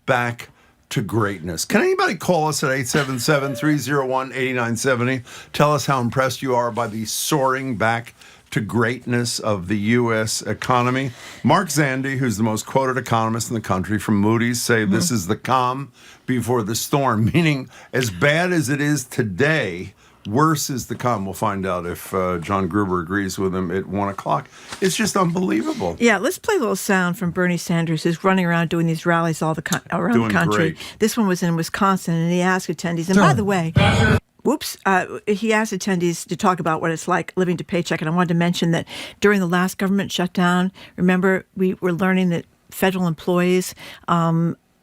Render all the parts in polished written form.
back to greatness. Can anybody call us at 877-301-8970? Tell us how impressed you are by the soaring back to greatness of the U.S. economy. Mark Zandi, who's the most quoted economist in the country from Moody's, say this is the calm before the storm, meaning as bad as it is today, worse is to come. We'll find out if Jon Gruber agrees with him at 1 o'clock. It's just unbelievable. Yeah, let's play a little sound from Bernie Sanders, who's running around doing these rallies around the country. Great. This one was in Wisconsin, and he asked attendees, and by the way, he asked attendees to talk about what it's like living to paycheck. And I wanted to mention that during the last government shutdown, remember, we were learning that federal employees,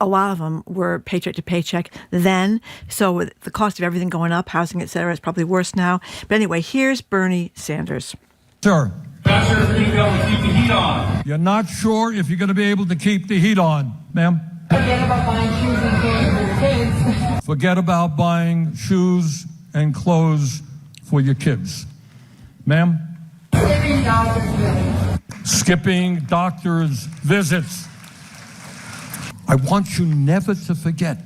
a lot of them were paycheck to paycheck then. So with the cost of everything going up, housing, et cetera, is probably worse now. But anyway, here's Bernie Sanders. Sir. Not sure if you're going to be able to keep the heat on. You're not sure if you're going to be able to keep the heat on, ma'am? Forget about buying shoes and clothes for your kids. Forget about buying shoes and clothes for your kids. Ma'am? Skipping doctor's visits. Skipping doctor's visits. I want you never to forget,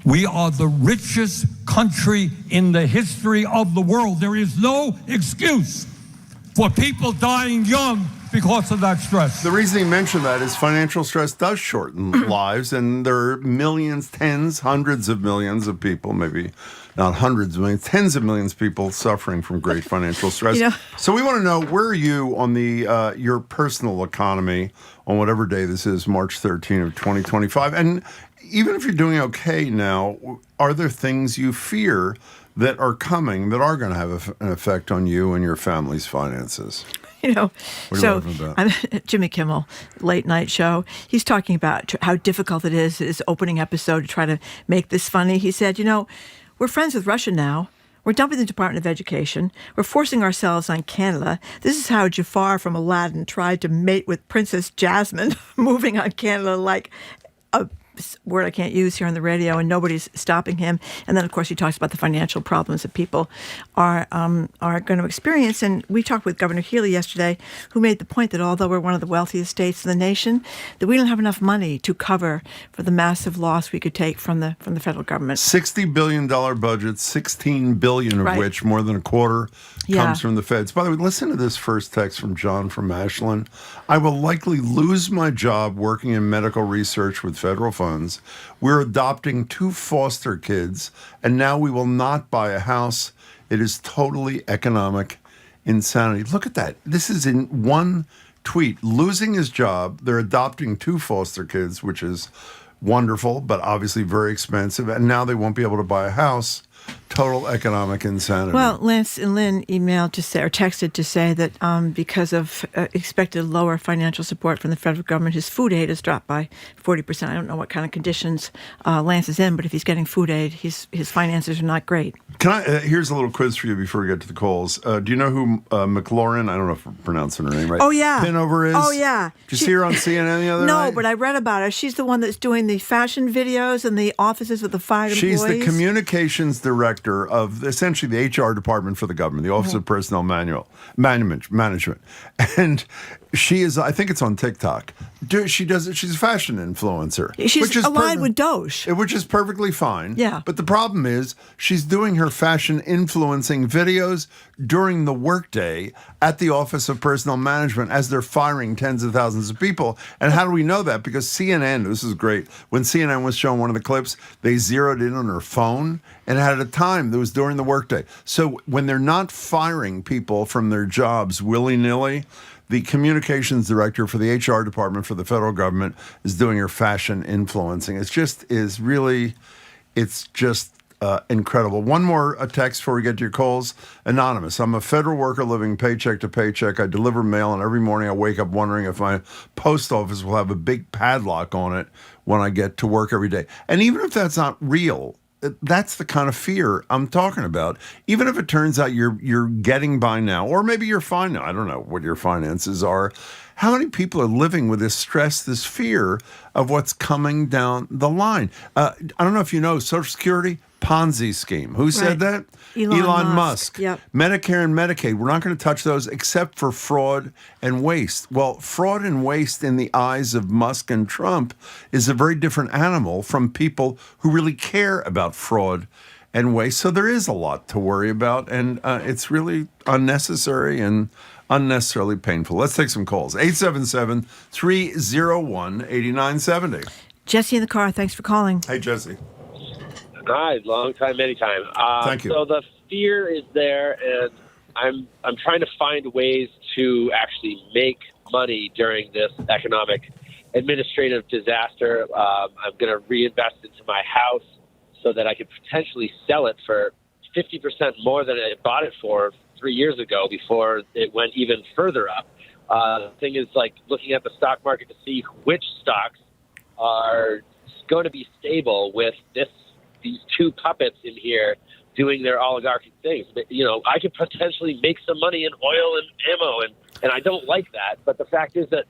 we are the richest country in the history of the world. There is no excuse for people dying young because of that stress. The reason he mentioned that is financial stress does shorten lives, and there are millions, tens, hundreds of millions of people, maybe not hundreds of millions, tens of millions of people suffering from great financial stress. So we want to know, where are you on the your personal economy on whatever day this is, March 13 of 2025? And even if you're doing okay now, are there things you fear that are coming that are going to have an effect on you and your family's finances? So Jimmy Kimmel, late night show, he's talking about how difficult it is, his opening episode, to try to make this funny. He said, we're friends with Russia now. We're dumping the Department of Education. We're forcing ourselves on Canada. This is how Jafar from Aladdin tried to mate with Princess Jasmine, moving on Canada like a word I can't use here on the radio, and nobody's stopping him. And then, of course, he talks about the financial problems that people are going to experience. And we talked with Governor Healy yesterday, who made the point that although we're one of the wealthiest states in the nation, that we don't have enough money to cover for the massive loss we could take from the federal government. $60 billion budget, $16 billion of which, more than a quarter, comes from the feds. By the way, listen to this first text from John from Ashland. I will likely lose my job working in medical research with federal funds. We're adopting 2 foster kids, and now we will not buy a house. It is totally economic insanity. Look at that. This is in one tweet. Losing his job, they're adopting 2 foster kids, which is wonderful, but obviously very expensive, and now they won't be able to buy a house. Total economic insanity. Well, Lance and Lynn emailed to say, or texted to say that because of expected lower financial support from the federal government, his food aid has dropped by 40%. I don't know what kind of conditions Lance is in, but if he's getting food aid, his finances are not great. Can I? Here's a little quiz for you before we get to the calls. Do you know who McLaurin, I don't know if I'm pronouncing her name right. Oh, yeah. Pinover is? Oh, yeah. Did you see her on CNN the other night? No, but I read about her. She's the one that's doing the fashion videos in the offices with the fired employees. She's the communications director of essentially the HR department for the government, the Office of Personnel Management. And she is, I think it's on TikTok. She's a fashion influencer. She's aligned with Doge. Which is perfectly fine. Yeah. But the problem is she's doing her fashion influencing videos during the workday at the Office of Personnel Management as they're firing tens of thousands of people. And how do we know that? Because CNN, this is great, when CNN was showing one of the clips, they zeroed in on her phone and had a time that was during the workday. So when they're not firing people from their jobs willy-nilly, the communications director for the HR department for the federal government is doing her fashion influencing. It's just incredible. One more text before we get to your calls. Anonymous. I'm a federal worker living paycheck to paycheck. I deliver mail, and every morning I wake up wondering if my post office will have a big padlock on it when I get to work every day. And even if that's not real, that's the kind of fear I'm talking about. Even if it turns out you're getting by now, or maybe you're fine now. I don't know what your finances are. How many people are living with this stress, this fear of what's coming down the line? I don't know if you know, Social Security, Ponzi scheme. Who said that? Elon Musk. Yep. Medicare and Medicaid, we're not going to touch those except for fraud and waste. Well, fraud and waste in the eyes of Musk and Trump is a very different animal from people who really care about fraud and waste. So there is a lot to worry about, and it's really unnecessary and unnecessarily painful. Let's take some calls. 877-301-8970. Jesse in the car, thanks for calling. Hey, Jesse. Hi, long time, anytime. Thank you. So the fear is there, and I'm trying to find ways to actually make money during this economic administrative disaster. I'm going to reinvest into my house so that I could potentially sell it for 50% more than I bought it for 3 years ago before it went even further up. The thing is, like, looking at the stock market to see which stocks are going to be stable with these two puppets in here doing their oligarchic things. But, I could potentially make some money in oil and ammo, and I don't like that. But the fact is that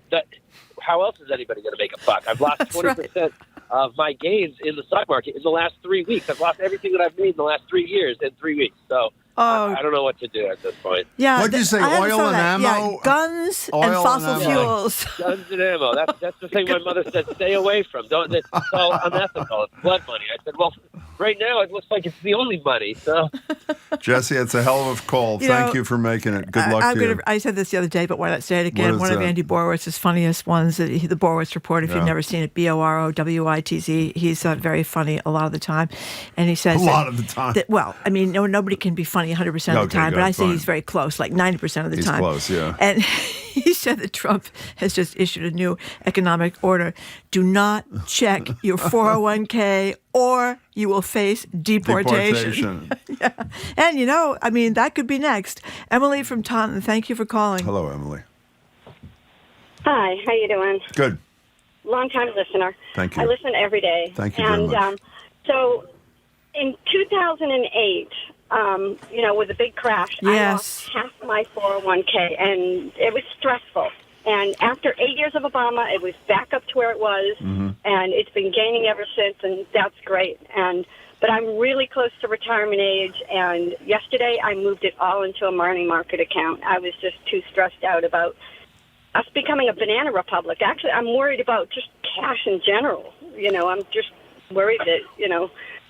how else is anybody going to make a buck? I've lost 20% of my gains in the stock market in the last 3 weeks. I've lost everything that I've made in the last 3 years in 3 weeks. So I don't know what to do at this point. Yeah, what did you say? Oil and ammo? Yeah, guns and fossil fuels. Guns and ammo. That's the thing my mother said. Stay away from. Don't. It's all unethical. It's blood money. I said, well, right now it looks like it's the only money. So, Jesse, it's a hell of a call. Thank you for making it. Good luck to you. I said this the other day, but why not say it again? One of Andy Borowitz's funniest ones, the Borowitz Report. If you've never seen it, Borowitz. He's very funny a lot of the time, and he says a lot of the time. Nobody can be funny 100% of the time, but I say he's very close, like 90% of the time. He's close, yeah. And he said that Trump has just issued a new economic order. Do not check your 401k or you will face deportation. Yeah. And, that could be next. Emily from Taunton, thank you for calling. Hello, Emily. Hi, how you doing? Good. Long-time listener. Thank you. I listen every day. Thank you very much. So in 2008, with a big crash, I lost half my 401k, and it was stressful. And after 8 years of Obama, it was back up to where it was, and it's been gaining ever since, and that's great. But I'm really close to retirement age, and yesterday I moved it all into a money market account. I was just too stressed out about us becoming a banana republic. Actually, I'm worried about just cash in general. I'm just worried that,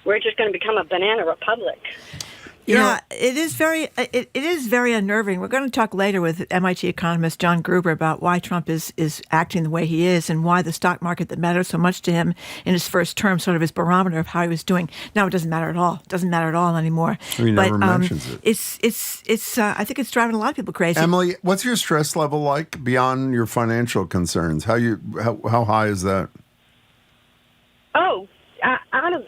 we're just going to become a banana republic. It is very unnerving. We're going to talk later with MIT economist Jon Gruber about why Trump is acting the way he is and why the stock market that mattered so much to him in his first term, sort of his barometer of how he was doing. Now it doesn't matter at all. It doesn't matter at all anymore. He never mentions it. It's I think it's driving a lot of people crazy. Emily, what's your stress level like beyond your financial concerns? How high is that? Oh, I'm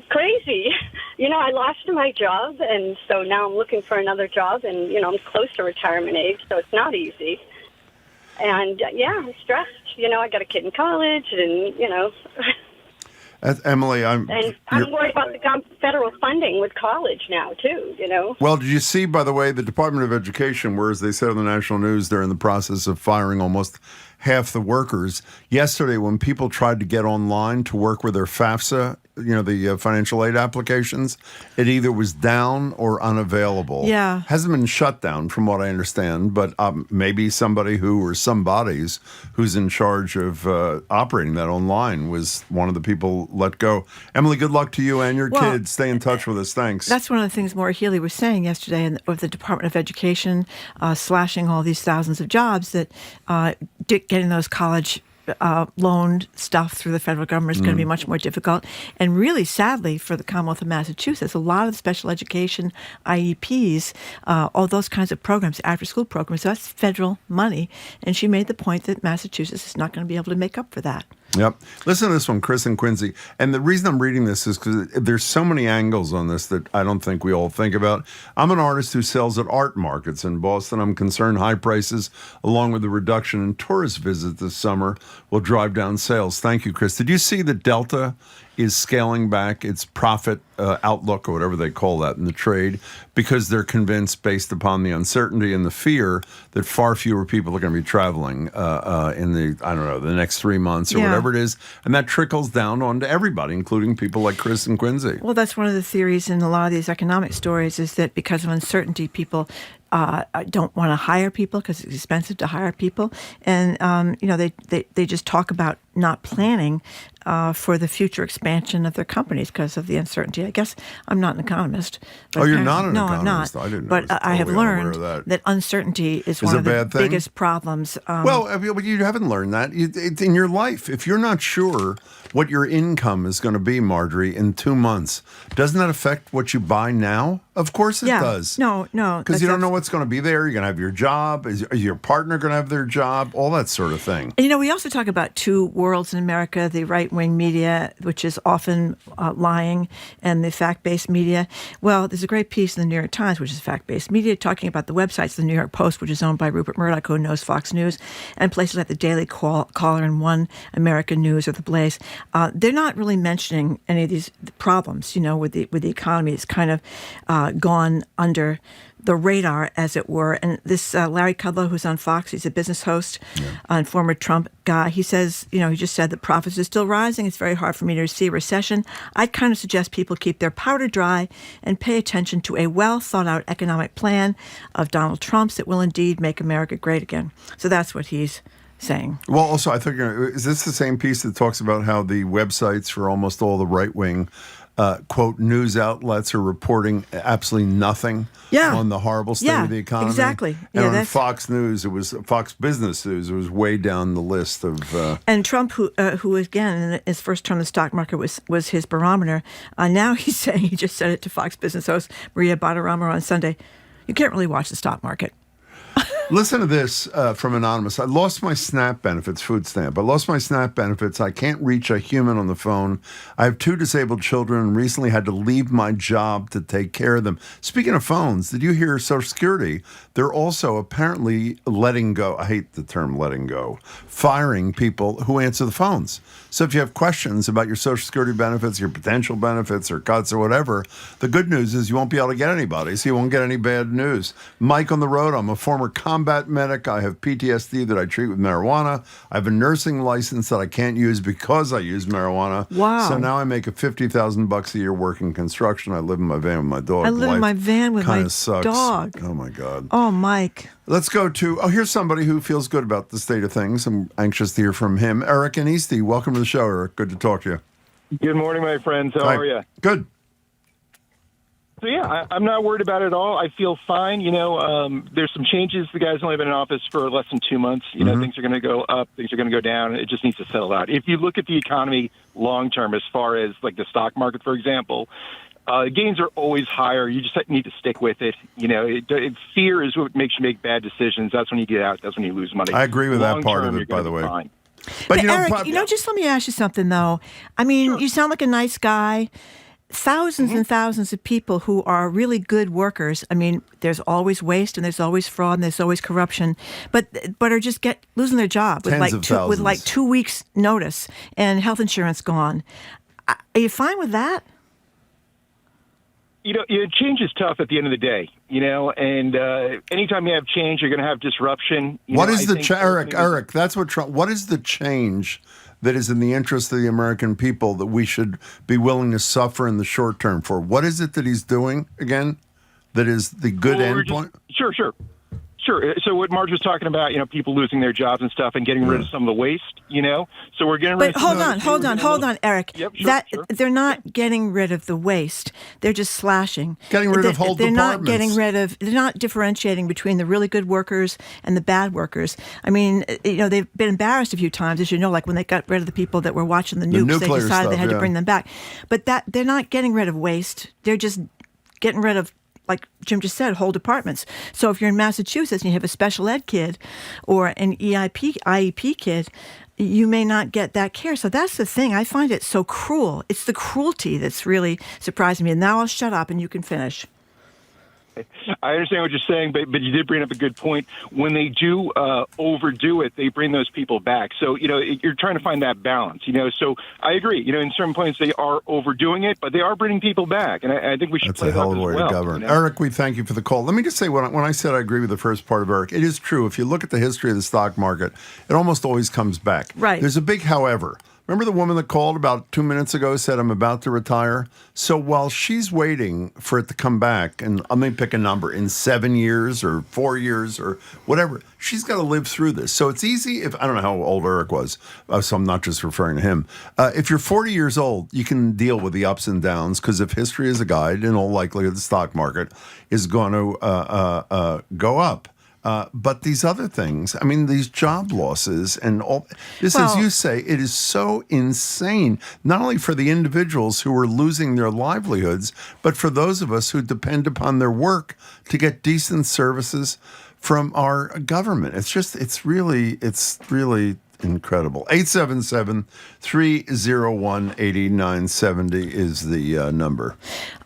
crazy. I lost my job, and so now I'm looking for another job, and, I'm close to retirement age, so it's not easy. And, I'm stressed. I got a kid in college, and, Emily, I'm worried about the federal funding with college now, too, Well, did you see, by the way, the Department of Education, whereas they said on the national news they're in the process of firing almost half the workers. Yesterday, when people tried to get online to work with their FAFSA, the financial aid applications, it either was down or unavailable. Yeah. Hasn't been shut down from what I understand, but maybe somebody somebody's who's in charge of operating that online was one of the people let go. Emily, good luck to you and your kids. Stay in touch with us. Thanks. That's one of the things Maura Healey was saying yesterday with the Department of Education slashing all these thousands of jobs, that getting those college loaned stuff through the federal government is going to be much more difficult. And really, sadly, for the Commonwealth of Massachusetts, a lot of the special education IEPs, all those kinds of programs, after-school programs, that's federal money. And she made the point that Massachusetts is not going to be able to make up for that. Yep. Listen to this one, Chris and Quincy. And the reason I'm reading this is because there's so many angles on this that I don't think we all think about. I'm an artist who sells at art markets in Boston. I'm concerned high prices, along with the reduction in tourist visits this summer, will drive down sales. Thank you, Chris. Did you see that Delta is scaling back its profit outlook, or whatever they call that in the trade, because they're convinced, based upon the uncertainty and the fear, that far fewer people are going to be traveling in the next 3 months or whatever it is. And that trickles down onto everybody, including people like Chris and Quincy. Well, that's one of the theories in a lot of these economic stories, is that because of uncertainty, people don't want to hire people because it's expensive to hire people. And, they just talk about not planning for the future expansion of their companies because of the uncertainty. I guess I'm not an economist. Oh, you're not an no, economist? I'm not. I didn't know. But I have learned that uncertainty is one of the biggest problems. Well, you haven't learned that. It's in your life. If you're not sure what your income is going to be, Marjorie, in 2 months, doesn't that affect what you buy now? Of course it does. No. Because you don't know what's going to be there. You're going to have your job. Is your partner going to have their job? All that sort of thing. And, we also talk about two worlds in America, the right-wing media, which is often lying, and the fact-based media. Well, there's a great piece in the New York Times, which is fact-based media, talking about the websites, the New York Post, which is owned by Rupert Murdoch, who knows Fox News, and places like the Daily Caller and One American News or The Blaze. They're not really mentioning any of these problems, with the economy. It's kind of gone under the radar, as it were. And this Larry Kudlow, who's on Fox, he's a business host and former Trump guy. He says, he just said that profits are still rising. It's very hard for me to see a recession. I'd kind of suggest people keep their powder dry and pay attention to a well-thought-out economic plan of Donald Trump's that will indeed make America great again. So that's what he's saying. Well, also, I think, is this the same piece that talks about how the websites for almost all the right-wing quote, news outlets are reporting absolutely nothing on the horrible state of the economy? Exactly. And on Fox News, it was Fox Business News, it was way down the list of... And Trump, who again, in his first term, the stock market was his barometer. Now he's saying, he just said it to Fox Business host Maria Bartiromo on Sunday, you can't really watch the stock market. Listen to this from Anonymous. I lost my SNAP benefits, food stamp. I lost my SNAP benefits. I can't reach a human on the phone. I have 2 disabled children and recently had to leave my job to take care of them. Speaking of phones, did you hear Social Security? They're also apparently letting go, I hate the term letting go, firing people who answer the phones. So if you have questions about your Social Security benefits, your potential benefits or cuts or whatever, the good news is you won't be able to get anybody, so you won't get any bad news. Mike on the road, I'm a former combat medic. I have PTSD that I treat with marijuana. I have a nursing license that I can't use because I use marijuana. Wow. So now I make $50,000 a year working construction. I live in my van with my dog. I live in my van with my sucks. dog. Oh, my God. Oh, Mike. Let's go to, here's somebody who feels good about the state of things. I'm anxious to hear from him. Eric and Eastie, welcome to the show, Eric. Good to talk to you. Good morning, my friends. How are you? Good. So, I'm not worried about it at all. I feel fine. There's some changes. The guy's only been in office for less than 2 months. Things are going to go up. Things are going to go down. It just needs to settle out. If you look at the economy long term, as far as like the stock market, for example, gains are always higher. You just need to stick with it. Fear is what makes you make bad decisions. That's when you get out. That's when you lose money. I agree with long that part term, of it, by the way. Fine. But Eric, just let me ask you something, though. I mean, You sound like a nice guy. Thousands and thousands of people who are really good workers. I mean, there's always waste and there's always fraud and there's always corruption, but are just losing their job with like 2 weeks notice and health insurance gone. Are you fine with that? Change is tough at the end of the day, and anytime you have change, you're going to have disruption. What is the Eric, that's what Trump, what is the change that is in the interest of the American people that we should be willing to suffer in the short term for? What is it that he's doing again that is the good endpoint? Sure. So what Marge was talking about, people losing their jobs and stuff and getting rid of some of the waste, So we're getting rid of hold on, Eric. Yep, sure. They're not getting rid of the waste. They're just slashing. Getting rid of whole departments. They're not differentiating between the really good workers and the bad workers. I mean, they've been embarrassed a few times, as you know, like when they got rid of the people that were watching the nukes, they decided they had to bring them back. But they're not getting rid of waste. They're just getting rid of, like Jim just said, whole departments. So if you're in Massachusetts and you have a special ed kid or an IEP kid, you may not get that care. So that's the thing. I find it so cruel. It's the cruelty that's really surprising me. And now I'll shut up and you can finish. I understand what you're saying, but you did bring up a good point. When they do overdo it, they bring those people back. So, you're trying to find that balance, So I agree. In certain points, they are overdoing it, but they are bringing people back. And I think we should play that as well. That's a hell of a way to govern. Eric, we thank you for the call. Let me just say, when I said I agree with the first part of Eric, it is true. If you look at the history of the stock market, it almost always comes back. Right. There's a big however. Remember the woman that called about 2 minutes ago, said, I'm about to retire? So while she's waiting for it to come back, and let me pick a number, in 7 years or 4 years or whatever, she's got to live through this. So it's easy if, I don't know how old Eric was, so I'm not just referring to him. If you're 40 years old, you can deal with the ups and downs, because if history is a guide, in all likelihood, the stock market is going to go up. But these other things, these job losses and all this, as you say, it is so insane, not only for the individuals who are losing their livelihoods, but for those of us who depend upon their work to get decent services from our government. It's really incredible. 877-301-8970 is the number.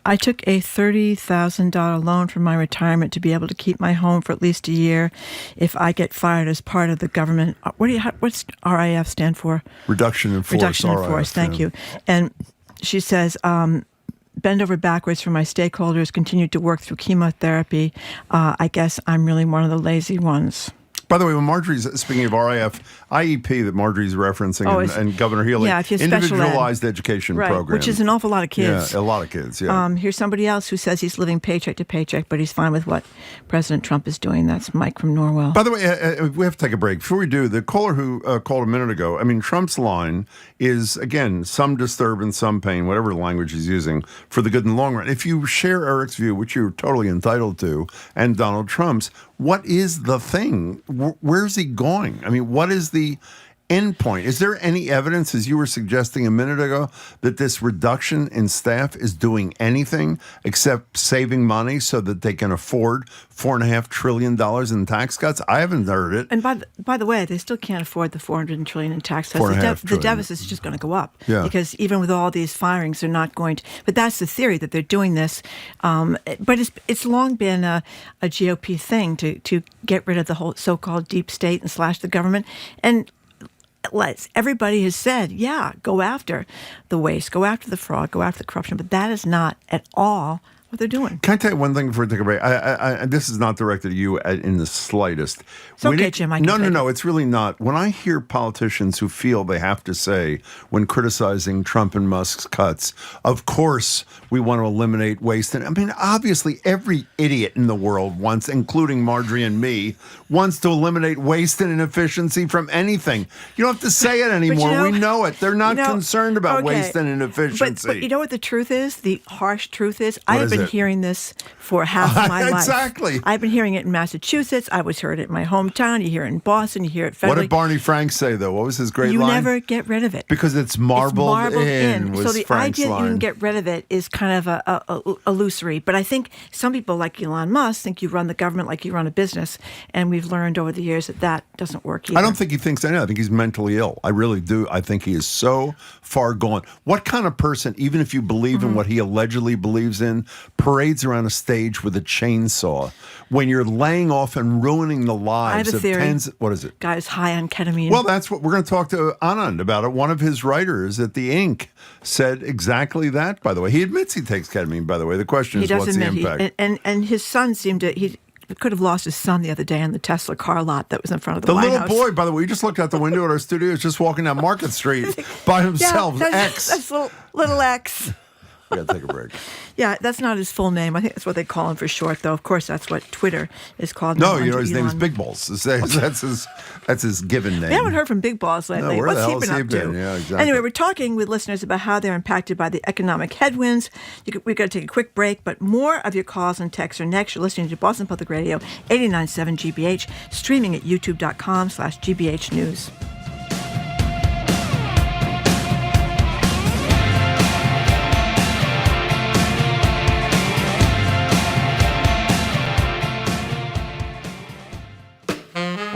I took a $30,000 loan from my retirement to be able to keep my home for at least a year if I get fired as part of the government. What's RIF stand for? Reduction in force. Reduction in force. Thank you. And she says, bend over backwards for my stakeholders, continued to work through chemotherapy. I guess I'm really one of the lazy ones. By the way, when Marjorie's, speaking of RIF, IEP that Marjorie's referencing and Governor Healy, if you individualized education program. Which is an awful lot of kids. Yeah, a lot of kids, yeah. Here's somebody else who says he's living paycheck to paycheck, but he's fine with what President Trump is doing. That's Mike from Norwell. By the way, we have to take a break. Before we do, the caller who called a minute ago, Trump's line is, again, some disturbance, some pain, whatever language he's using, for the good and long run. If you share Eric's view, which you're totally entitled to, and Donald Trump's, what is the thing? Where's he going? What is the end point? Is there any evidence, as you were suggesting a minute ago, that this reduction in staff is doing anything except saving money so that they can afford $4.5 trillion in tax cuts? I haven't heard it. And by the way, they still can't afford the $400 trillion in tax cuts. The deficit is just going to go up. Yeah. Because even with all these firings, they're not going to. But that's the theory, that they're doing this. But it's long been a GOP thing to get rid of the whole so-called deep state and slash the government. And everybody has said, go after the waste, go after the fraud, go after the corruption. But that is not at all what they're doing. Can I tell you one thing before we take a break? This is not directed at you in the slightest. It's okay, Jim. No, it's really not. When I hear politicians who feel they have to say, when criticizing Trump and Musk's cuts, of course we want to eliminate waste. And obviously every idiot in the world wants, including Marjorie and me, wants to eliminate waste and inefficiency from anything. You don't have to say it anymore. We know it. They're not concerned about waste and inefficiency. But you know what the truth is? The harsh truth is? I have been hearing this for half of my life. Exactly. I've been hearing it in Massachusetts. I heard it in my hometown. You hear it in Boston. You hear it federally. What did Barney Frank say, though? What was his great line? You never get rid of it. Because it's marbled in. So the idea that you can get rid of it is kind of a illusory. But I think some people like Elon Musk think you run the government like you run a business. And we've learned over the years that doesn't work either. I don't think he thinks that. I think he's mentally ill. I really do. I think he is so far gone. What kind of person, even if you believe in what he allegedly believes in, parades around a stage with a chainsaw when you're laying off and ruining the lives of tens? What is it? Guys high on ketamine. Well, that's what we're going to talk to Anand about it. One of his writers at The Ink said exactly that, by the way. He admits he takes ketamine, by the way. The question is, what's the impact? And his son he could have lost his son the other day in the Tesla car lot that was in front of the White House. The little boy, by the way, you just looked out the window at our studio, is just walking down Market Street by himself. That's little X. We got to take a break. Yeah, that's not his full name. I think that's what they call him for short, though. Of course, that's what Twitter is called. No, his name is Big Balls. That's his given name. We haven't heard from Big Balls lately. No, what's he been up to? Yeah, exactly. Anyway, we're talking with listeners about how they're impacted by the economic headwinds. We've got to take a quick break, but more of your calls and texts are next. You're listening to Boston Public Radio, 89.7 GBH, streaming at youtube.com/GBH News.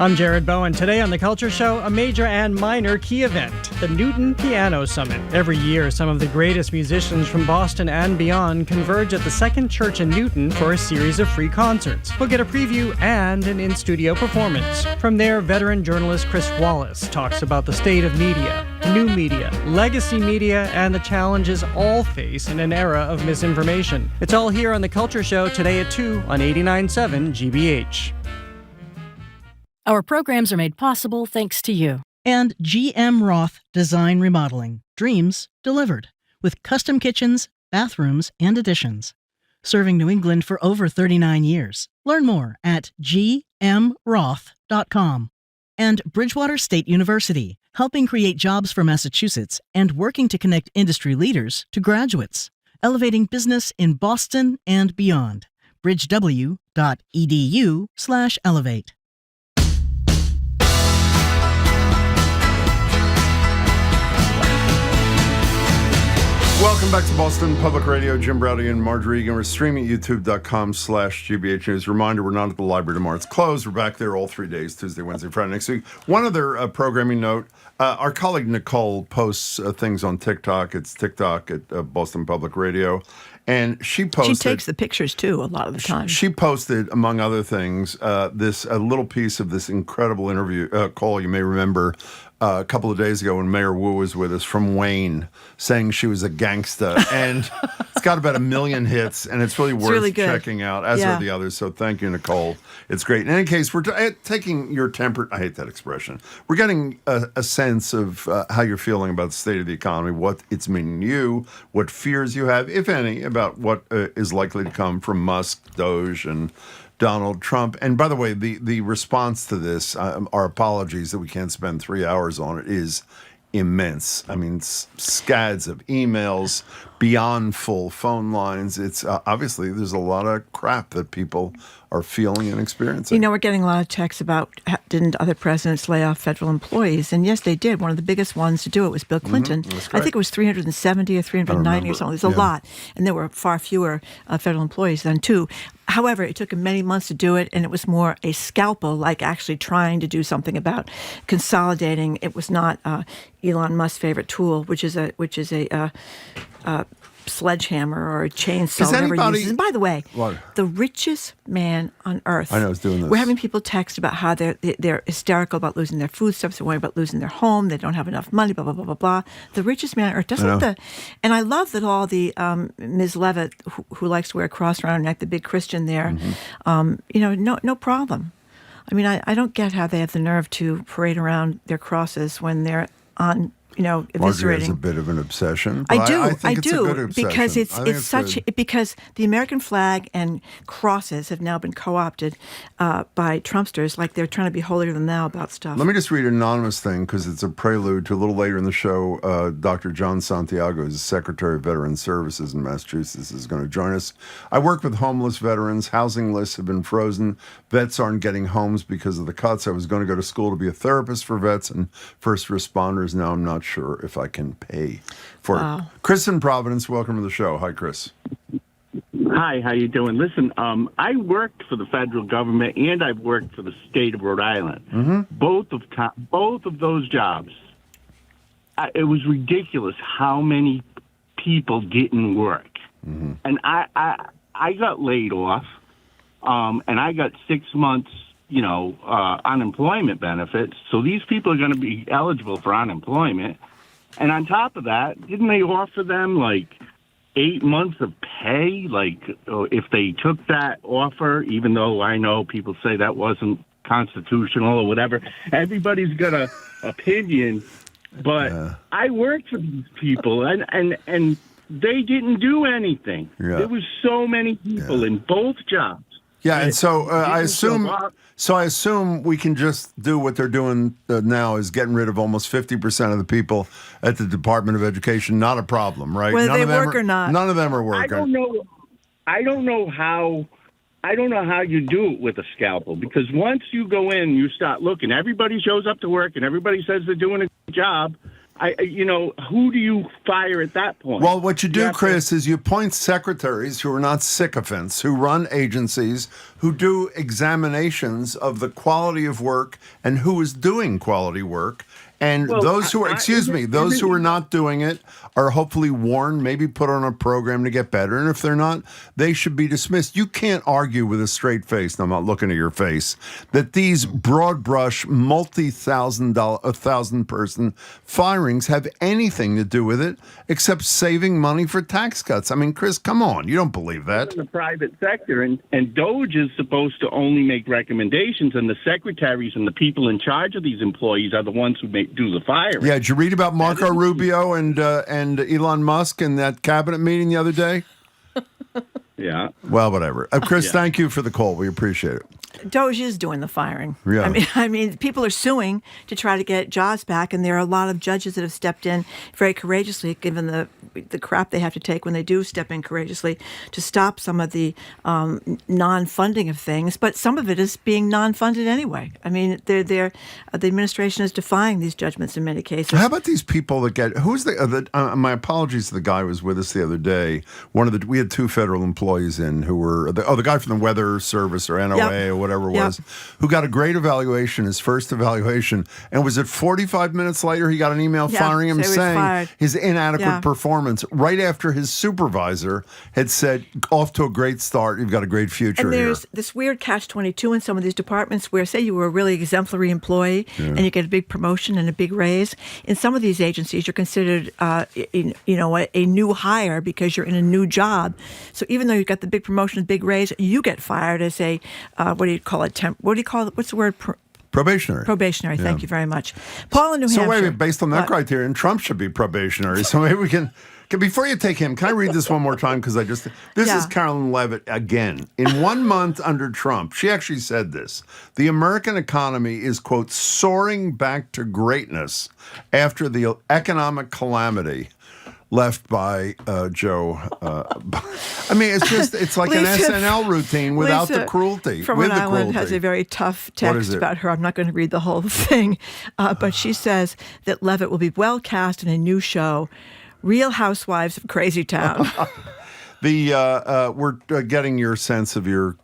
I'm Jared Bowen. Today on The Culture Show, a major and minor key event, the Newton Piano Summit. Every year, some of the greatest musicians from Boston and beyond converge at the Second Church in Newton for a series of free concerts. We'll get a preview and an in-studio performance. From there, veteran journalist Chris Wallace talks about the state of media, new media, legacy media, and the challenges all face in an era of misinformation. It's all here on The Culture Show today at 2 on 89.7 GBH. Our programs are made possible thanks to you. And GM Roth Design Remodeling. Dreams delivered. With custom kitchens, bathrooms, and additions. Serving New England for over 39 years. Learn more at gmroth.com. And Bridgewater State University, helping create jobs for Massachusetts and working to connect industry leaders to graduates. Elevating business in Boston and beyond. bridgew.edu/elevate. Welcome back to Boston Public Radio. Jim Browdy and Marjorie Egan. We're streaming at youtube.com/GBH News. Reminder, we're not at the library tomorrow. It's closed. We're back there all 3 days, Tuesday, Wednesday, Friday next week. One other programming note. Our colleague Nicole posts things on TikTok. It's TikTok at Boston Public Radio. And she posted... She takes the pictures, too, a lot of the time. She posted, among other things, a little piece of this incredible interview call you may remember a couple of days ago when Mayor Wu was with us from Wayne, saying she was a gangsta. And it's got about 1 million hits, and it's really checking out, as are the others. So thank you, Nicole. It's great. In any case, we're taking your temper. I hate that expression. We're getting a sense of how you're feeling about the state of the economy, what it's meaning to you, what fears you have, if any, about what is likely to come from Musk, Doge, and Donald Trump. And by the way, the response to this, our apologies that we can't spend 3 hours on it, is immense. I mean, scads of emails, beyond full phone lines. It's obviously there's a lot of crap that people are feeling and experiencing. You know, we're getting a lot of texts about didn't other presidents lay off federal employees? And yes, they did. One of the biggest ones to do it was Bill Clinton. I think it was 370 or 390 or something. It was a lot. And there were far fewer federal employees then, too. However, it took him many months to do it, and it was more a scalpel, like actually trying to do something about consolidating. It was not Elon Musk's favorite tool, which is a sledgehammer or a chainsaw, whatever he uses. And by the way, the richest man on earth. I know, is doing this. We're having people text about how they're hysterical about losing their foodstuffs, they're worried about losing their home, they don't have enough money, blah, blah, blah, blah, blah. The richest man on earth doesn't and I love that all the Ms. Levitt, who likes to wear a cross around her neck, the big Christian there, no problem. I mean, I don't get how they have the nerve to parade around their crosses when they're on, eviscerating. Marjorie has a bit of an obsession. I do, it's a good obsession. Because because the American flag and crosses have now been co-opted by Trumpsters, like they're trying to be holier than thou about stuff. Let me just read an anonymous thing because it's a prelude to a little later in the show. Dr. John Santiago, who's Secretary of Veteran Services in Massachusetts, is going to join us. I work with homeless veterans. Housing lists have been frozen. Vets aren't getting homes because of the cuts. I was going to go to school to be a therapist for vets and first responders. Now I'm not sure if I can pay for it. Chris in Providence, welcome to the show. Hi, Chris. Hi, how you doing? Listen, I worked for the federal government and I've worked for the state of Rhode Island. Mm-hmm. Both of those jobs, it was ridiculous how many people didn't work. Mm-hmm. And I got laid off, and I got 6 months unemployment benefits. So these people are going to be eligible for unemployment. And on top of that, didn't they offer them 8 months of pay? If they took that offer, even though I know people say that wasn't constitutional or whatever, everybody's got an opinion. But I worked for these people and they didn't do anything. Yeah. There was so many people in both jobs. Yeah, and so I assume we can just do what they're doing now is getting rid of almost 50% of the people at the Department of Education. Not a problem, right? Whether they work or not. None of them are working. I don't know how you do it with a scalpel, because once you go in, you start looking. Everybody shows up to work, and everybody says they're doing a good job. who do you fire at that point? Well, what you do, Chris, is you appoint secretaries who are not sycophants, who run agencies, who do examinations of the quality of work and who is doing quality work. And those who are, those who are not doing it are hopefully warned, maybe put on a program to get better. And if they're not, they should be dismissed. You can't argue with a straight face, and I'm not looking at your face, that these broad brush, $1,000 person firings have anything to do with it except saving money for tax cuts. I mean, Chris, come on. You don't believe that. In the private sector, and DOGE is supposed to only make recommendations, and the secretaries and the people in charge of these employees are the ones who do the firing. Yeah, did you read about Marco Rubio and Elon Musk in that cabinet meeting the other day? Yeah. Well, whatever. Chris, thank you for the call. We appreciate it. DOGE is doing the firing. Yeah. I mean, people are suing to try to get jobs back, and there are a lot of judges that have stepped in very courageously, given the crap they have to take when they do step in courageously to stop some of the non-funding of things. But some of it is being non-funded anyway. I mean, the administration is defying these judgments in many cases. How about these people that get? Who's my apologies to the guy who was with us the other day. We had two federal employees in who were the guy from the Weather Service or NOA or whatever it was, who got a great evaluation, his first evaluation, and was it 45 minutes later he got an email firing him saying his inadequate performance right after his supervisor had said, off to a great start, you've got a great future and there's here. This weird catch-22 in some of these departments where, say you were a really exemplary employee and you get a big promotion and a big raise. In some of these agencies, you're considered a new hire because you're in a new job. So even though you got the big promotion, big raise, you get fired as a, what do you call it? What's the word? Probationary. Probationary. Thank you very much. Paul in New Hampshire. So wait, based on that criterion, Trump should be probationary. So maybe we can before you take him, can I read this one more time? Because this is Carolyn Levitt again. In 1 month under Trump, she actually said this: the American economy is, quote, soaring back to greatness after the economic calamity left by Joe. I mean, it's like an SNL routine without the cruelty. From Rhode Island has a very tough text about her. I'm not going to read the whole thing, but she says that Levitt will be well cast in a new show, Real Housewives of Crazy Town. We're getting your sense of your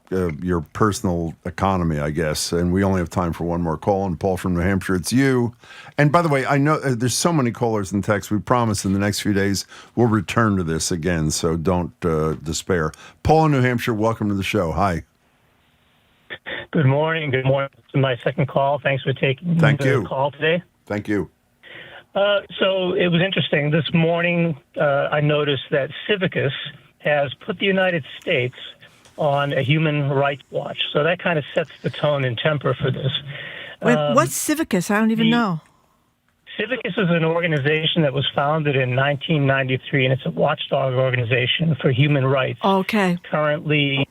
personal economy, I guess, and we only have time for one more call. And Paul from New Hampshire, it's you. And by the way, I know there's so many callers and texts. We promise in the next few days we'll return to this again, so don't despair. Paul in New Hampshire, welcome to the show. Hi. Good morning. Good morning. This is my second call. Thanks for taking the call today. Thank you. So it was interesting. This morning, I noticed that Civicus has put the United States on a human rights watch. So that kind of sets the tone and temper for this. Wait, what's Civicus? I don't even know. Civicus is an organization that was founded in 1993, and it's a watchdog organization for human rights. Okay. Currently,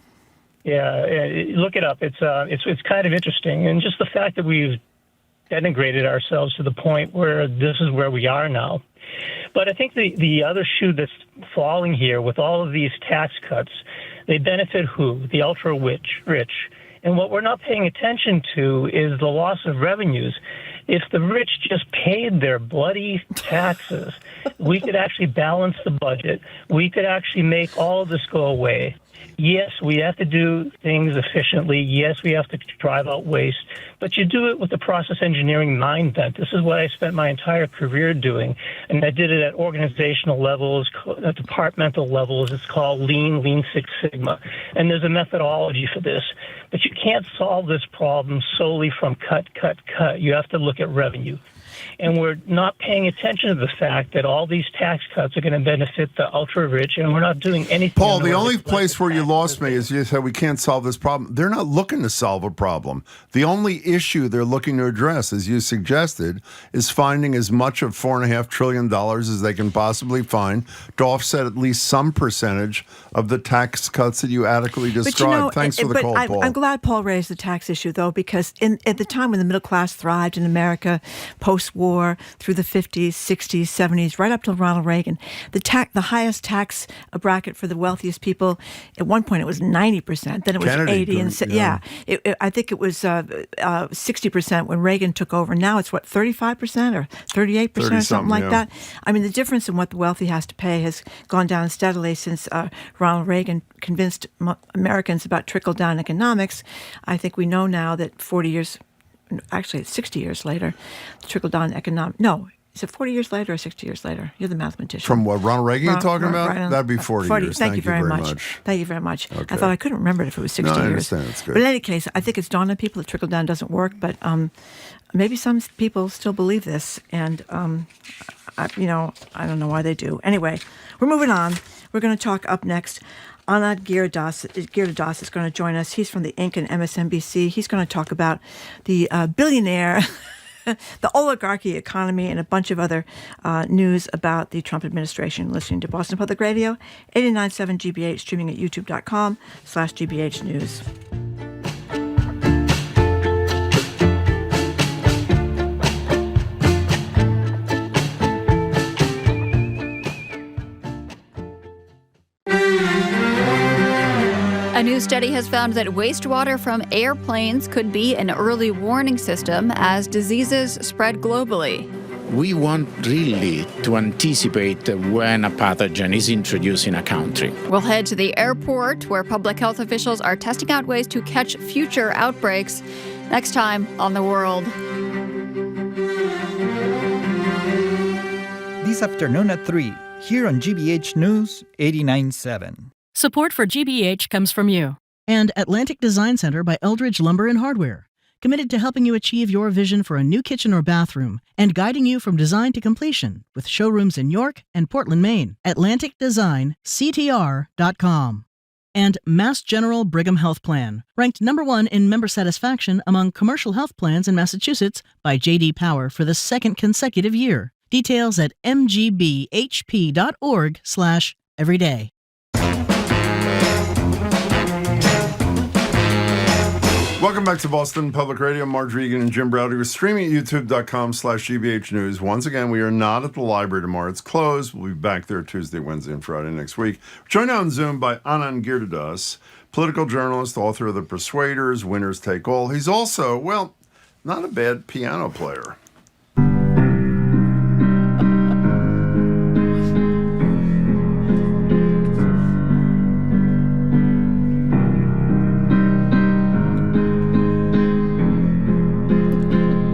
look it up. It's kind of interesting. And just the fact that we've denigrated ourselves to the point where this is where we are now. But I think the other shoe that's falling here with all of these tax cuts, they benefit who? The ultra-rich. And what we're not paying attention to is the loss of revenues. If the rich just paid their bloody taxes, we could actually balance the budget. We could actually make all of this go away. Yes, we have to do things efficiently. Yes, we have to drive out waste. But you do it with the process engineering mind bent. This is what I spent my entire career doing. And I did it at organizational levels, at departmental levels. It's called Lean Six Sigma. And there's a methodology for this. But you can't solve this problem solely from cut. You have to look at revenue. And we're not paying attention to the fact that all these tax cuts are going to benefit the ultra-rich, and we're not doing anything. Paul, the only place where you lost me is you said we can't solve this problem. They're not looking to solve a problem. The only issue they're looking to address, as you suggested, is finding as much of $4.5 trillion as they can possibly find to offset at least some percentage of the tax cuts that you adequately described. Thanks for the call, Paul. I'm glad Paul raised the tax issue, though, because at the time when the middle class thrived in America, post post-war through the 50s, 60s, 70s, right up to Ronald Reagan. The highest tax bracket for the wealthiest people, at one point it was 90%, then it was Kennedy 80, and I think it was 60% when Reagan took over. Now it's 35% or 38% or something like that. I mean, the difference in what the wealthy has to pay has gone down steadily since Ronald Reagan convinced Americans about trickle-down economics. I think we know now that 60 years later, the trickle-down is it 40 years later or 60 years later? You're the mathematician. From what Ronald Reagan you're talking about? That'd be 40 years. Thank you very much. Thank you very much. Okay. I thought I couldn't remember if it was 60 years. I understand. It's good. But in any case, I think it's dawned on people that trickle-down doesn't work, but maybe some people still believe this, and I don't know why they do. Anyway, we're moving on. We're going to talk up next. Anand Giridharadas is going to join us. He's from The Ink and MSNBC. He's going to talk about the billionaire, the oligarchy economy, and a bunch of other news about the Trump administration. Listening to Boston Public Radio, 89.7 GBH, streaming at youtube.com/GBH News. A new study has found that wastewater from airplanes could be an early warning system as diseases spread globally. We want really to anticipate when a pathogen is introduced in a country. We'll head to the airport where public health officials are testing out ways to catch future outbreaks. Next time on The World. This afternoon at 3, here on GBH News 89.7. Support for GBH comes from you. And Atlantic Design Center by Eldridge Lumber and Hardware, committed to helping you achieve your vision for a new kitchen or bathroom and guiding you from design to completion with showrooms in York and Portland, Maine. AtlanticDesignCTR.com. And Mass General Brigham Health Plan, ranked /1 in member satisfaction among commercial health plans in Massachusetts by J.D. Power for the second consecutive year. Details at mgbhp.org/everyday. Welcome back to Boston Public Radio. Marge Regan and Jim Browder. We're streaming at youtube.com/GBH News. Once again, we are not at the library tomorrow. It's closed. We'll be back there Tuesday, Wednesday, and Friday next week. We're joined on Zoom by Anand Giridharadas, political journalist, author of The Persuaders, Winners Take All. He's also, well, not a bad piano player.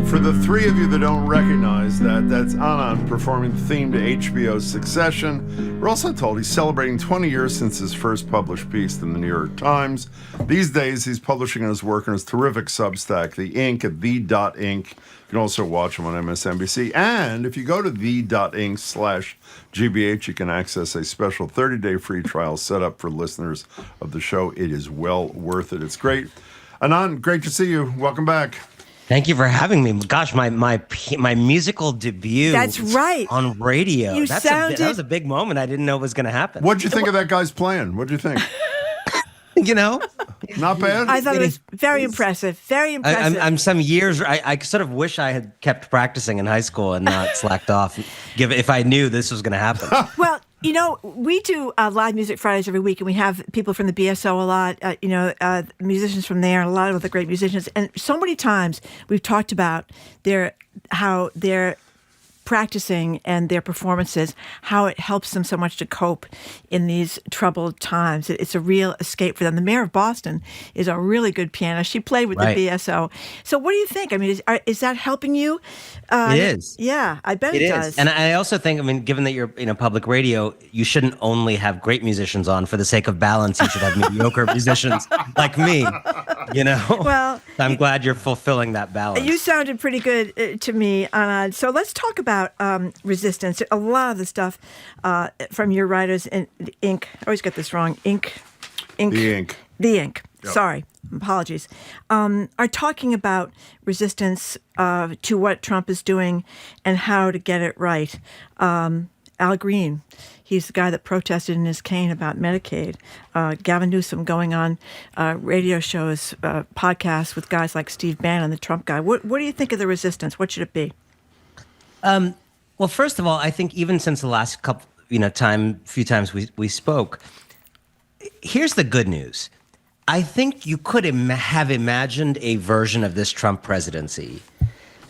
For the three of you that don't recognize that, that's Anand performing the theme to HBO's Succession. We're also told he's celebrating 20 years since his first published piece in the New York Times. These days, he's publishing his work in his terrific Substack, The.Ink, at The.Ink. You can also watch him on MSNBC. And if you go to The.Ink/GBH, you can access a special 30-day free trial set up for listeners of the show. It is well worth it. It's great. Anand, great to see you. Welcome back. Thank you for having me. Gosh, my musical debut. That's right. On radio. That was a big moment. I didn't know it was going to happen. What'd you think of that guy's plan? What'd you think? Not bad. I thought it was very impressive. Very impressive. I'm some years. I sort of wish I had kept practicing in high school and not slacked off. If I knew this was going to happen. Well, we do live music Fridays every week, and we have people from the BSO a lot, musicians from there, and a lot of other great musicians. And so many times we've talked about how they're practicing and their performances, how it helps them so much to cope in these troubled times. It's a real escape for them. The mayor of Boston is a really good pianist. She played with the BSO. So what do you think? I mean, is that helping you? It is. Yeah, I bet it does. And I also think, given that you're public radio, you shouldn't only have great musicians on. For the sake of balance, you should have mediocre musicians like me. Well, I'm glad you're fulfilling that balance. You sounded pretty good to me. So let's talk about resistance. A lot of the stuff from your writers in The Ink. I always get this wrong. The Ink. Yep. Sorry. Apologies. Are talking about resistance to what Trump is doing and how to get it right. Al Green, he's the guy that protested in his cane about Medicaid. Gavin Newsom going on radio shows, podcasts with guys like Steve Bannon, the Trump guy. What do you think of the resistance? What should it be? Well, first of all, I think even since the last few times we spoke, here's the good news. I think you could have imagined a version of this Trump presidency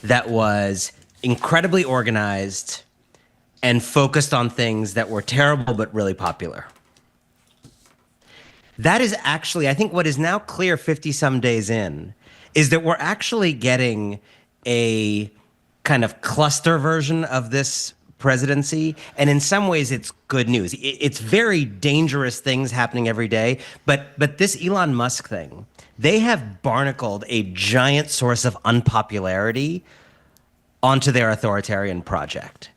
that was incredibly organized and focused on things that were terrible but really popular. That is actually, I think what is now clear 50-some days in is that we're actually getting a kind of cluster version of this presidency, and in some ways it's good news. It's very dangerous things happening every day, but this Elon Musk thing, they have barnacled a giant source of unpopularity onto their authoritarian project.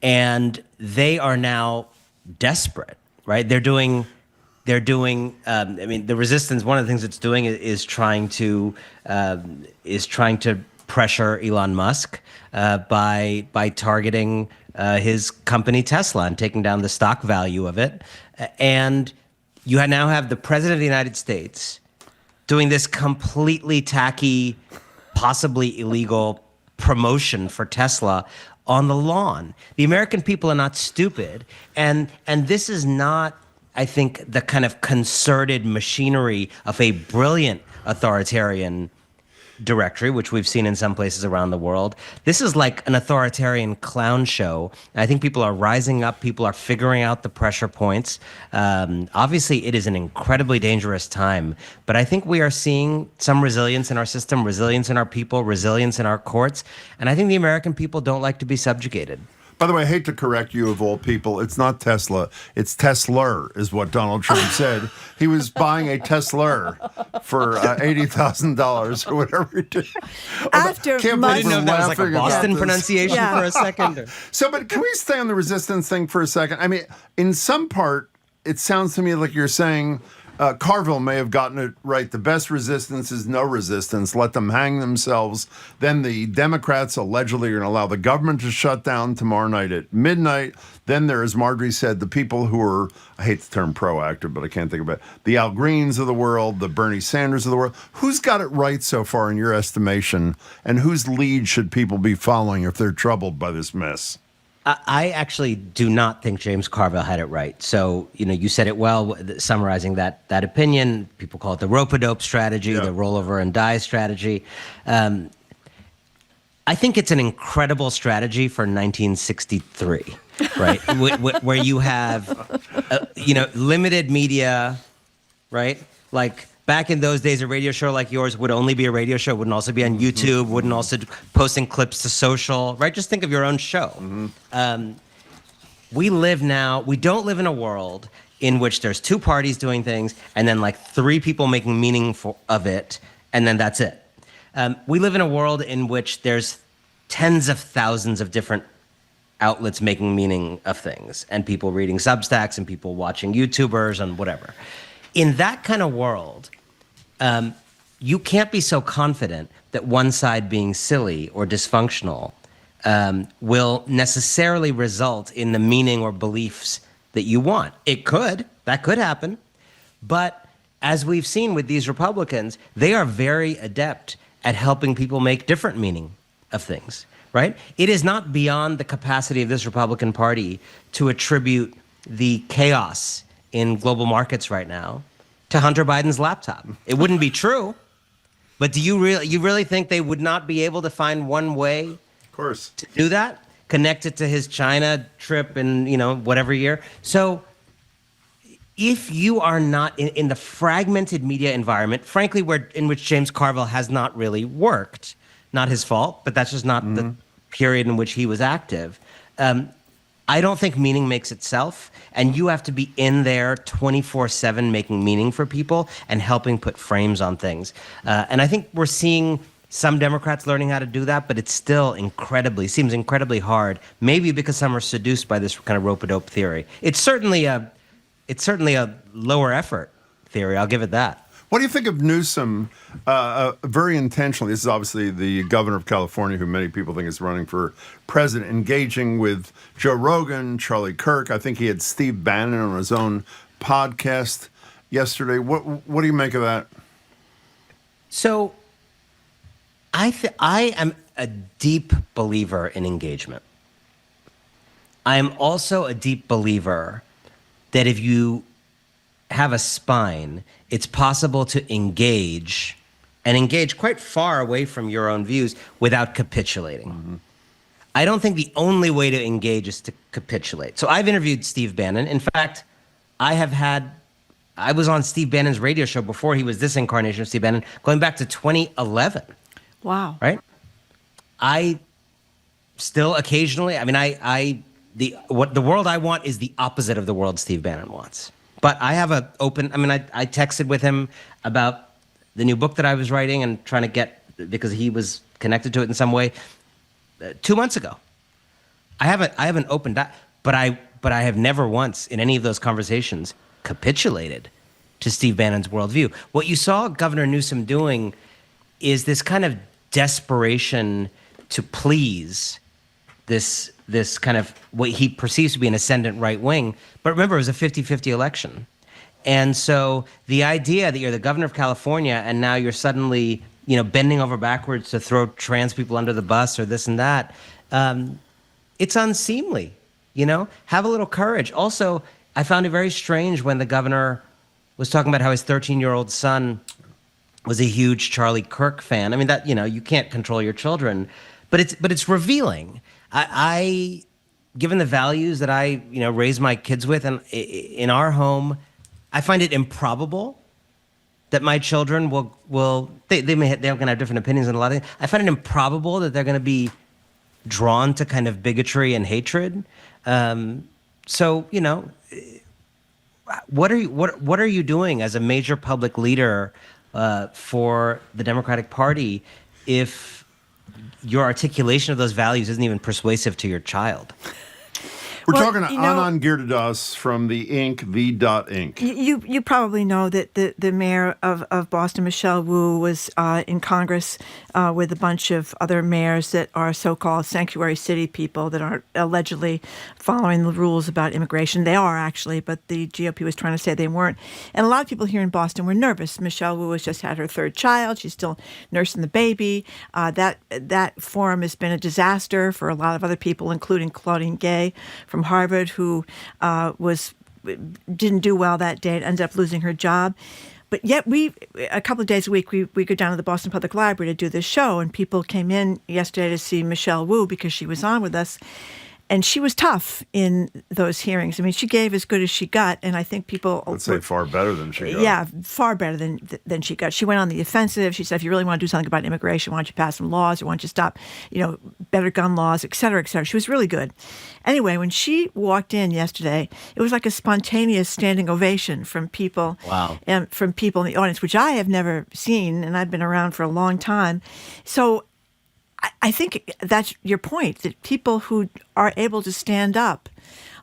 And they are now desperate, right? They're doing I mean, the resistance, one of the things it's doing is trying to pressure Elon Musk by targeting his company Tesla and taking down the stock value of it. And you now have the president of the United States doing this completely tacky, possibly illegal promotion for Tesla on the lawn. The American people are not stupid. And this is not, I think, the kind of concerted machinery of a brilliant authoritarian directory, which we've seen in some places around the world. This is like an authoritarian clown show. And I think people are rising up. People are figuring out the pressure points. Obviously, it is an incredibly dangerous time. But I think we are seeing some resilience in our system, resilience in our people, resilience in our courts. And I think the American people don't like to be subjugated. By the way, I hate to correct you of all people. It's not Tesla. It's Tesla is what Donald Trump said. He was buying a Tesla for $80,000 or whatever he did. I didn't know if that was like a Boston pronunciation for a second. So, but can we stay on the resistance thing for a second? I mean, in some part, it sounds to me like you're saying Carville may have gotten it right. The best resistance is no resistance. Let them hang themselves. Then the Democrats allegedly are going to allow the government to shut down tomorrow night at midnight. Then there, as Marjorie said, the people who are, I hate the term proactive, but I can't think of it, the Al Greens of the world, the Bernie Sanders of the world. Who's got it right so far in your estimation? And whose lead should people be following if they're troubled by this mess? I actually do not think James Carville had it right. So, you said it well, summarizing that opinion. People call it the rope-a-dope strategy, the roll over and die strategy. I think it's an incredible strategy for 1963, right? Where you have, limited media, right? Like, back in those days, a radio show like yours would only be a radio show, wouldn't also be on YouTube, wouldn't also posting clips to social, right? Just think of your own show. We don't live in a world in which there's two parties doing things and then like three people making meaning of it, and then that's it. We live in a world in which there's tens of thousands of different outlets making meaning of things, and people reading Substacks and people watching YouTubers and whatever. In that kind of world, you can't be so confident that one side being silly or dysfunctional will necessarily result in the meaning or beliefs that you want. That could happen. But as we've seen with these Republicans, they are very adept at helping people make different meaning of things, right? It is not beyond the capacity of this Republican Party to attribute the chaos in global markets right now to Hunter Biden's laptop. It wouldn't be true, but do you really think they would not be able to find one way, of course, to do that? Connect it to his China trip in whatever year. So if you are not in the fragmented media environment, frankly, in which James Carville has not really worked, not his fault, but that's just not the period in which he was active. I don't think meaning makes itself, and you have to be in there 24/7 making meaning for people and helping put frames on things. And I think we're seeing some Democrats learning how to do that, but it's still seems incredibly hard, maybe because some are seduced by this kind of rope-a-dope theory. It's certainly a lower effort theory, I'll give it that. What do you think of Newsom, very intentionally, this is obviously the governor of California, who many people think is running for president, engaging with Joe Rogan, Charlie Kirk. I think he had Steve Bannon on his own podcast yesterday. What do you make of that? So I am a deep believer in engagement. I'm also a deep believer that if you have a spine, it's possible to engage quite far away from your own views without capitulating. Mm-hmm. I don't think the only way to engage is to capitulate. So I've interviewed Steve Bannon. In fact, I was on Steve Bannon's radio show before he was this incarnation of Steve Bannon, going back to 2011. Wow. Right? I still occasionally, the world I want is the opposite of the world Steve Bannon wants. But I have I texted with him about the new book that I was writing and trying to get, because he was connected to it in some way, 2 months ago. I haven't opened that, but I have never once in any of those conversations capitulated to Steve Bannon's worldview. What you saw Governor Newsom doing is this kind of desperation to please this kind of what he perceives to be an ascendant right wing. But remember, it was a 50-50 election. And so the idea that you're the governor of California and now you're suddenly, bending over backwards to throw trans people under the bus or this and that, it's unseemly, Have a little courage. Also, I found it very strange when the governor was talking about how his 13-year-old son was a huge Charlie Kirk fan. I mean, that, you can't control your children, but it's revealing. I given the values that I, raise my kids with, and in our home, I find it improbable that my children they're going to have different opinions on a lot of things. I find it improbable that they're going to be drawn to kind of bigotry and hatred. So, what are you doing as a major public leader for the Democratic Party if your articulation of those values isn't even persuasive to your child? We're talking to Anand Giridharadas from The.Ink, the.Ink. You probably know that the mayor of Boston, Michelle Wu, was in Congress with a bunch of other mayors that are so-called sanctuary city people that are allegedly following the rules about immigration. They are actually, but the GOP was trying to say they weren't. And a lot of people here in Boston were nervous. Michelle Wu has just had her third child. She's still nursing the baby. That forum has been a disaster for a lot of other people, including Claudine Gay from Harvard, who didn't do well that day and ended up losing her job. But yet a couple of days a week, we go down to the Boston Public Library to do this show, and people came in yesterday to see Michelle Wu because she was on with us. And she was tough in those hearings. I mean, she gave as good as she got, and I think people... I'd say far better than she got. Yeah, far better than she got. She went on the offensive. She said, if you really want to do something about immigration, why don't you pass some laws, or why don't you stop, better gun laws, et cetera, et cetera. She was really good. Anyway, when she walked in yesterday, it was like a spontaneous standing ovation from people. Wow. And from people in the audience, which I have never seen, and I've been around for a long time. So I think that's your point, that people who are able to stand up,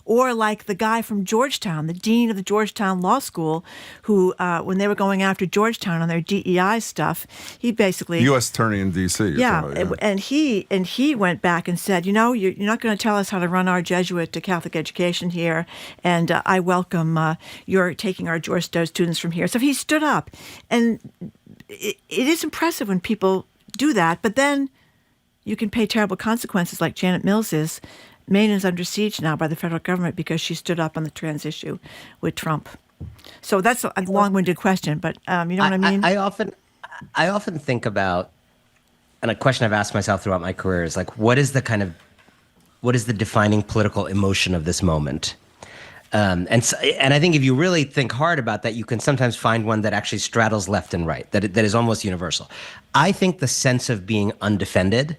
or like the guy from Georgetown, the dean of the Georgetown Law School, who, when they were going after Georgetown on their DEI stuff, he basically... U.S. Attorney in D.C. Yeah, and he went back and said, you're not going to tell us how to run our Jesuit to Catholic education here, and I welcome your taking our Georgetown students from here. So he stood up, and it is impressive when people do that, but then you can pay terrible consequences like Janet Mills is. Maine is under siege now by the federal government because she stood up on the trans issue with Trump. So that's a long-winded question, but you know what I mean? I often think about, and a question I've asked myself throughout my career is like, what is the defining political emotion of this moment? And I think if you really think hard about that, you can sometimes find one that actually straddles left and right, that is almost universal. I think the sense of being undefended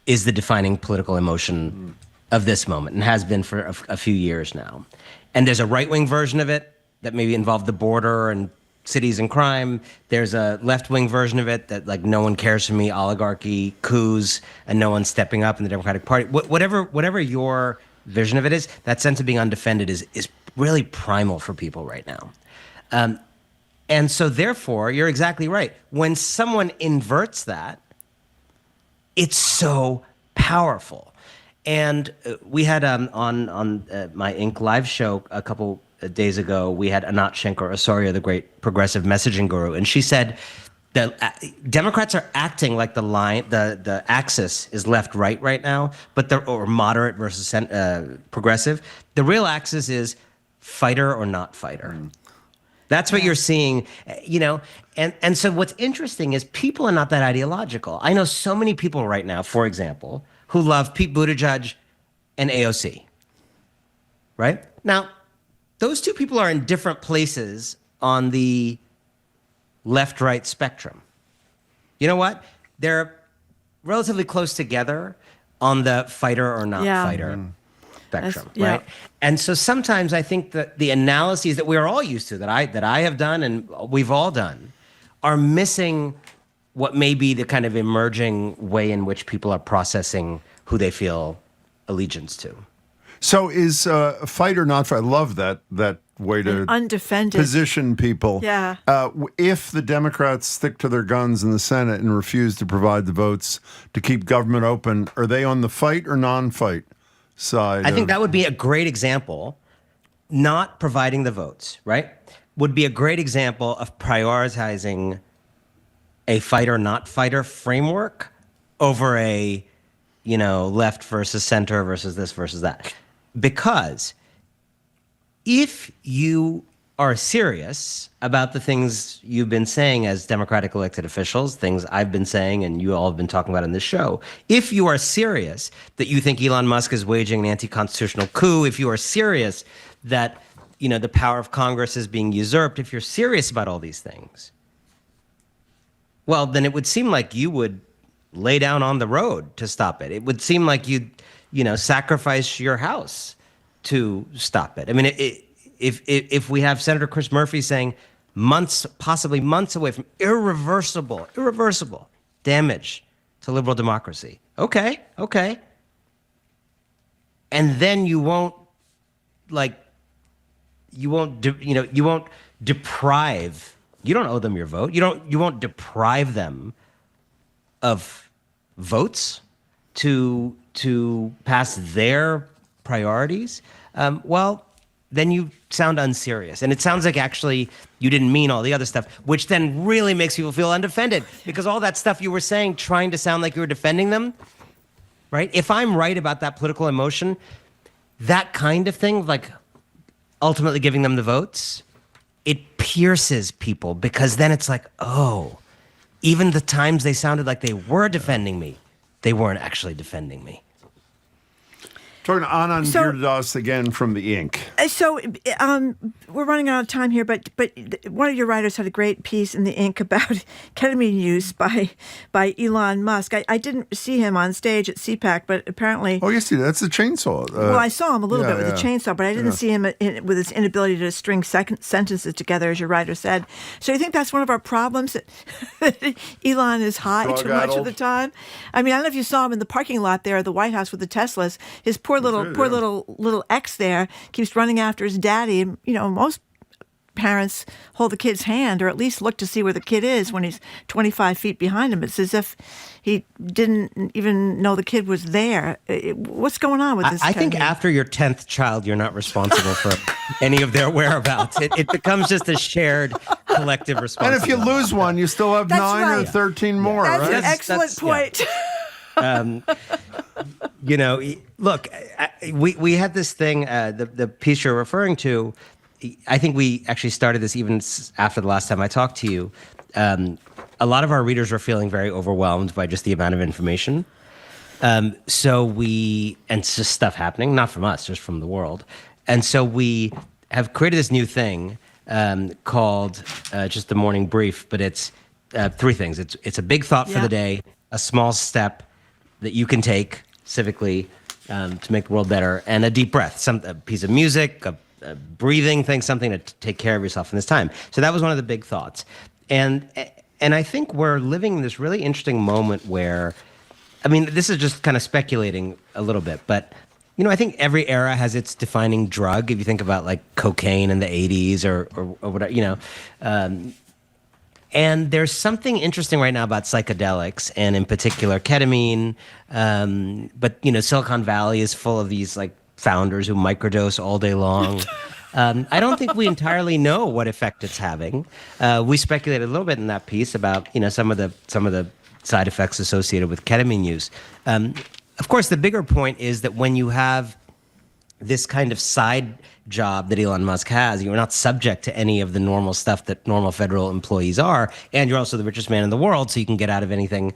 is the defining political emotion of this moment, and has been for a few years now. And there's a right-wing version of it that maybe involved the border and cities and crime. There's a left-wing version of it that, like, no one cares for me, oligarchy, coups, and no one's stepping up in the Democratic Party. Whatever your vision of it is, that sense of being undefended is really primal for people right now. And so therefore, you're exactly right. When someone inverts that, it's so powerful. And we had on my Ink live show a couple days ago, we had Anat Shenker Osorio, the great progressive messaging guru, and she said Democrats are acting like the axis is left-right right now, or moderate versus progressive. The real axis is fighter or not fighter. That's what you're seeing, and so what's interesting is people are not that ideological. I know so many people right now, for example, who love Pete Buttigieg and AOC, right? Now, those two people are in different places on the left-right spectrum. You know what? They're relatively close together on the fighter or not fighter spectrum, right? And so sometimes I think that the analyses that we're all used to, that I have done and we've all done, are missing what may be the kind of emerging way in which people are processing who they feel allegiance to. So is fight or not fight? I love that way to undefended position people. Yeah. If the Democrats stick to their guns in the Senate and refuse to provide the votes to keep government open, are they on the fight or non-fight side? I think that would be a great example. Not providing the votes, right, would be a great example of prioritizing a fighter not fighter framework over a left versus center versus this versus that. Because if you are serious about the things you've been saying as Democratic elected officials, things I've been saying and you all have been talking about in this show, if you are serious that you think Elon Musk is waging an anti-constitutional coup, if you are serious that the power of Congress is being usurped, if you're serious about all these things, well, then it would seem like you would lay down on the road to stop it. It would seem like you'd sacrifice your house to stop it. I mean, if we have Senator Chris Murphy saying possibly months away from irreversible damage to liberal democracy, okay, and then you won't deprive. You don't owe them your vote. You won't deprive them of votes to pass their priorities. Well, then you sound unserious. And it sounds like actually you didn't mean all the other stuff, which then really makes people feel undefended, because all that stuff you were saying, trying to sound like you were defending them, right? If I'm right about that political emotion, that kind of thing, like ultimately giving them the votes, it pierces people, because then it's like, oh, even the times they sounded like they were defending me, they weren't actually defending me. Talking to Anand Giridharadas again from The Ink. So we're running out of time here, but one of your writers had a great piece in The Ink about ketamine use by Elon Musk. I didn't see him on stage at CPAC, but apparently... Oh, yes, that's the chainsaw. Well, I saw him a little bit with the chainsaw, but I didn't see him with his inability to string sentences together, as your writer said. So you think that's one of our problems, that Elon is high too much of the time? I mean, I don't know if you saw him in the parking lot there at the White House with the Teslas. His poor little ex there keeps running after his daddy. And, most parents hold the kid's hand, or at least look to see where the kid is when he's 25 feet behind him. It's as if he didn't even know the kid was there. What's going on with this? I think after your 10th child, you're not responsible for any of their whereabouts. It becomes just a shared collective responsibility. And if you lose one, you still have 9 or 13 more. That's right? an excellent point. Look, we had this thing, the piece you're referring to. I think we actually started this even after the last time I talked to you. A lot of our readers were feeling very overwhelmed by just the amount of information. And it's just stuff happening, not from us, just from the world. And so we have created this new thing called just the morning brief, but it's 3 things. It's a big thought for the day, a small step that you can take civically to make the world better, and a deep breath, a piece of music, a breathing thing, something to take care of yourself in this time. So that was one of the big thoughts. And I think we're living in this really interesting moment where, I mean, this is just kind of speculating a little bit, but I think every era has its defining drug. If you think about like cocaine in the 80s or whatever, and there's something interesting right now about psychedelics, and in particular ketamine. But Silicon Valley is full of these like founders who microdose all day long. I don't think we entirely know what effect it's having. We speculated a little bit in that piece about some of the side effects associated with ketamine use. Of course, the bigger point is that when you have this kind of side job that Elon Musk has, you're not subject to any of the normal stuff that normal federal employees are, and you're also the richest man in the world, so you can get out of anything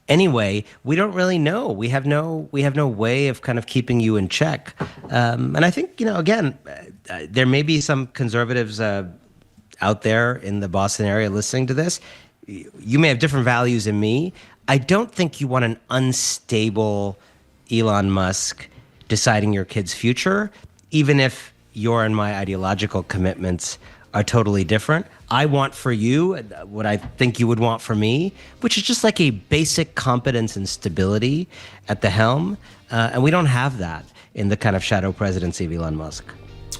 anyway. We don't really know. We have no way of kind of keeping you in check. And I think, again, there may be some conservatives out there in the Boston area listening to this. You may have different values than me. I don't think you want an unstable Elon Musk deciding your kid's future, even if your and my ideological commitments are totally different. I want for you what I think you would want for me, which is just like a basic competence and stability at the helm. And we don't have that in the kind of shadow presidency of Elon Musk.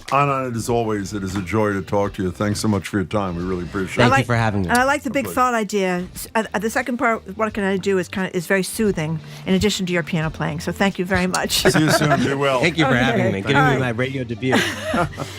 Anand, as always, it is a joy to talk to you. Thanks so much for your time. We really appreciate it. Thank you for having me. And I like the big thought idea. The second part, what can I do, is very soothing, in addition to your piano playing. So thank you very much. See you soon. Be well. Thank you for having me, giving me my radio debut.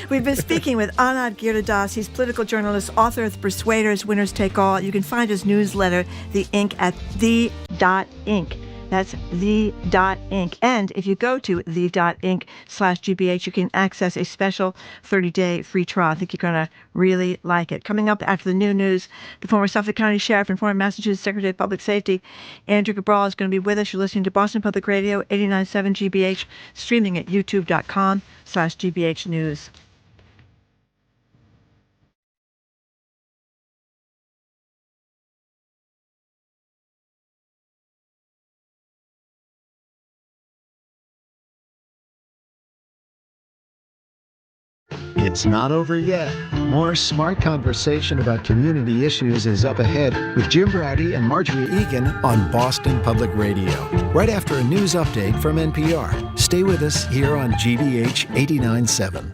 We've been speaking with Anand Giridharadas. He's political journalist, author of The Persuaders, Winners Take All. You can find his newsletter, The.Ink, at the.ink. That's the.ink. And if you go to the.ink/GBH, you can access a special 30-day free trial. I think you're going to really like it. Coming up after the new news, the former Suffolk County Sheriff and former Massachusetts Secretary of Public Safety, Andrea Cabral, is going to be with us. You're listening to Boston Public Radio, 89.7 GBH, streaming at youtube.com/GBH News. It's not over yet. More smart conversation about community issues is up ahead with Jim Braude and Marjorie Egan on Boston Public Radio. Right after a news update from NPR. Stay with us here on GBH 89.7.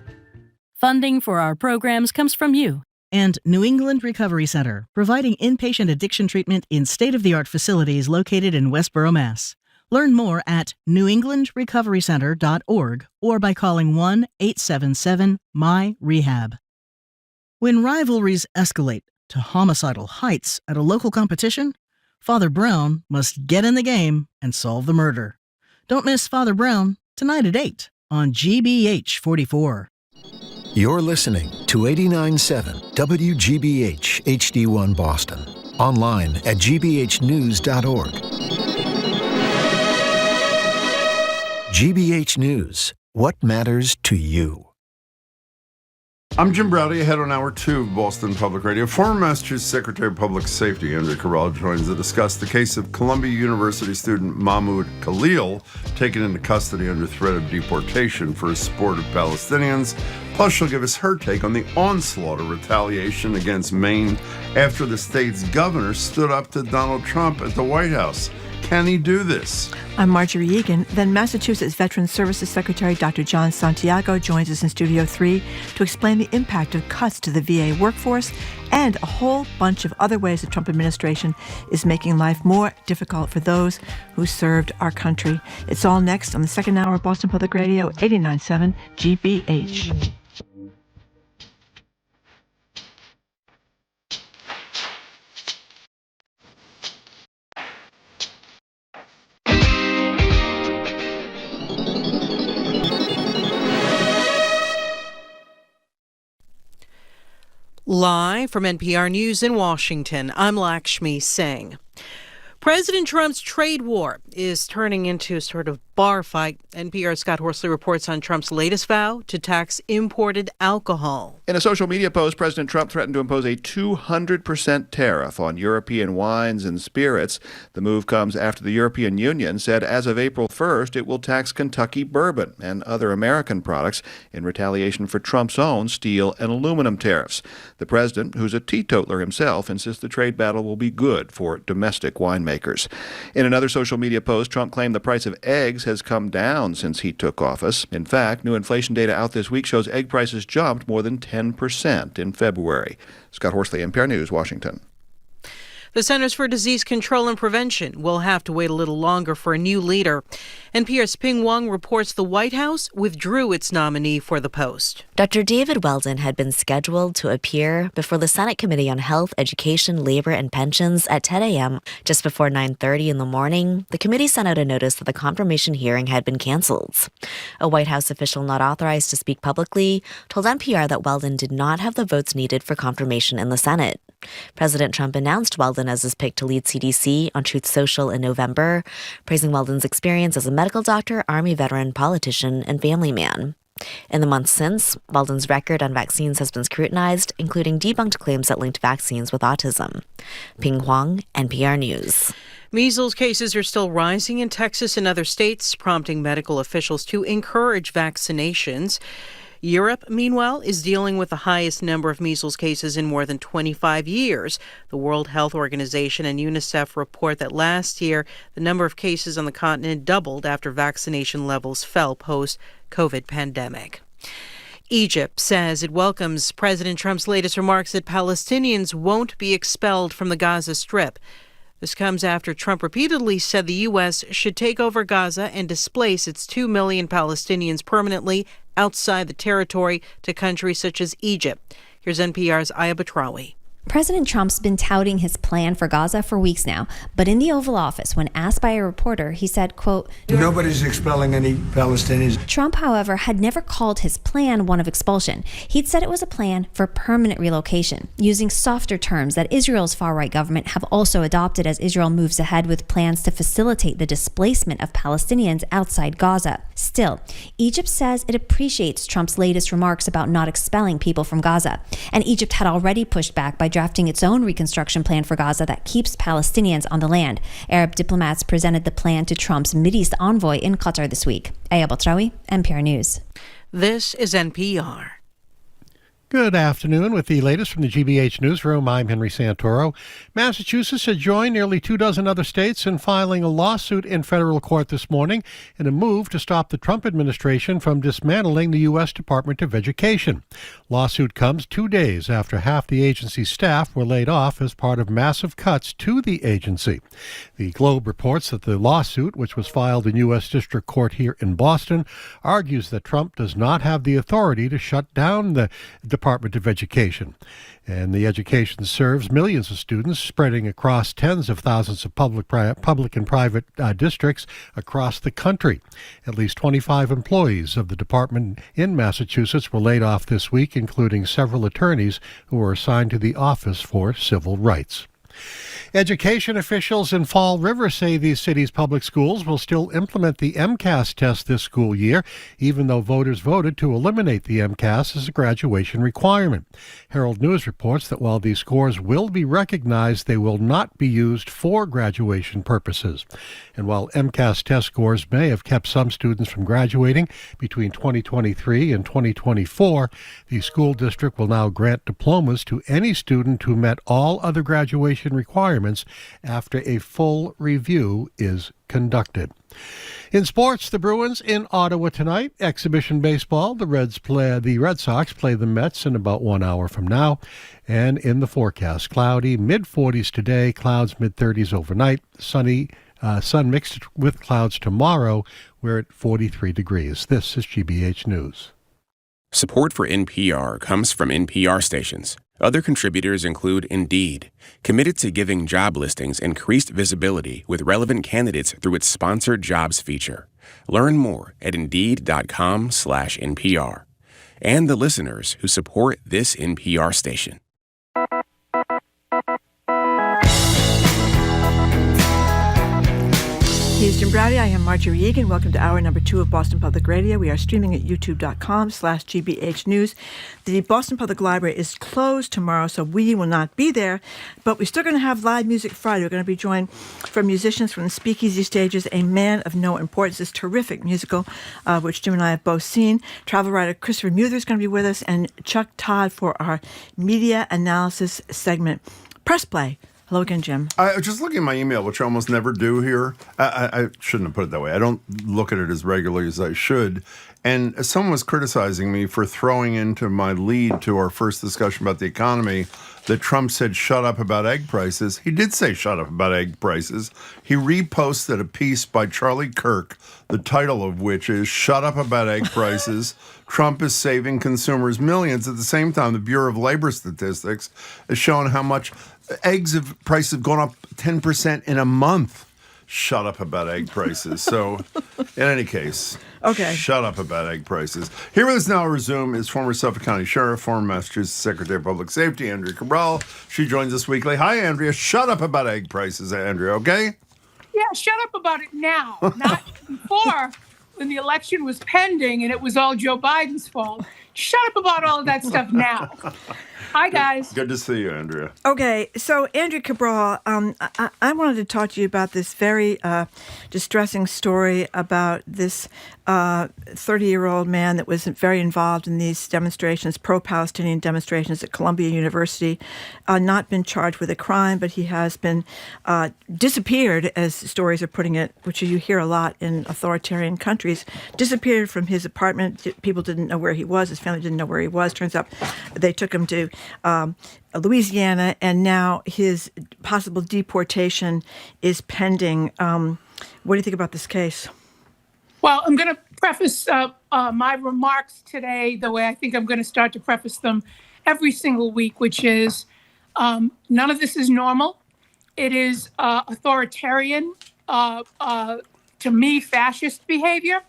Funding for our programs comes from you. And New England Recovery Center, providing inpatient addiction treatment in state-of-the-art facilities located in Westboro, Mass. Learn more at newenglandrecoverycenter.org or by calling 1-877-MY-REHAB. When rivalries escalate to homicidal heights at a local competition, Father Brown must get in the game and solve the murder. Don't miss Father Brown tonight at 8 on GBH 44. You're listening to 89.7 WGBH HD1 Boston. Online at gbhnews.org. GBH News, what matters to you? I'm Jim Braude, ahead on Hour 2 of Boston Public Radio. Former Massachusetts Secretary of Public Safety Andrea Cabral joins to discuss the case of Columbia University student Mahmoud Khalil, taken into custody under threat of deportation for his support of Palestinians. Plus, she'll give us her take on the onslaught of retaliation against Maine after the state's governor stood up to Donald Trump at the White House. Can he do this? I'm Marjorie Egan. Then Massachusetts Veterans Services Secretary Dr. John Santiago joins us in Studio 3 to explain the impact of cuts to the VA workforce and a whole bunch of other ways the Trump administration is making life more difficult for those who served our country. It's all next on the second hour of Boston Public Radio, 89.7 GBH. Live from NPR News in Washington, I'm Lakshmi Singh. President Trump's trade war is turning into a sort of bar fight. NPR's Scott Horsley reports on Trump's latest vow to tax imported alcohol. In a social media post, President Trump threatened to impose a 200% tariff on European wines and spirits. The move comes after the European Union said as of April 1st, it will tax Kentucky bourbon and other American products in retaliation for Trump's own steel and aluminum tariffs. The president, who's a teetotaler himself, insists the trade battle will be good for domestic winemakers. In another social media post, Trump claimed the price of eggs has come down since he took office. In fact, new inflation data out this week shows egg prices jumped more than 10% in February. Scott Horsley, NPR News, Washington. The Centers for Disease Control and Prevention will have to wait a little longer for a new leader. NPR's Ping Wong reports the White House withdrew its nominee for the post. Dr. David Weldon had been scheduled to appear before the Senate Committee on Health, Education, Labor, and Pensions at 10 a.m. Just before 9:30 in the morning, the committee sent out a notice that the confirmation hearing had been canceled. A White House official not authorized to speak publicly told NPR that Weldon did not have the votes needed for confirmation in the Senate. President Trump announced Weldon as his pick to lead CDC on Truth Social in November, praising Weldon's experience as a medical doctor, Army veteran, politician, and family man. In the months since, Weldon's record on vaccines has been scrutinized, including debunked claims that linked vaccines with autism. Ping Huang, NPR News. Measles cases are still rising in Texas and other states, prompting medical officials to encourage vaccinations. Europe, meanwhile, is dealing with the highest number of measles cases in more than 25 years. The World Health Organization and UNICEF report that last year, the number of cases on the continent doubled after vaccination levels fell post-COVID pandemic. Egypt says it welcomes President Trump's latest remarks that Palestinians won't be expelled from the Gaza Strip. This comes after Trump repeatedly said the U.S. should take over Gaza and displace its 2 million Palestinians permanently outside the territory to countries such as Egypt. Here's NPR's Aya Batrawi. President Trump's been touting his plan for Gaza for weeks now, but in the Oval Office, when asked by a reporter, he said, quote, "Nobody's expelling any Palestinians." Trump, however, had never called his plan one of expulsion. He'd said it was a plan for permanent relocation, using softer terms that Israel's far-right government have also adopted as Israel moves ahead with plans to facilitate the displacement of Palestinians outside Gaza. Still, Egypt says it appreciates Trump's latest remarks about not expelling people from Gaza, and Egypt had already pushed back by drafting its own reconstruction plan for Gaza that keeps Palestinians on the land. Arab diplomats presented the plan to Trump's Mideast envoy in Qatar this week. Aya Batrawi, NPR News. This is NPR. Good afternoon. With the latest from the GBH Newsroom, I'm Henry Santoro. Massachusetts had joined nearly 24 other states in filing a lawsuit in federal court this morning in a move to stop the Trump administration from dismantling the U.S. Department of Education. Lawsuit comes 2 days after half the agency's staff were laid off as part of massive cuts to the agency. The Globe reports that the lawsuit, which was filed in U.S. District Court here in Boston, argues that Trump does not have the authority to shut down the Department of Education. And the education serves millions of students spreading across tens of thousands of public and private districts across the country. At least 25 employees of the department in Massachusetts were laid off this week, including several attorneys who were assigned to the Office for Civil Rights. Education officials in Fall River say these cities' public schools will still implement the MCAS test this school year, even though voters voted to eliminate the MCAS as a graduation requirement. Herald News reports that while these scores will be recognized, they will not be used for graduation purposes. And while MCAS test scores may have kept some students from graduating between 2023 and 2024, the school district will now grant diplomas to any student who met all other graduation requirements after a full review is conducted. In sports, the Bruins in Ottawa tonight. Exhibition baseball. The Red Sox play the Mets in about 1 hour from now. And in the forecast, cloudy, mid-40s today, clouds mid-30s overnight, sunny, sun mixed with clouds tomorrow. We're at 43 degrees. This is GBH News. Support for NPR comes from NPR stations. Other contributors include Indeed, committed to giving job listings increased visibility with relevant candidates through its sponsored jobs feature. Learn more at Indeed.com/NPR. And the listeners who support this NPR station. Here's Jim Browdy. I am Marjorie Egan. Welcome to hour number 2 of Boston Public Radio. We are streaming at youtube.com/GBH News. The Boston Public Library is closed tomorrow, so we will not be there, but we're still going to have live music Friday. We're going to be joined from musicians from the Speakeasy Stages, A Man of No Importance, this terrific musical, which Jim and I have both seen. Travel writer Christopher Muther is going to be with us, and Chuck Todd for our media analysis segment. Press play. Hello again, Jim. I was just looking at my email, which I almost never do here. I shouldn't have put it that way. I don't look at it as regularly as I should. And someone was criticizing me for throwing into my lead to our first discussion about the economy that Trump said shut up about egg prices. He did say shut up about egg prices. He reposted a piece by Charlie Kirk, the title of which is Shut Up About Egg Prices. Trump is saving consumers millions. At the same time, the Bureau of Labor Statistics has shown how much prices have gone up 10% in a month. Shut up about egg prices. So, in any case, shut up about egg prices. Here with us now, resume, is former Suffolk County Sheriff, former Massachusetts Secretary of Public Safety, Andrea Cabral. She joins us weekly. Hi, Andrea. Shut up about egg prices, Andrea, okay? Yeah, shut up about it now, not before when the election was pending and it was all Joe Biden's fault. Shut up about all of that stuff now. Hi, guys. Good to see you, Andrea. Okay, so Andrea Cabral, I wanted to talk to you about this very distressing story about this 30-year-old man that was very involved in these demonstrations, pro-Palestinian demonstrations at Columbia University, not been charged with a crime, but he has been disappeared, as stories are putting it, which you hear a lot in authoritarian countries, disappeared from his apartment. People didn't know where he was. His family didn't know where he was. Turns out they took him to Louisiana, and now his possible deportation is pending. What do you think about this case? Well, I'm going to preface my remarks today the way I think I'm going to start to preface them every single week, which is none of this is normal. It is authoritarian, to me, fascist behavior.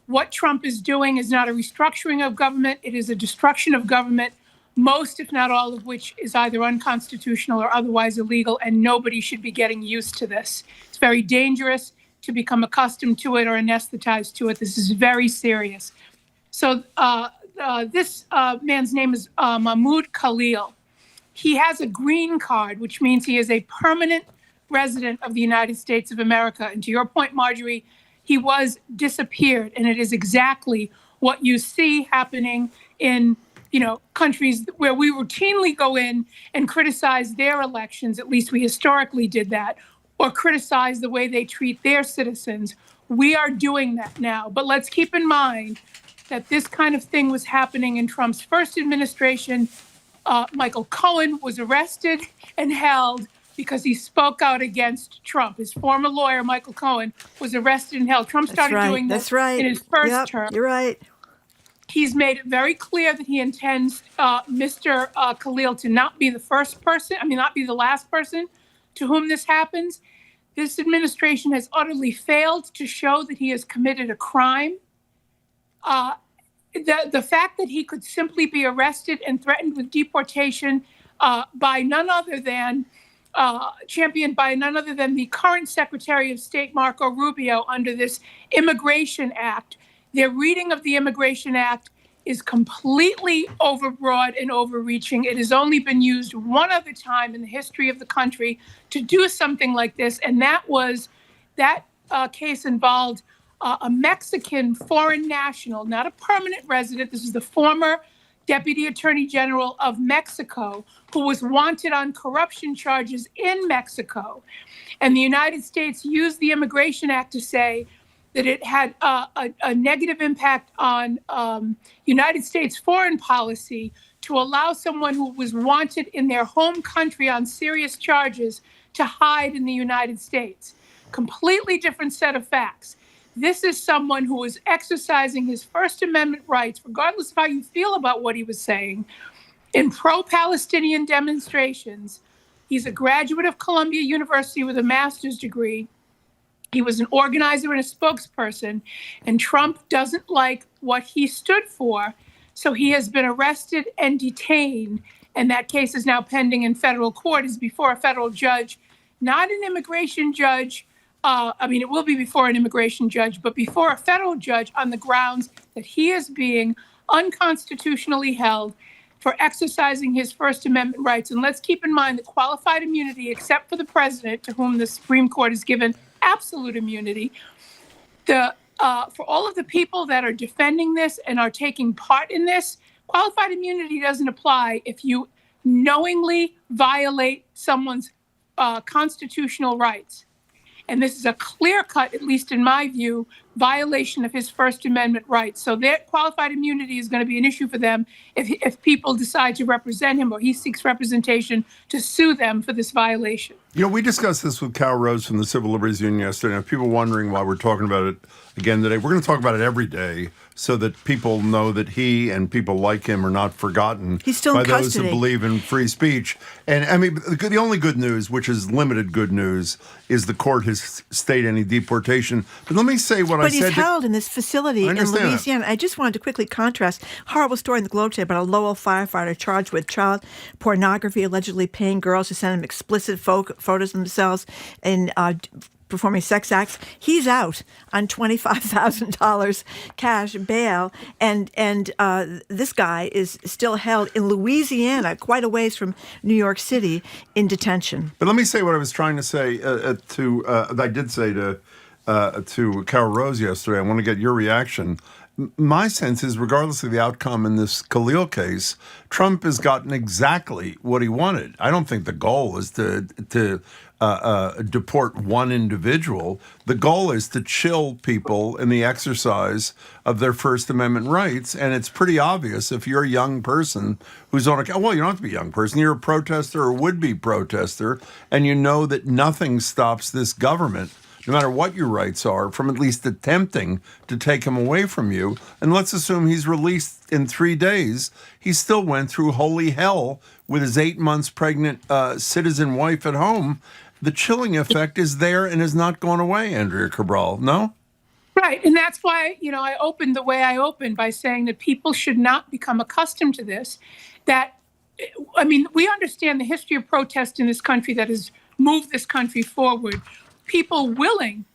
What Trump is doing is not a restructuring of government. It is a destruction of government, most, if not all of which is either unconstitutional or otherwise illegal, and nobody should be getting used to this. It's very dangerous to become accustomed to it or anesthetized to it. This is very serious. So this man's name is Mahmoud Khalil. He has a green card, which means he is a permanent resident of the United States of America. And to your point, Marjorie, he was disappeared. And it is exactly what you see happening in countries where we routinely go in and criticize their elections. At least we historically did that, or criticize the way they treat their citizens. We are doing that now. But let's keep in mind that this kind of thing was happening in Trump's first administration. Michael Cohen was arrested and held because he spoke out against Trump. His former lawyer, Michael Cohen, was arrested and held. Trump started doing this in his first term. You're right. He's made it very clear that he intends Mr. Khalil to not be the not be the last person to whom this happens. This administration has utterly failed to show that he has committed a crime. The fact that he could simply be arrested and threatened with deportation by none other than championed by none other than the current Secretary of State, Marco Rubio, under this Immigration Act. Their reading of the Immigration Act is completely overbroad and overreaching. It has only been used one other time in the history of the country to do something like this, and that case involved a Mexican foreign national, not a permanent resident. This is the former Deputy Attorney General of Mexico, who was wanted on corruption charges in Mexico. And the United States used the Immigration Act to say that it had a negative impact on United States foreign policy to allow someone who was wanted in their home country on serious charges to hide in the United States. Completely different set of facts. This is someone who was exercising his First Amendment rights, regardless of how you feel about what he was saying, in pro-Palestinian demonstrations. He's a graduate of Columbia University with a master's degree. He was an organizer and a spokesperson, and Trump doesn't like what he stood for, so he has been arrested and detained, and that case is now pending in federal court. It's before a federal judge, not an immigration judge. It will be before an immigration judge, but before a federal judge on the grounds that he is being unconstitutionally held for exercising his First Amendment rights. And let's keep in mind that qualified immunity, except for the president, to whom the Supreme Court has given absolute immunity, for all of the people that are defending this and are taking part in this, qualified immunity doesn't apply if you knowingly violate someone's constitutional rights. And this is a clear-cut, at least in my view, violation of his First Amendment rights. So their qualified immunity is going to be an issue for them if people decide to represent him or he seeks representation to sue them for this violation. We discussed this with Cal Rose from the Civil Liberties Union yesterday. And if people wondering why we're talking about it again today, we're going to talk about it every day so that people know that he and people like him are not forgotten He's still by in those custody. who believe in free speech. And I mean, the only good news, which is limited good news, is the court has stayed any deportation. But let me say what I said. But he's held in this facility in Louisiana. I just wanted to quickly contrast. Horrible story in the Globe today about a Lowell firefighter charged with child pornography, allegedly paying girls to send him explicit photos of themselves in performing sex acts. He's out on $25,000 cash bail, and this guy is still held in Louisiana, quite a ways from New York City, in detention. But let me say what I was trying to say I did say to Carol Rose yesterday. I want to get your reaction. My sense is, regardless of the outcome in this Khalil case, Trump has gotten exactly what he wanted. I don't think the goal is to deport one individual. The goal is to chill people in the exercise of their First Amendment rights. And it's pretty obvious if you're a young person who's on well, you don't have to be a young person. You're a protester or would-be protester, and you know that nothing stops this government, no matter what your rights are, from at least attempting to take him away from you. And let's assume he's released in 3 days. He still went through holy hell with his 8 months pregnant citizen wife at home. The chilling effect is there and has not gone away, Andrea Cabral, no? Right. And that's why, I opened the way I opened by saying that people should not become accustomed to this. We understand the history of protest in this country that has moved this country forward. People willing,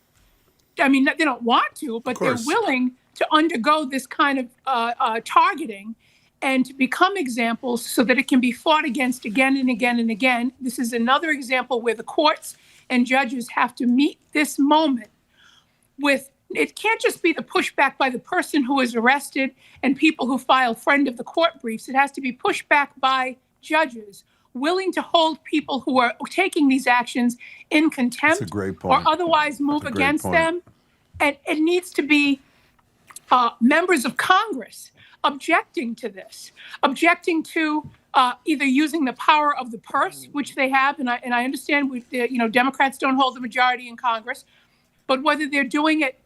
they don't want to, but they're willing to undergo this kind of targeting and to become examples so that it can be fought against again and again and again. This is another example where the courts and judges have to meet this moment with, it can't just be the pushback by the person who is arrested and people who file friend of the court briefs. It has to be pushback by judges willing to hold people who are taking these actions in contempt. That's a great point. Or otherwise move against them. And it needs to be members of Congress objecting to this, objecting to either using the power of the purse, which they have, and I understand Democrats don't hold the majority in Congress, but whether they're doing it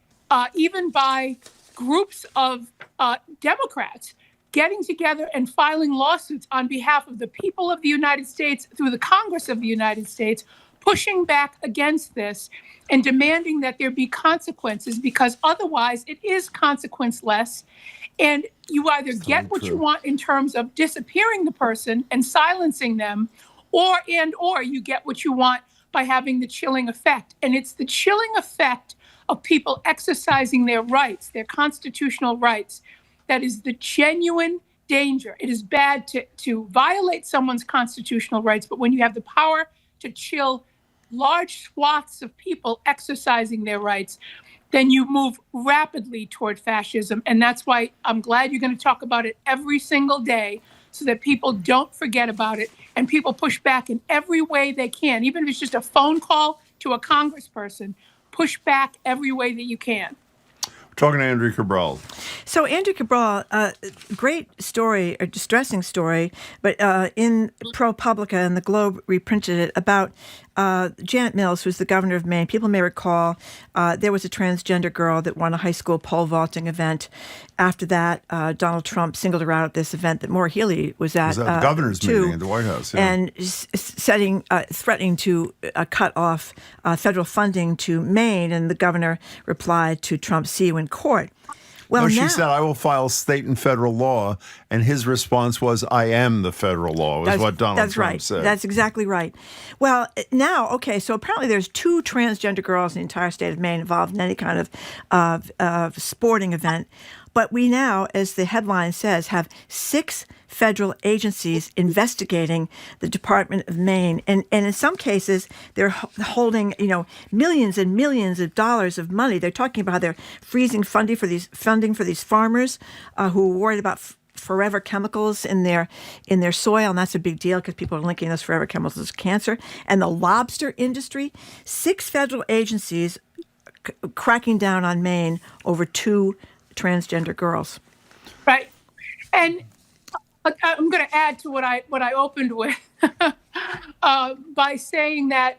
even by groups of Democrats getting together and filing lawsuits on behalf of the people of the United States through the Congress of the United States, pushing back against this and demanding that there be consequences, because otherwise it is consequenceless. And you either get what you want in terms of disappearing the person and silencing them, or you get what you want by having the chilling effect. And it's the chilling effect of people exercising their rights, their constitutional rights, that is the genuine danger. It is bad to violate someone's constitutional rights, but when you have the power to chill large swaths of people exercising their rights, then you move rapidly toward fascism. And that's why I'm glad you're going to talk about it every single day so that people don't forget about it and people push back in every way they can. Even if it's just a phone call to a congressperson, push back every way that you can. Talking to Andrea Cabral. So Andrea Cabral, great story, a distressing story, but in ProPublica and the Globe reprinted it about Janet Mills, who's the governor of Maine. People may recall there was a transgender girl that won a high school pole vaulting event. After that, Donald Trump singled her out at this event that Maura Healey was at. Was at the governor's meeting at the White House. Yeah. And threatening to cut off federal funding to Maine. And the governor replied to Trump, "See you in court." Well, no, she said, "I will file state and federal law," and his response was, "I am the federal law," is what Donald Trump said. That's exactly right. Well, now, okay, so apparently there's 2 transgender girls in the entire state of Maine involved in any kind of sporting event. But we now, as the headline says, have 6 federal agencies investigating the Department of Maine. And in some cases, they're holding, millions and millions of dollars of money. They're talking about how they're freezing funding for these farmers who are worried about forever chemicals in their soil, and that's a big deal because people are linking those forever chemicals to cancer. And the lobster industry, 6 federal agencies cracking down on Maine over 2 transgender girls. Right. And I'm going to add to what I opened with by saying that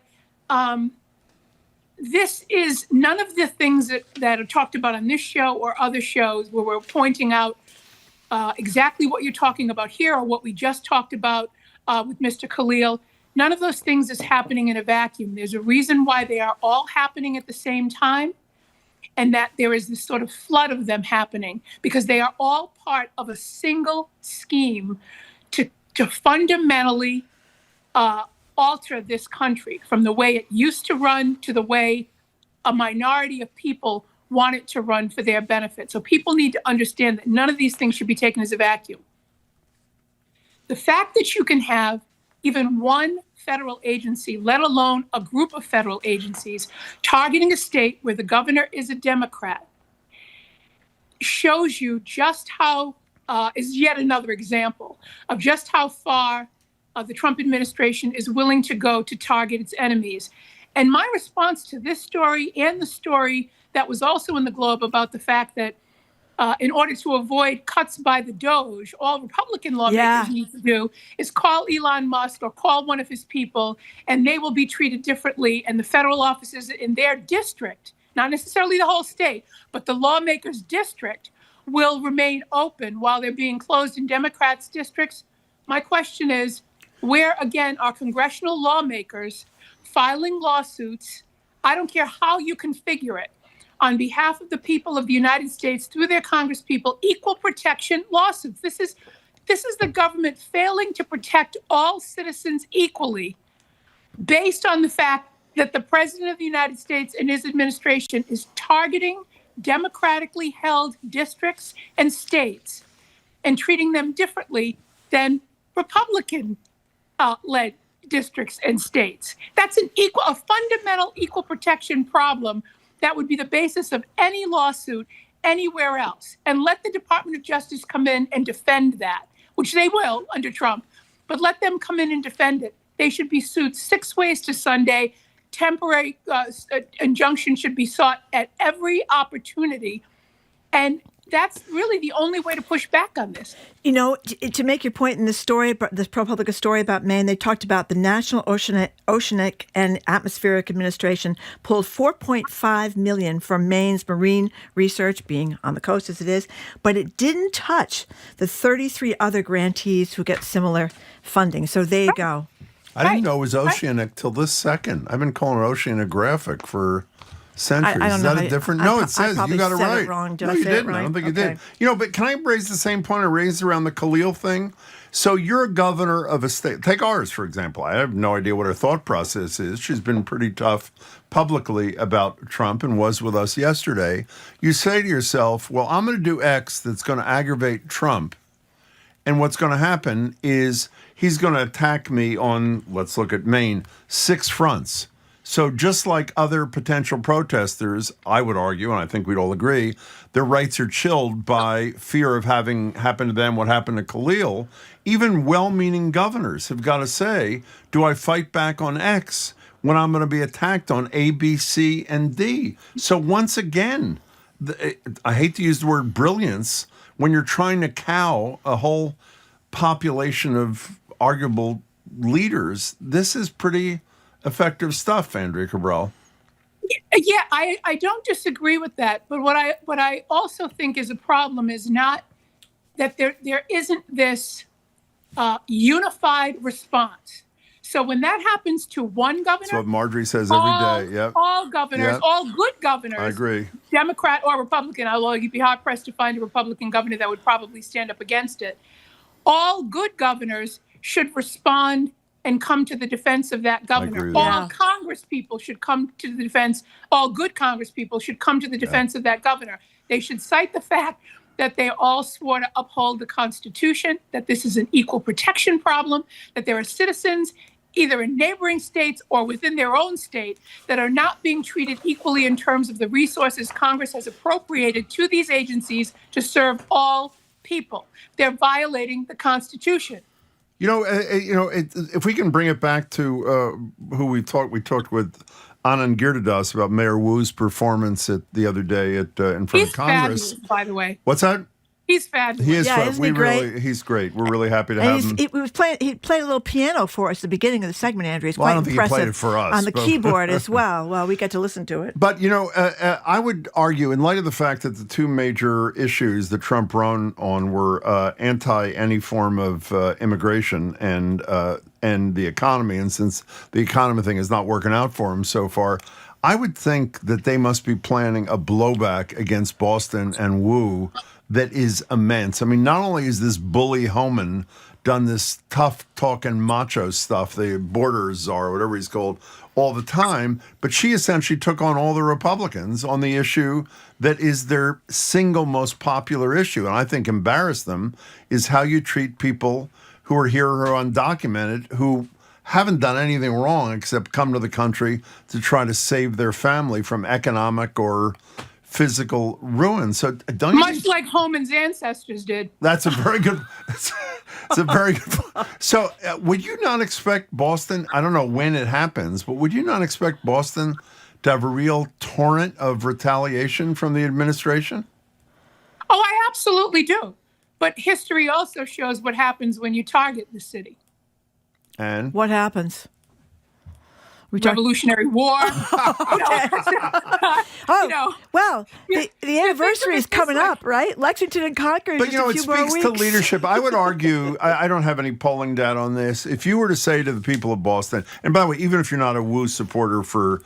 this is none of the things that are talked about on this show or other shows where we're pointing out exactly what you're talking about here or what we just talked about with Mr. Khalil. None of those things is happening in a vacuum. There's a reason why they are all happening at the same time, and that there is this sort of flood of them happening because they are all part of a single scheme to fundamentally alter this country from the way it used to run to the way a minority of people want it to run for their benefit. So people need to understand that none of these things should be taken as a vacuum. The fact that you can have even one federal agency, let alone a group of federal agencies, targeting a state where the governor is a Democrat, shows you just how, is yet another example of just how far the Trump administration is willing to go to target its enemies. And my response to this story and the story that was also in the Globe about the fact that in order to avoid cuts by the Doge, all Republican lawmakers need to do is call Elon Musk or call one of his people, and they will be treated differently. And the federal offices in their district, not necessarily the whole state, but the lawmakers' district, will remain open while they're being closed in Democrats' districts. My question is, where, again, are congressional lawmakers filing lawsuits, I don't care how you configure it, on behalf of the people of the United States through their congresspeople, equal protection lawsuits? This is the government failing to protect all citizens equally based on the fact that the President of the United States and his administration is targeting democratically held districts and states and treating them differently than Republican led districts and states. That's a fundamental equal protection problem that would be the basis of any lawsuit anywhere else. And let the Department of Justice come in and defend that, which they will under Trump, but let them come in and defend it. They should be sued 6 ways to Sunday. Temporary injunction should be sought at every opportunity. And that's really the only way to push back on this. You know, to make your point in this story, this ProPublica story about Maine, they talked about the National Oceanic and Atmospheric Administration pulled $4.5 million from Maine's marine research, being on the coast as it is, but it didn't touch the 33 other grantees who get similar funding. So there you go. I didn't know it was oceanic till this second. I've been calling it oceanographic for centuries. I don't Is know that a different? No, it says you got it right. It wrong. Did no, I you say didn't. It right? I don't think you Okay. did. You know, but can I raise the same point I raised around the Khalil thing? So you're a governor of a state. Take ours, for example. I have no idea what her thought process is. She's been pretty tough publicly about Trump and was with us yesterday. You say to yourself, well, I'm going to do X that's going to aggravate Trump. And what's going to happen is he's going to attack me on, let's look at Maine, 6 fronts. So just like other potential protesters, I would argue, and I think we'd all agree, their rights are chilled by fear of having happened to them what happened to Khalil. Even well-meaning governors have got to say, do I fight back on X when I'm going to be attacked on A, B, C, and D? So once again, I hate to use the word brilliance, when you're trying to cow a whole population of arguable leaders, this is pretty effective stuff, Andrea Cabral. Yeah, I don't disagree with that. But what I also think is a problem is not that there isn't this unified response. So when that happens to one governor, that's what Marjorie says every day. Yep. All governors, Yep. all good governors, I agree. Democrat or Republican, although you'd be hard pressed to find a Republican governor that would probably stand up against it. All good governors should respond and come to the defense of that governor. All Congress people should come to the defense. All good Congress people should come to the defense of that governor. They should cite the fact that they all swore to uphold the Constitution, that this is an equal protection problem, that there are citizens either in neighboring states or within their own state that are not being treated equally in terms of the resources Congress has appropriated to these agencies to serve all people. They're violating the Constitution. If we can bring it back to who we talked with Anand Giridharadas about Mayor Wu's performance the other day in front of Congress. Fabulous, by the way. What's that? He's fabulous. He is. Yeah, isn't he great? He's great. We're really happy to have him. He played a little piano for us at the beginning of the segment, Andrea. It's Well, I quite don't think he impressive played it for us, on the but- keyboard as well. Well, we get to listen to it. But, I would argue, in light of the fact that the two major issues that Trump ran on were anti any form of immigration and the economy, and since the economy thing is not working out for him so far, I would think that they must be planning a blowback against Boston and Wu that is immense. I mean, not only is this bully Homan done this tough-talking macho stuff, the border czar, whatever he's called, all the time, but she essentially took on all the Republicans on the issue that is their single most popular issue, and I think embarrassed them, is how you treat people who are here who are undocumented, who haven't done anything wrong except come to the country to try to save their family from economic or physical ruin. So don't you Much like Homan's ancestors did. That's a very good. It's a very good. So, would you not expect Boston? I don't know when it happens, but would you not expect Boston to have a real torrent of retaliation from the administration? Oh, I absolutely do. But history also shows what happens when you target the city. And what happens? Revolutionary War. Well, the anniversary is coming up, right? Lexington and Concord. But just it a few more speaks to weeks. leadership. I would argue, I don't have any polling data on this. If you were to say to the people of Boston, and by the way, even if you're not a Wu supporter for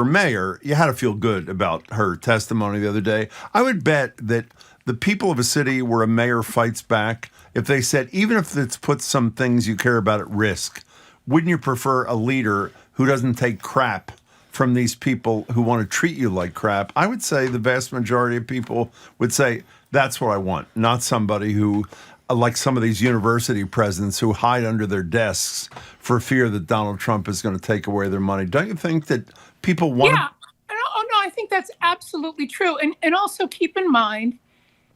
mayor, you had to feel good about her testimony the other day. I would bet that the people of a city where a mayor fights back, if they said, even if it's put some things you care about at risk, wouldn't you prefer a leader who doesn't take crap from these people who want to treat you like crap? I would say the vast majority of people would say, that's what I want, not somebody who, like some of these university presidents who hide under their desks for fear that Donald Trump is going to take away their money. Don't you think that people want Yeah. Oh, no, I think that's absolutely true. And also keep in mind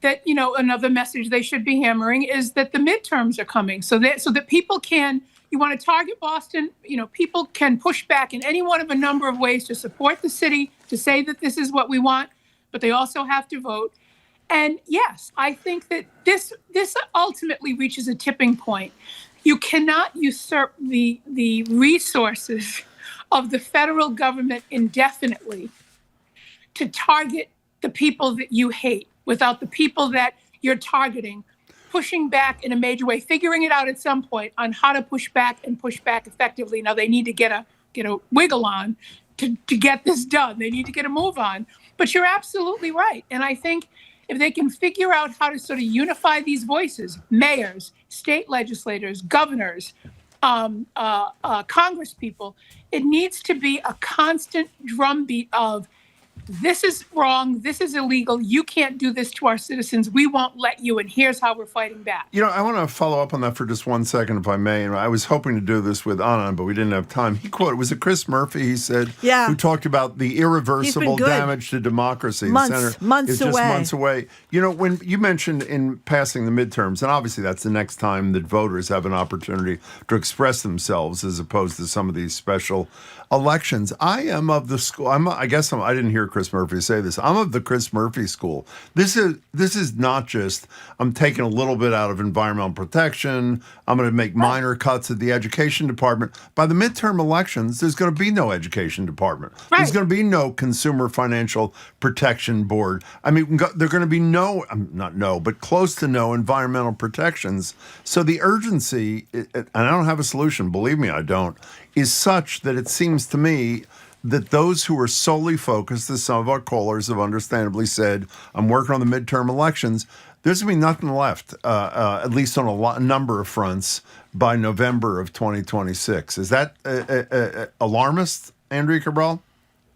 that, another message they should be hammering is that the midterms are coming so that people can, you want to target Boston, people can push back in any one of a number of ways to support the city, to say that this is what we want, but they also have to vote. And yes, I think that this ultimately reaches a tipping point. You cannot usurp the resources of the federal government indefinitely to target the people that you hate without the people that you're targeting pushing back in a major way, figuring it out at some point on how to push back and push back effectively. Now they need to get a wiggle on to get this done. They need to get a move on. But you're absolutely right. And I think if they can figure out how to sort of unify these voices, mayors, state legislators, governors, Congress people, it needs to be a constant drumbeat of this is wrong, this is illegal, you can't do this to our citizens, we won't let you, and here's how we're fighting back. I want to follow up on that for just 1 second, if I may. And I was hoping to do this with Anand, but we didn't have time. He quoted, was it Chris Murphy, he said, who talked about the irreversible damage to democracy. Months away. When you mentioned in passing the midterms, and obviously that's the next time that voters have an opportunity to express themselves as opposed to some of these special elections. I am of the school. I didn't hear Chris Murphy say this. I'm of the Chris Murphy school. This is not just I'm taking a little bit out of environmental protection. I'm going to make minor cuts at the education department. By the midterm elections, there's going to be no education department. Right. There's going to be no consumer financial protection board. I mean, there're going to be but close to no environmental protections. So the urgency, and I don't have a solution. Believe me, I don't. Is such that it seems to me that those who are solely focused, as some of our callers have understandably said, I'm working on the midterm elections, there's going to be nothing left, at least on a number of fronts, by November of 2026. Is that alarmist, Andrea Cabral?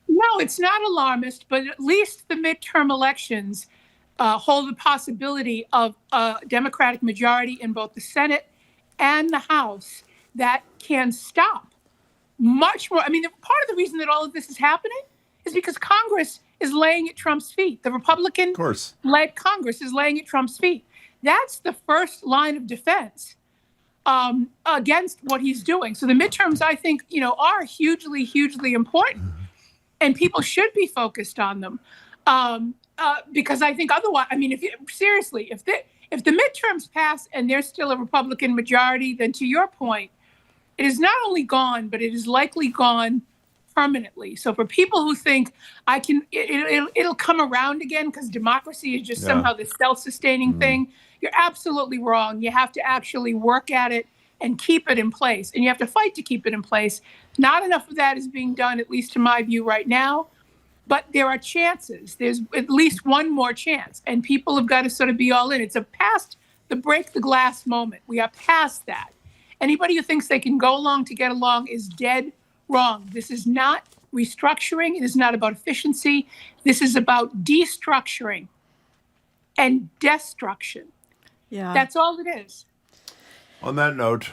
No, it's not alarmist, but at least the midterm elections hold the possibility of a Democratic majority in both the Senate and the House that can stop much more. I mean, part of the reason that all of this is happening is because Congress is laying at Trump's feet. The Republican-led Congress is laying at Trump's feet. That's the first line of defense against what he's doing. So the midterms, I think, are hugely, hugely important. and people should be focused on them. Because I think otherwise, I mean, if the midterms pass and there's still a Republican majority, then to your point, it is not only gone, but it is likely gone permanently. So for people who think it'll come around again because democracy is just somehow this self-sustaining thing, you're absolutely wrong. You have to actually work at it and keep it in place, and you have to fight to keep it in place. Not enough of that is being done, at least to my view right now. But there are chances. There's at least one more chance. And people have got to sort of be all in. It's past the break the glass moment. We are past that. Anybody who thinks they can go along to get along is dead wrong. This is not restructuring. It is not about efficiency. This is about destructuring and destruction. Yeah. That's all it is. On that note,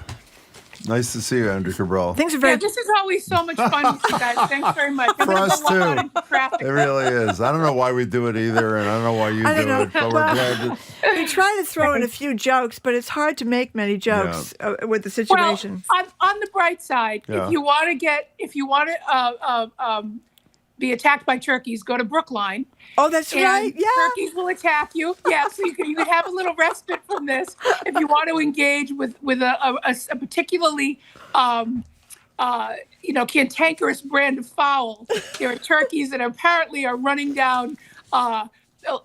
nice to see you, Andrea Cabral. Things are very. Yeah, this is always so much fun with you guys. Thanks very much. For us too. It really is. I don't know why we do it either, and I don't know why you do it, but we're glad We try to throw in a few jokes, but it's hard to make many jokes with the situation. Well, on the bright side, if you want to be attacked by turkeys, go to Brookline. Oh, that's right. Yeah. Turkeys will attack you. Yeah, so you can have a little respite from this if you want to engage with a particularly cantankerous brand of fowl. There are turkeys that apparently are running down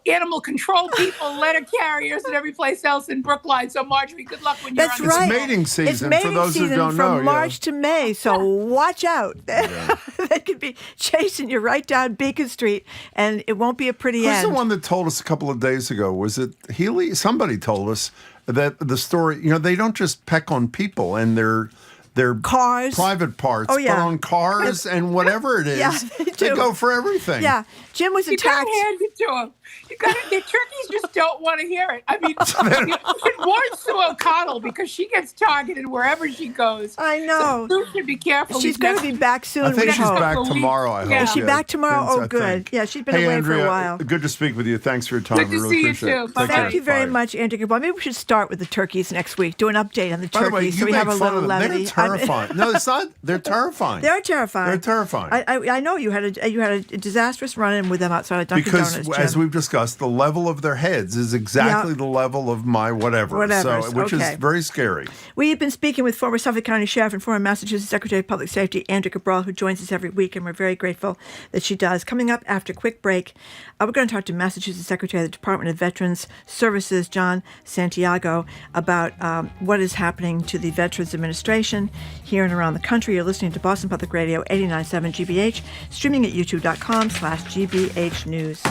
animal control people, letter carriers, and every place else in Brookline. So, Marjorie, good luck when you're on the right. It's mating season, it's mating for those season who don't know. From March to May, so watch out. They could be chasing you right down Beacon Street, and it won't be a pretty end. Who's the one that told us a couple of days ago? Was it Healy? Somebody told us that the story, they don't just peck on people and their cars, private parts, but on cars and whatever it is. They go for everything. Yeah. Jim was attacked. You gotta hand it to him. The turkeys just don't want to hear it. I mean, you should warn Sue O'Connell because she gets targeted wherever she goes. I know. So Sue should be careful. She's going to be back soon. I think she's back tomorrow, I hope. Is she back tomorrow? Oh, good. Yeah, she's been away Andrea, for a while. Good to speak with you. Thanks for your time. Good to see you, too. Thank you very much, Andrea. Maybe we should start with the turkeys next week. Do an update on the turkeys. By the way, so we have a little levity. They're terrifying. No, it's not. They're terrifying. They're terrifying. They're terrifying. I know you had a disastrous run-in with them outside of Dunkin' Donuts. Because, as we've discussed, the level of their heads is exactly the level of my whatever. Which is very scary. We've been speaking with former Suffolk County Sheriff and former Massachusetts Secretary of Public Safety, Andrea Cabral, who joins us every week, and we're very grateful that she does. Coming up after a quick break, we're going to talk to Massachusetts Secretary of the Department of Veterans Services, John Santiago, about what is happening to the Veterans Administration here and around the country. You're listening to Boston Public Radio 89.7 GBH, streaming at youtube.com/GBH News.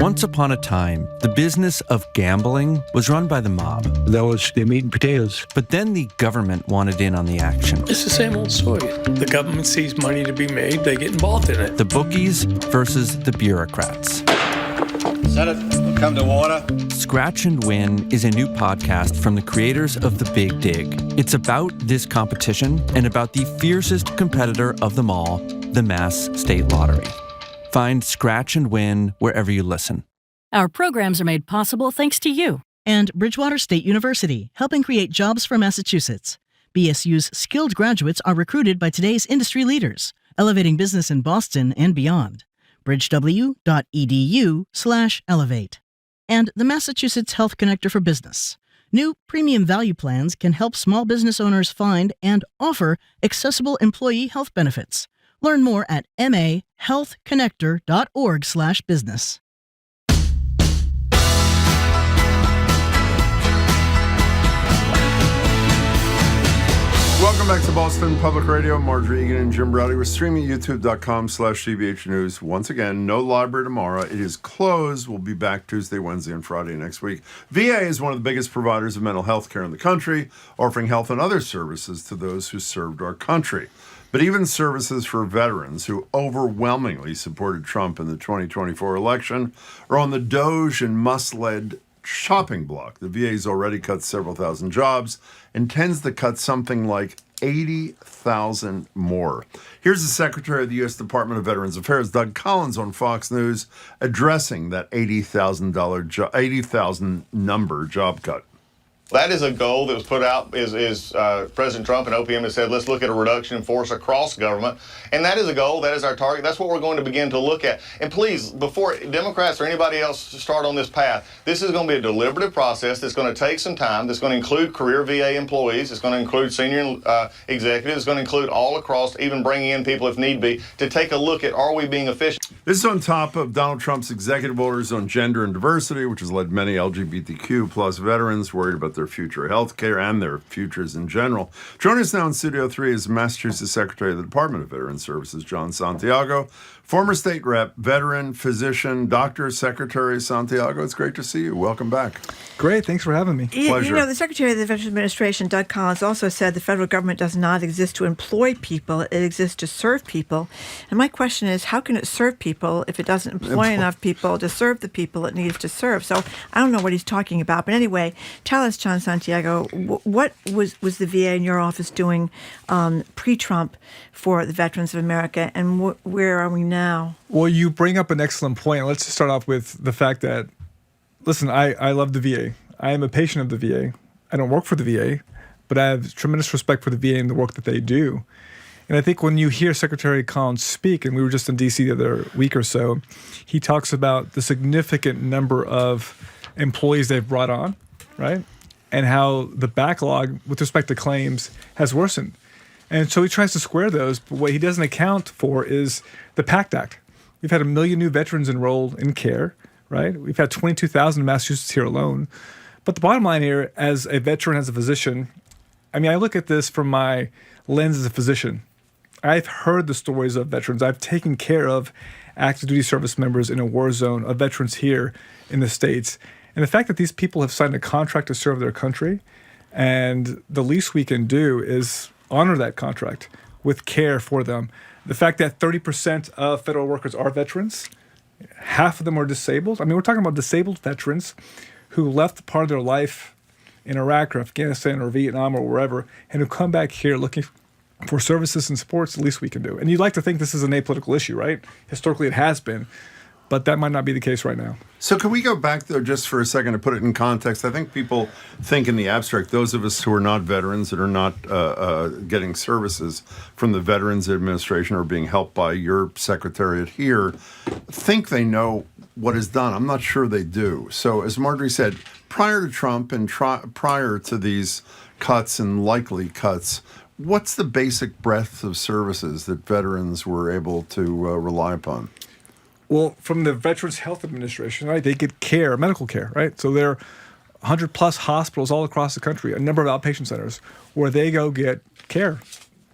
Once upon a time, the business of gambling was run by the mob. That was the meat and potatoes. But then the government wanted in on the action. It's the same old story. The government sees money to be made, they get involved in it. The bookies versus the bureaucrats. Senate, come to order. Scratch and Win is a new podcast from the creators of The Big Dig. It's about this competition and about the fiercest competitor of them all, the Mass State Lottery. Find Scratch and Win wherever you listen. Our programs are made possible thanks to you. And Bridgewater State University, helping create jobs for Massachusetts. BSU's skilled graduates are recruited by today's industry leaders, elevating business in Boston and beyond. bridgew.edu/elevate. And the Massachusetts Health Connector for Business. New premium value plans can help small business owners find and offer accessible employee health benefits. Learn more at mahealthconnector.org/business. Welcome back to Boston Public Radio. Marjorie Egan and Jim Browdy. We're streaming at youtube.com/GBH News. Once again, no library tomorrow. It is closed. We'll be back Tuesday, Wednesday, and Friday next week. VA is one of the biggest providers of mental health care in the country, offering health and other services to those who served our country. But even services for veterans who overwhelmingly supported Trump in the 2024 election are on the Doge and Musk-led shopping block. The VA's already cut several thousand jobs and tends to cut something like 80,000 more. Here's the Secretary of the U.S. Department of Veterans Affairs, Doug Collins, on Fox News, addressing that $80,000 number job cut. That is a goal that was put out. President Trump and OPM has said, let's look at a reduction in force across government. And that is a goal. That is our target. That's what we're going to begin to look at. And please, before Democrats or anybody else start on this path, this is going to be a deliberative process that's going to take some time, that's going to include career VA employees, it's going to include senior executives, it's going to include all across, even bringing in people if need be, to take a look at, are we being efficient? This is on top of Donald Trump's executive orders on gender and diversity, which has led many LGBTQ plus veterans worried about their future health care and their futures in general. Joining us now in Studio 3 is Massachusetts Secretary of the Department of Veterans Services, John Santiago, former state rep, veteran, physician, doctor, Secretary Santiago. It's great to see you. Welcome back. Great. Thanks for having me. Pleasure. You know, the Secretary of the Veterans Administration, Doug Collins, also said the federal government does not exist to employ people. It exists to serve people. And my question is, how can it serve people if it doesn't employ enough people to serve the people it needs to serve? So I don't know what he's talking about. But anyway, tell us, John Santiago, what was the VA in your office doing pre-Trump for the veterans of America, and where are we now? Well, you bring up an excellent point. Let's just start off with the fact that, listen, I love the VA. I am a patient of the VA. I don't work for the VA, but I have tremendous respect for the VA and the work that they do. And I think when you hear Secretary Collins speak, and we were just in D.C. the other week or so, he talks about the significant number of employees they've brought on, right? And how the backlog with respect to claims has worsened. And so he tries to square those, but what he doesn't account for is the PACT Act. We've had 1 million new veterans enrolled in care, right? We've had 22,000 in Massachusetts here alone. But the bottom line here, as a veteran, as a physician, I mean, I look at this from my lens as a physician. I've heard the stories of veterans. I've taken care of active duty service members in a war zone, of veterans here in the States. And the fact that these people have signed a contract to serve their country, and the least we can do is honor that contract with care for them. The fact that 30% of federal workers are veterans, half of them are disabled. I mean, we're talking about disabled veterans who left part of their life in Iraq or Afghanistan or Vietnam or wherever, and who come back here looking for services and supports. The least we can do. And you'd like to think this is an apolitical issue, right? Historically, it has been. But that might not be the case right now. So can we go back, though, just for a second to put it in context? I think people think in the abstract, those of us who are not veterans, that are not getting services from the Veterans Administration or being helped by your secretariat here, think they know what is done. I'm not sure they do. So as Marjorie said, prior to Trump and prior to these cuts and likely cuts, what's the basic breadth of services that veterans were able to rely upon? Well, from the Veterans Health Administration, right, they get care, medical care, right? So there are 100 plus hospitals all across the country, a number of outpatient centers where they go get care,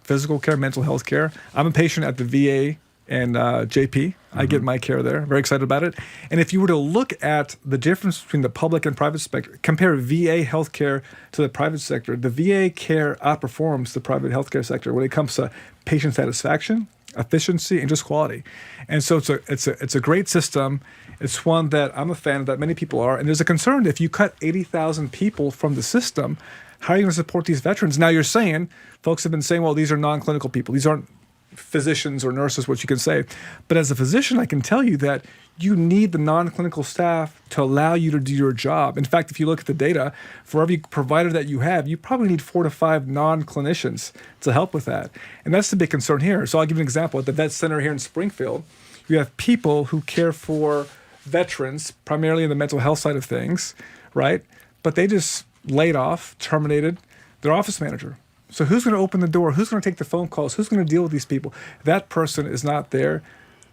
physical care, mental health care. I'm a patient at the VA and JP. I get my care there. Very excited about it. And if you were to look at the difference between the public and private sector, compare VA healthcare to the private sector, the VA care outperforms the private healthcare sector when it comes to patient satisfaction, efficiency, and just quality. And so it's a great system. It's one that I'm a fan of, that many people are. And there's a concern, if you cut 80,000 people from the system, how are you going to support these veterans? Now you're saying, folks have been saying, well, these are non-clinical people. These aren't physicians or nurses, what you can say. But as a physician, I can tell you that you need the non-clinical staff to allow you to do your job. In fact, if you look at the data, for every provider that you have, you probably need 4 to 5 non-clinicians to help with that. And that's the big concern here. So I'll give you an example. At the Vet Center here in Springfield, you have people who care for veterans, primarily in the mental health side of things, right? But they just laid off, terminated their office manager. So who's going to open the door? Who's going to take the phone calls? Who's going to deal with these people? That person is not there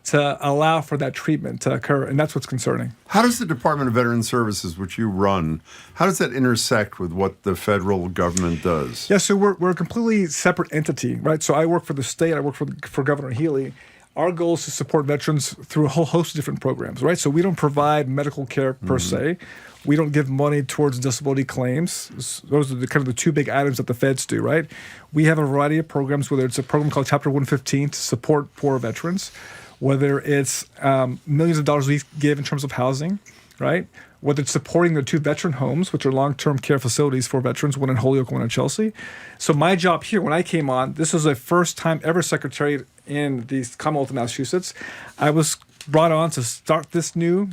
to allow for that treatment to occur, and that's what's concerning. How does the Department of Veterans Services, which you run, how does that intersect with what the federal government does? Yeah, so we're a completely separate entity, right? So I work for the state. I work for Governor Healy. Our goal is to support veterans through a whole host of different programs, right? So we don't provide medical care per se. We don't give money towards disability claims. Those are kind of the two big items that the feds do, right? We have a variety of programs, whether it's a program called Chapter 115 to support poor veterans, whether it's millions of dollars we give in terms of housing, right? whether it's supporting the 2 veteran homes, which are long-term care facilities for veterans, one in Holyoke, one in Chelsea. So my job here, when I came on, this was a first time ever secretary in the Commonwealth of Massachusetts. I was brought on to start this new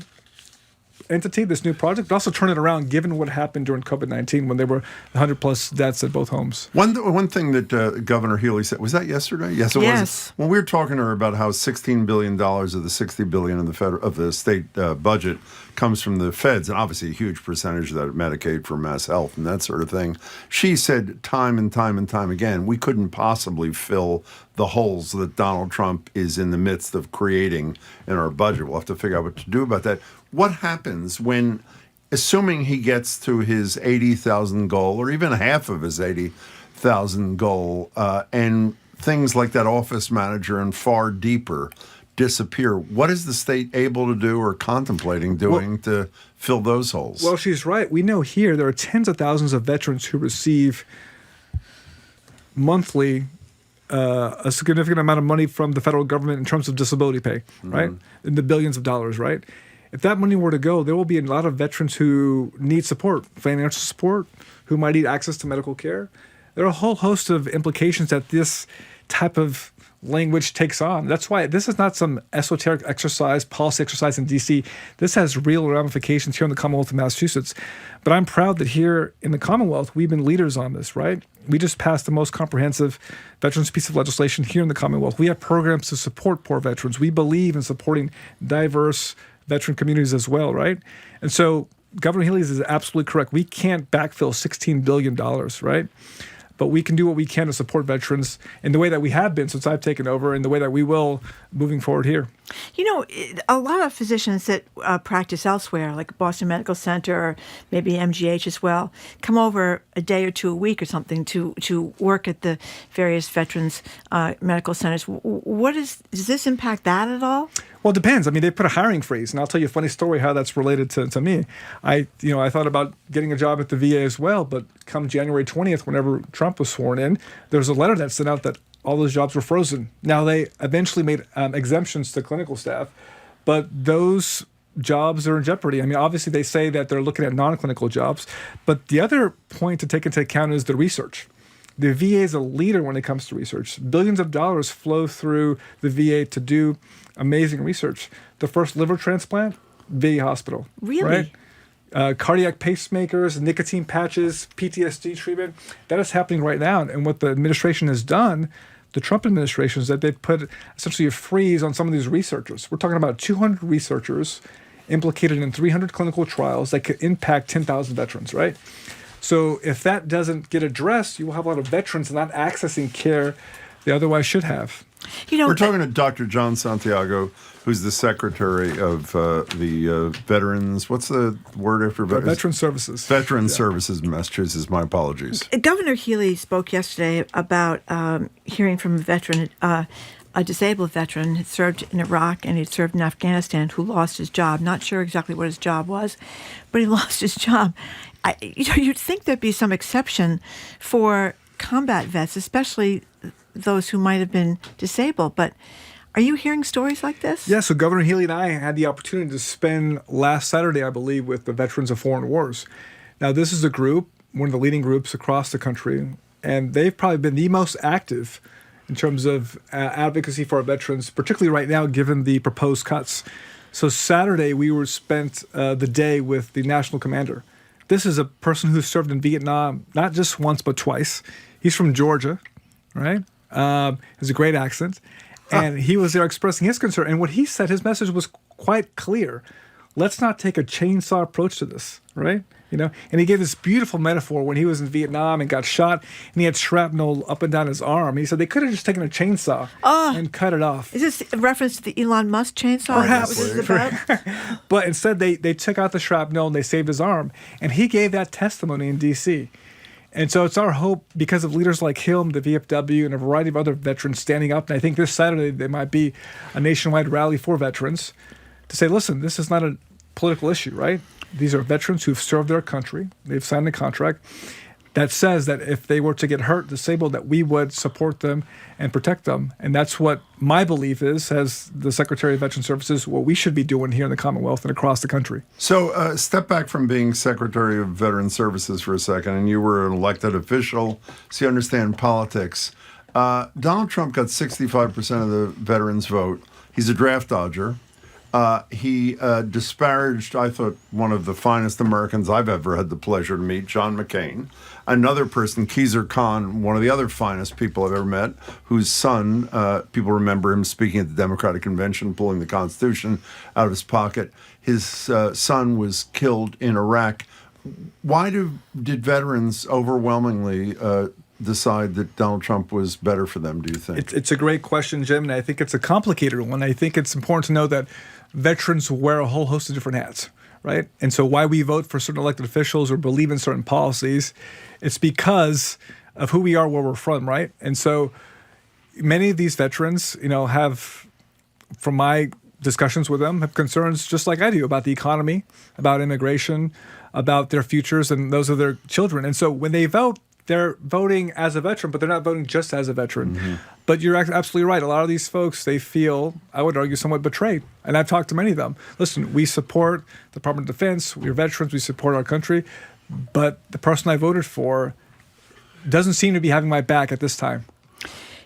entity, this new project, but also turn it around given what happened during COVID-19 when there were 100+ deaths at both homes. One thing that Governor Healy said, was that yesterday? Yes, it was. When we were talking to her about how $16 billion of the $60 billion of the state budget comes from the feds, and obviously a huge percentage of that Medicaid for mass health and that sort of thing, she said time and time and time again, we couldn't possibly fill the holes that Donald Trump is in the midst of creating in our budget. We'll have to figure out what to do about that. What happens when, assuming he gets to his 80,000 goal or even half of his 80,000 goal, and things like that office manager and far deeper disappear? What is the state able to do or contemplating doing to fill those holes? Well, she's right. We know here there are tens of thousands of veterans who receive monthly a significant amount of money from the federal government in terms of disability pay, right? In the billions of dollars, right? If that money were to go, there will be a lot of veterans who need support, financial support, who might need access to medical care. There are a whole host of implications that this type of language takes on. That's why this is not some esoteric exercise, policy exercise in D.C. This has real ramifications here in the Commonwealth of Massachusetts. But I'm proud that here in the Commonwealth, we've been leaders on this, right? We just passed the most comprehensive veterans piece of legislation here in the Commonwealth. We have programs to support poor veterans. We believe in supporting diverse veteran communities as well, right? And so Governor Healy is absolutely correct. We can't backfill $16 billion, right? But we can do what we can to support veterans in the way that we have been since I've taken over and the way that we will moving forward here. You know, a lot of physicians that practice elsewhere, like Boston Medical Center or maybe MGH as well, come over a day or two a week or something to work at the various veterans medical centers. Does this impact that at all? Well, it depends. I mean, they put a hiring freeze, and I'll tell you a funny story how that's related to me. I thought about getting a job at the VA as well, but come January 20th, whenever Trump was sworn in, there was a letter that sent out that all those jobs were frozen. Now, they eventually made exemptions to clinical staff, but those jobs are in jeopardy. I mean, obviously, they say that they're looking at non-clinical jobs, but the other point to take into account is the research. The VA is a leader when it comes to research. Billions of dollars flow through the VA to do amazing research. The first liver transplant, VA hospital. Really? Right? Cardiac pacemakers, nicotine patches, PTSD treatment. That is happening right now. And what the administration has done, the Trump administration, is that they've put essentially a freeze on some of these researchers. We're talking about 200 researchers implicated in 300 clinical trials that could impact 10,000 veterans, right? So if that doesn't get addressed, you will have a lot of veterans not accessing care they otherwise should have. We're talking to Dr. John Santiago, who's the secretary of the Veterans. What's the word after veterans? Veteran Services. Veteran Services in Massachusetts. My apologies. Governor Healy spoke yesterday about hearing from a veteran, a disabled veteran had served in Iraq and he'd served in Afghanistan who lost his job. Not sure exactly what his job was, but he lost his job. You'd think there'd be some exception for combat vets, especially those who might have been disabled. But are you hearing stories like this? Yeah, so Governor Healy and I had the opportunity to spend last Saturday, I believe, with the Veterans of Foreign Wars. Now, this is a group, one of the leading groups across the country, and they've probably been the most active in terms of advocacy for our veterans, particularly right now, given the proposed cuts. So Saturday, we were spent the day with the national commander. This is a person who served in Vietnam, not just once, but twice. He's from Georgia, right? Has a great accent. And he was there expressing his concern. And what he said, his message was quite clear. Let's not take a chainsaw approach to this, right? And he gave this beautiful metaphor when he was in Vietnam and got shot and he had shrapnel up and down his arm. He said they could have just taken a chainsaw and cut it off. Is this a reference to the Elon Musk chainsaw? Perhaps. Is that what this is about? But instead they took out the shrapnel and they saved his arm. And he gave that testimony in D.C. And so it's our hope, because of leaders like him, the VFW, and a variety of other veterans standing up, and I think this Saturday there might be a nationwide rally for veterans, to say, listen, this is not a political issue, right? These are veterans who've served their country. They've signed a contract. that says that if they were to get hurt, disabled, that we would support them and protect them. And that's what my belief is, as the Secretary of Veteran Services, what we should be doing here in the Commonwealth and across the country. So step back from being Secretary of Veteran Services for a second, and you were an elected official, so you understand politics. Donald Trump got 65% of the veterans' vote. He's a draft dodger. He disparaged, I thought, one of the finest Americans I've ever had the pleasure to meet, John McCain. Another person, Khizr Khan, one of the other finest people I've ever met, whose son, people remember him speaking at the Democratic Convention, pulling the Constitution out of his pocket. His son was killed in Iraq. Why did veterans overwhelmingly decide that Donald Trump was better for them, do you think? It's a great question, Jim, and I think it's a complicated one. I think it's important to know that veterans wear a whole host of different hats, right? And so why we vote for certain elected officials or believe in certain policies, it's because of who we are, where we're from, right? And so many of these veterans, have, from my discussions with them, have concerns just like I do about the economy, about immigration, about their futures and those of their children. And so when they vote, they're voting as a veteran, but they're not voting just as a veteran. Mm-hmm. But you're absolutely right. A lot of these folks, they feel, I would argue, somewhat betrayed. And I've talked to many of them. Listen, we support the Department of Defense. We're veterans. We support our country. But the person I voted for doesn't seem to be having my back at this time.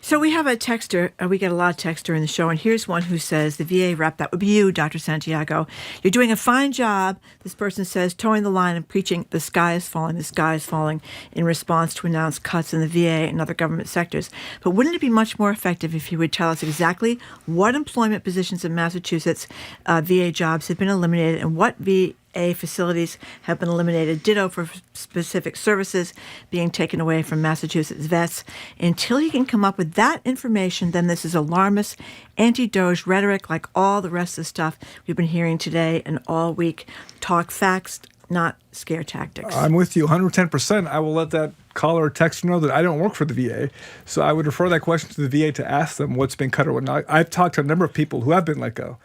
So we have a texter, we get a lot of text during the show, and here's one who says, the VA rep, that would be you, Dr. Santiago, you're doing a fine job, this person says, towing the line and preaching the sky is falling in response to announced cuts in the VA and other government sectors. But wouldn't it be much more effective if you would tell us exactly what employment positions in Massachusetts VA jobs have been eliminated and what VA facilities have been eliminated, ditto for specific services being taken away from Massachusetts vets. Until he can come up with that information, then this is alarmist, anti-Doge rhetoric like all the rest of the stuff we've been hearing today and all week. Talk facts, not scare tactics. I'm with you 110%. I will let that caller or texter know that I don't work for the VA. So I would refer that question to the VA to ask them what's been cut or whatnot. I've talked to a number of people who have been let go.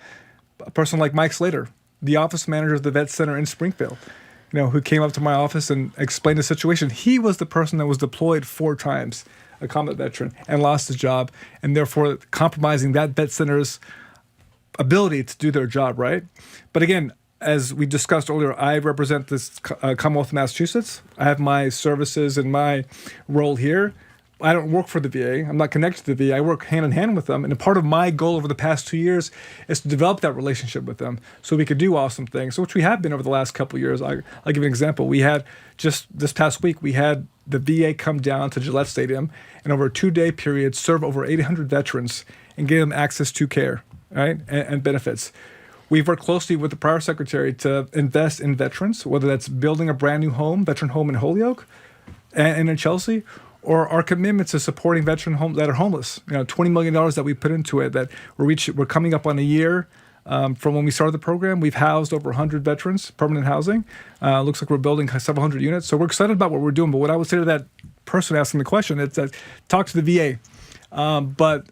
A person like Mike Slater, the office manager of the Vet Center in Springfield, who came up to my office and explained the situation. He was the person that was deployed 4 times, a combat veteran, and lost his job, and therefore compromising that Vet Center's ability to do their job, right? But again, as we discussed earlier, I represent this Commonwealth of Massachusetts. I have my services and my role here. I don't work for the VA. I'm not connected to the VA. I work hand in hand with them. And a part of my goal over the past 2 years is to develop that relationship with them so we could do awesome things, which we have been over the last couple of years. I'll give you an example. We had just this past week, we had the VA come down to Gillette Stadium and over a 2-day period serve over 800 veterans and give them access to care, right, and benefits. We've worked closely with the prior secretary to invest in veterans, whether that's building a brand new veteran home in Holyoke and in Chelsea, or our commitment to supporting veteran homes that are homeless. $20 million that we put into it, that we're coming up on a year from when we started the program. We've housed over 100 veterans, permanent housing. Looks like we're building several hundred units. So we're excited about what we're doing. But what I would say to that person asking the question is that talk to the VA. But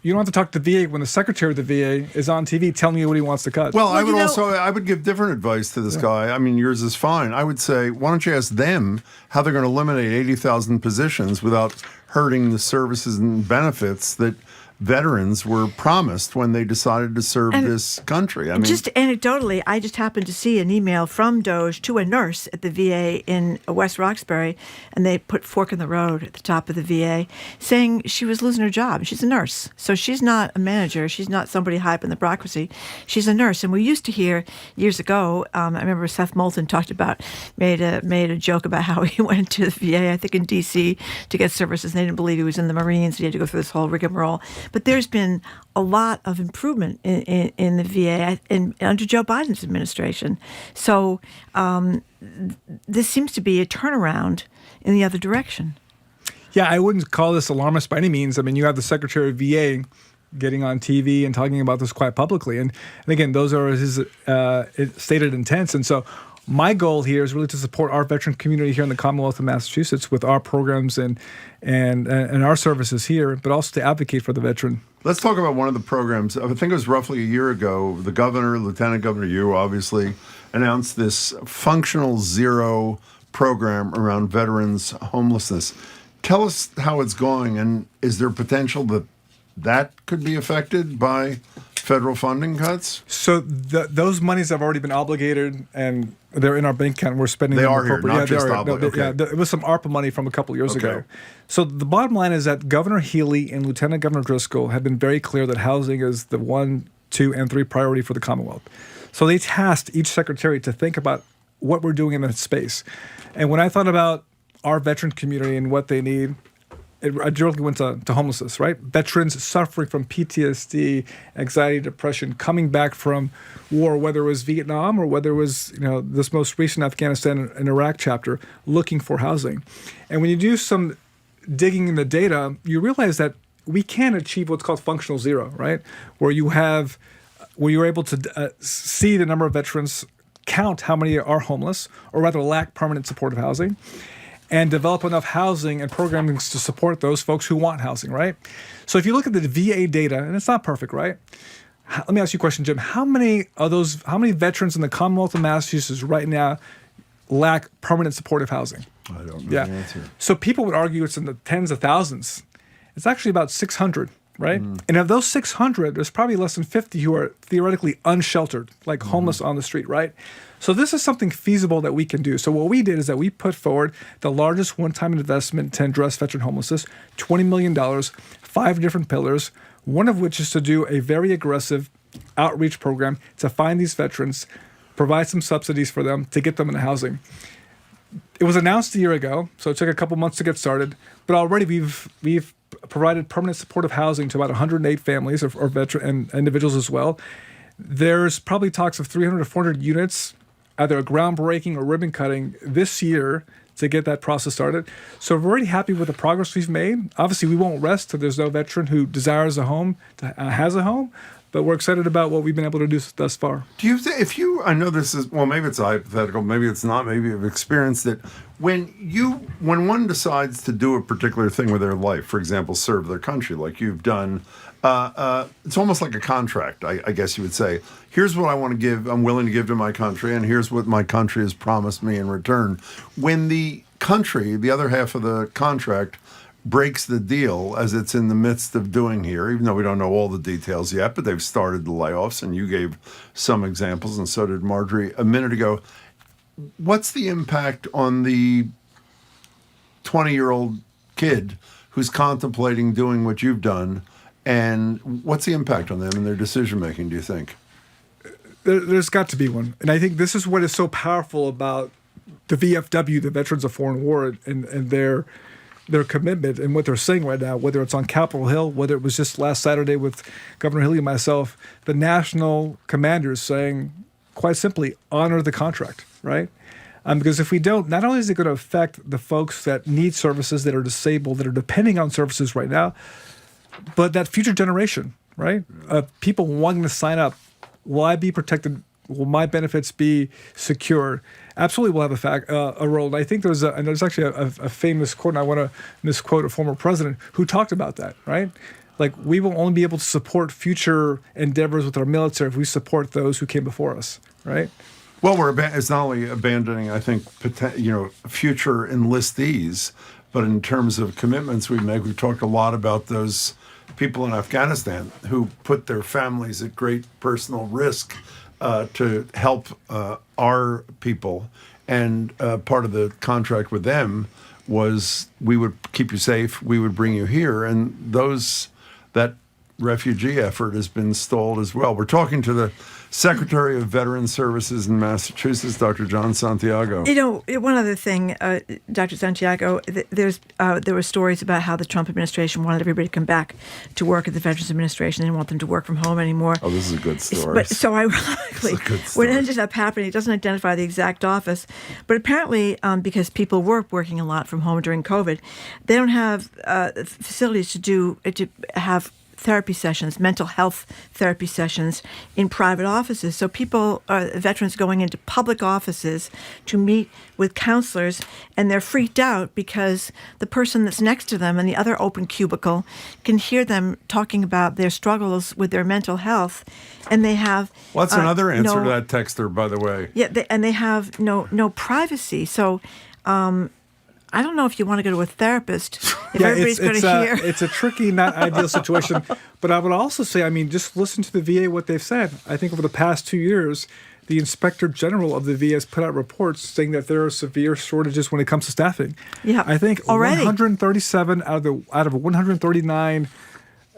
you don't have to talk to the VA when the secretary of the VA is on TV telling you what he wants to cut. Well, I would give different advice to this guy. I mean, yours is fine. I would say, why don't you ask them how they're going to eliminate 80,000 positions without hurting the services and benefits that veterans were promised when they decided to serve this country. I mean, just anecdotally, I just happened to see an email from Doge to a nurse at the VA in West Roxbury, and they put fork in the road at the top of the VA saying she was losing her job. She's a nurse, so she's not a manager. She's not somebody high up in the bureaucracy. She's a nurse. And we used to hear years ago, I remember Seth Moulton made a joke about how he went to the VA, I think in D.C., to get services, and they didn't believe he was in the Marines. He had to go through this whole rigmarole. But there's been a lot of improvement in the VA under Joe Biden's administration. So this seems to be a turnaround in the other direction. Yeah, I wouldn't call this alarmist by any means. I mean, you have the Secretary of VA getting on TV and talking about this quite publicly. And again, those are his stated intents. And so my goal here is really to support our veteran community here in the Commonwealth of Massachusetts with our programs and our services here, but also to advocate for the veteran. Let's talk about one of the programs. I think it was roughly a year ago, the governor, Lieutenant Governor, you obviously, announced this functional zero program around veterans homelessness. Tell us how it's going, and is there potential that could be affected by federal funding cuts? So those monies have already been obligated, and they're in our bank account. We're spending them appropriately. Not just obligated. It was some ARPA money from a couple of years ago. So the bottom line is that Governor Healy and Lieutenant Governor Driscoll have been very clear that housing is the 1, 2, and 3 priority for the Commonwealth. So they tasked each secretary to think about what we're doing in that space. And when I thought about our veteran community and what they need, I directly went to homelessness, right? Veterans suffering from PTSD, anxiety, depression, coming back from war, whether it was Vietnam or whether it was this most recent Afghanistan and Iraq chapter, looking for housing. And when you do some digging in the data, you realize that we can achieve what's called functional zero, right? Where you're able to see the number of veterans, count how many are homeless, or rather lack permanent supportive housing, and develop enough housing and programming to support those folks who want housing, right? So if you look at the VA data, and it's not perfect, right? Let me ask you a question, Jim. How many veterans in the Commonwealth of Massachusetts right now lack permanent supportive housing? I don't know the answer. So people would argue it's in the tens of thousands. It's actually about 600, right? And of those 600, there's probably less than 50 who are theoretically unsheltered, like homeless on the street, right? So this is something feasible that we can do. So what we did is that we put forward the largest one-time investment to address veteran homelessness, $20 million, 5 different pillars, one of which is to do a very aggressive outreach program to find these veterans, provide some subsidies for them to get them into housing. It was announced a year ago, so it took a couple months to get started, but already we've provided permanent supportive housing to about 108 families or veteran and individuals as well. There's probably talks of 300 to 400 units, either a groundbreaking or ribbon cutting this year to get that process started. So we're very happy with the progress we've made. Obviously, we won't rest till there's no veteran who desires a home, has a home, but we're excited about what we've been able to do thus far. Do you I know this is, well, maybe it's hypothetical, maybe it's not, maybe you've experienced it. When one decides to do a particular thing with their life, for example, serve their country like you've done, it's almost like a contract, I guess you would say. Here's what I want to give, I'm willing to give to my country, and here's what my country has promised me in return. When the country, the other half of the contract, breaks the deal, as it's in the midst of doing here, even though we don't know all the details yet, but they've started the layoffs, and you gave some examples, and so did Marjorie a minute ago. What's the impact on the 20-year-old kid who's contemplating doing what you've done, and what's the impact on them and their decision-making, do you think? There's got to be one. And I think this is what is so powerful about the VFW, the Veterans of Foreign War, and their commitment and what they're saying right now, whether it's on Capitol Hill, whether it was just last Saturday with Governor Healy and myself, the national commanders saying, quite simply, honor the contract, right? Because if we don't, not only is it going to affect the folks that need services, that are disabled, that are depending on services right now, but that future generation, right? People wanting to sign up. Will I be protected? Will my benefits be secure? Absolutely, we'll have a role. And I think there's actually a famous quote, and I want to misquote a former president who talked about that, right? Like, we will only be able to support future endeavors with our military if we support those who came before us, right? Well, it's not only abandoning, I think, future enlistees, but in terms of commitments we make, we've talked a lot about those people in Afghanistan who put their families at great personal risk to help our people. And part of the contract with them was we would keep you safe, we would bring you here. And that refugee effort has been stalled as well. We're talking to the Secretary of Veterans Services in Massachusetts, Dr. John Santiago. One other thing, Dr. Santiago, there were stories about how the Trump administration wanted everybody to come back to work at the Veterans Administration. They didn't want them to work from home anymore. Oh, this is a good story. But so ironically, what ended up happening, it doesn't identify the exact office, but apparently because people were working a lot from home during COVID, they don't have facilities to have therapy sessions, mental health therapy sessions in private offices. So veterans going into public offices to meet with counselors, and they're freaked out because the person that's next to them in the other open cubicle can hear them talking about their struggles with their mental health, and they have... Well, that's another answer to that texter, by the way. Yeah, and they have no privacy. So I don't know if you want to go to a therapist if everybody's going to hear. It's a tricky, not ideal situation. But I would also say, just listen to the VA, what they've said. I think over the past 2 years, the Inspector General of the VA has put out reports saying that there are severe shortages when it comes to staffing. Yeah, I think already 137 out of 139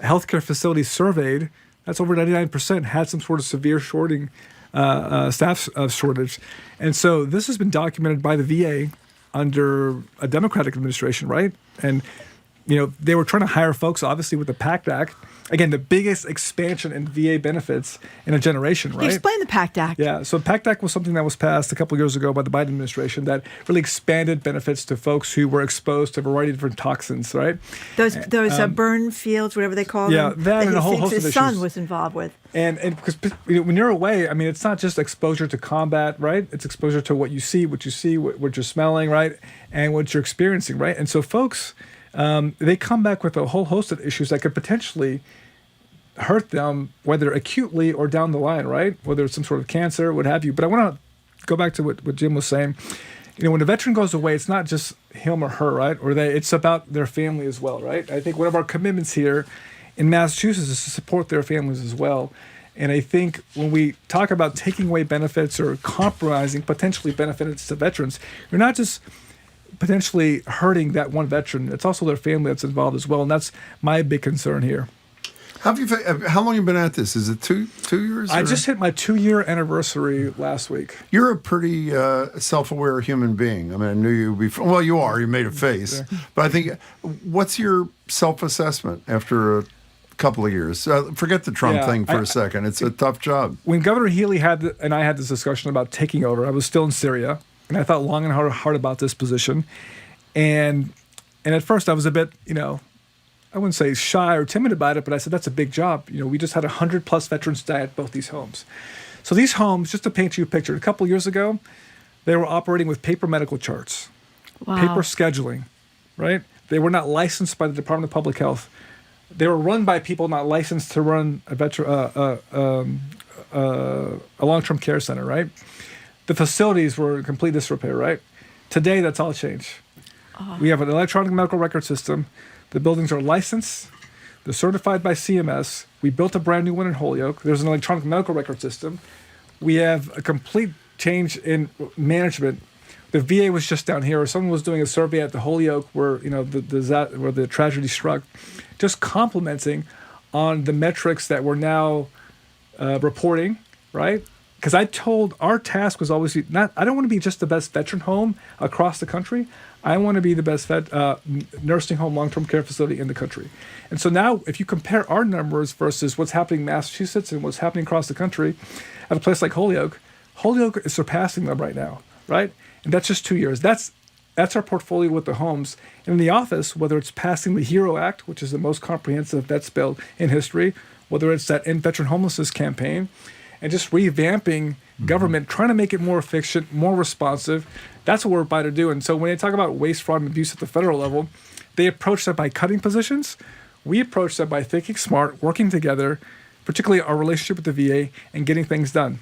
healthcare facilities surveyed, that's over 99%, had some sort of severe staff shortage. And so this has been documented by the VA under a Democratic administration, right? And, they were trying to hire folks, obviously, with the PACT Act. Again, the biggest expansion in VA benefits in a generation, right? Explain the PACT Act. Yeah, so PACT Act was something that was passed a couple of years ago by the Biden administration that really expanded benefits to folks who were exposed to a variety of different toxins, right? Those burn fields, whatever they call them. Yeah, that and a whole host of issues. His son was involved with. And because when you're away, it's not just exposure to combat, right? It's exposure to what you see, what you're smelling, right? And what you're experiencing, right? And so folks, they come back with a whole host of issues that could potentially hurt them, whether acutely or down the line, right? Whether it's some sort of cancer, what have you. But I want to go back to what Jim was saying. When a veteran goes away, it's not just him or her, right? Or it's about their family as well, right? I think one of our commitments here in Massachusetts is to support their families as well. And I think when we talk about taking away benefits or compromising potentially benefits to veterans, you're not just potentially hurting that one veteran. It's also their family that's involved as well. And that's my big concern here. How long have you been at this? Is it two years? I just hit my 2-year anniversary last week. You're a pretty self-aware human being. I knew you before. Well, you are. You made a face. Yeah. But I think, what's your self-assessment after a couple of years? Forget the Trump thing for a second. It's a tough job. When Governor Healy and I had this discussion about taking over, I was still in Syria, and I thought long and hard about this position. And at first I was a bit, I wouldn't say shy or timid about it, but I said, that's a big job. We just had 100+ veterans die at both these homes. So these homes, just to paint you a picture, a couple of years ago, they were operating with paper medical charts, paper scheduling, right? They were not licensed by the Department of Public Health. They were run by people not licensed to run a long-term care center, right? The facilities were in complete disrepair, right? Today, that's all changed. We have an electronic medical record system. The buildings are licensed. They're certified by CMS. We built a brand new one in Holyoke. There's an electronic medical record system. We have a complete change in management. The VA was just down here, or someone was doing a survey at the Holyoke where where the tragedy struck, just complimenting on the metrics that we're now reporting, right? Because our task was always I don't want to be just the best veteran home across the country. I want to be the best nursing home, long-term care facility in the country. And so now, if you compare our numbers versus what's happening in Massachusetts and what's happening across the country, at a place like Holyoke is surpassing them right now, right? And that's just 2 years. That's our portfolio with the homes. And in the office, whether it's passing the HERO Act, which is the most comprehensive vets bill in history, whether it's that End Veteran Homelessness campaign, and just revamping government, trying to make it more efficient, more responsive. That's what we're about to do. And so when they talk about waste, fraud, and abuse at the federal level, they approach that by cutting positions. We approach that by thinking smart, working together, particularly our relationship with the VA, and getting things done.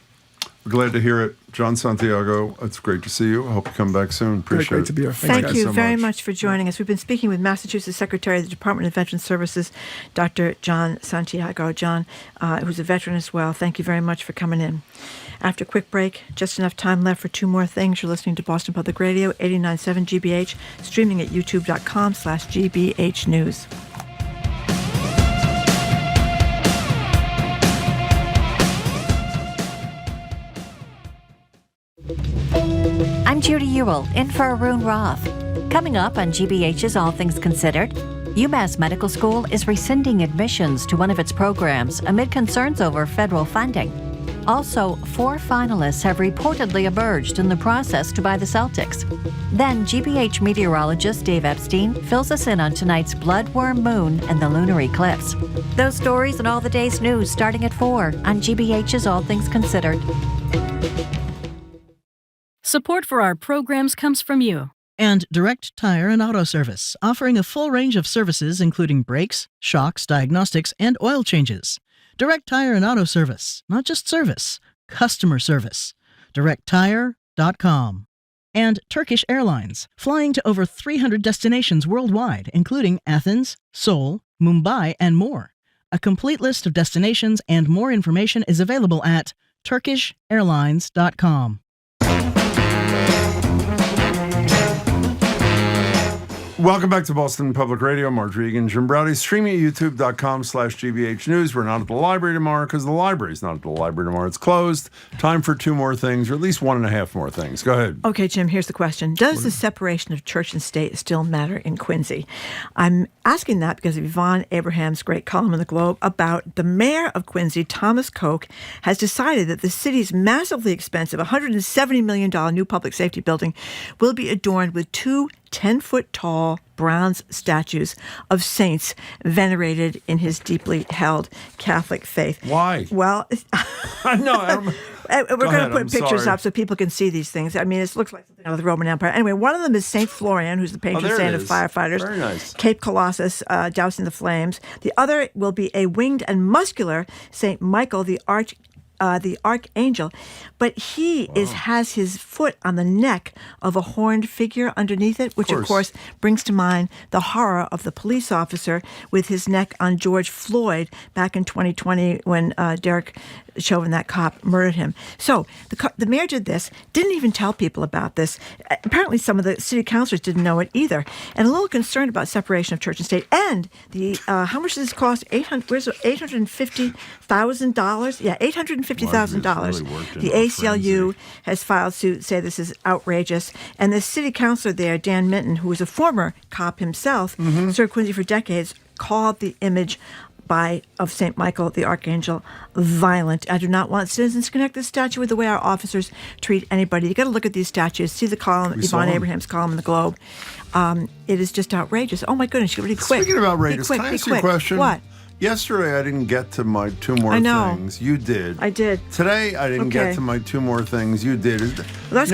We're glad to hear it. John Santiago, it's great to see you. I hope you come back soon. Appreciate great to be here. Thank you very much for joining us. We've been speaking with Massachusetts Secretary of the Department of Veteran Services, Dr. Jon Santiago. John, who's a veteran as well, thank you very much for coming in. After a quick break, just enough time left for two more things. You're listening to Boston Public Radio, 89.7 GBH, streaming at youtube.com/GBH News. I'm Judy Ewell, in for Arun Roth. Coming up on GBH's All Things Considered, UMass Medical School is rescinding admissions to one of its programs amid concerns over federal funding. Also, 4 finalists have reportedly emerged in the process to buy the Celtics. Then, GBH meteorologist Dave Epstein fills us in on tonight's bloodworm moon and the lunar eclipse. Those stories and all the day's news starting at 4 on GBH's All Things Considered. Support for our programs comes from you. And Direct Tire and Auto Service, offering a full range of services including brakes, shocks, diagnostics, and oil changes. Direct Tire and Auto Service, not just service, customer service. DirectTire.com. And Turkish Airlines, flying to over 300 destinations worldwide, including Athens, Seoul, Mumbai, and more. A complete list of destinations and more information is available at turkishairlines.com. Welcome back to Boston Public Radio. Marjorie Egan, Jim Browdy, streaming at youtube.com/GBH News. We're not at the library tomorrow because the library's not at the library tomorrow. It's closed. Time for 2 more things, or at least 1.5 more things. Go ahead. Okay, Jim, here's the question. Does the separation of church and state still matter in Quincy? I'm asking that because of Yvonne Abraham's great column in the Globe about the mayor of Quincy, Thomas Koch, has decided that the city's massively expensive $170 million new public safety building will be adorned with 2 10-foot-tall bronze statues of saints venerated in his deeply held Catholic faith. Why? Well, I know. we're going to put pictures up so people can see these things. I mean, it looks like something out of the Roman Empire. Anyway, one of them is St. Florian, who's the patron saint of firefighters. Very nice. Cape Colossus, dousing the flames. The other will be a winged and muscular St. Michael, the archangel, but he has his foot on the neck of a horned figure underneath it, which of course brings to mind the horror of the police officer with his neck on George Floyd back in 2020 when Derek Chauvin, that cop, murdered him. So the mayor did this, didn't even tell people about this. Apparently some of the city councilors didn't know it either, and a little concerned about separation of church and state. And the how much does this cost? $850,000? Yeah, $850,000. The ACLU has filed suit, say this is outrageous. And the city councilor there, Dan Minton, who was a former cop himself, served Quincy for decades, called the image of St. Michael, the Archangel, violent. I do not want citizens to connect this statue with the way our officers treat anybody. You got to look at these statues. See the column, Yvonne Abraham's column in the Globe. It is just outrageous. Oh my goodness, you're really quick. Speaking of outrageous, can I ask you a question? What? Yesterday, I didn't get to my 2 more things. You did. I did. Today, I didn't get to my 2 more things. You did. Well,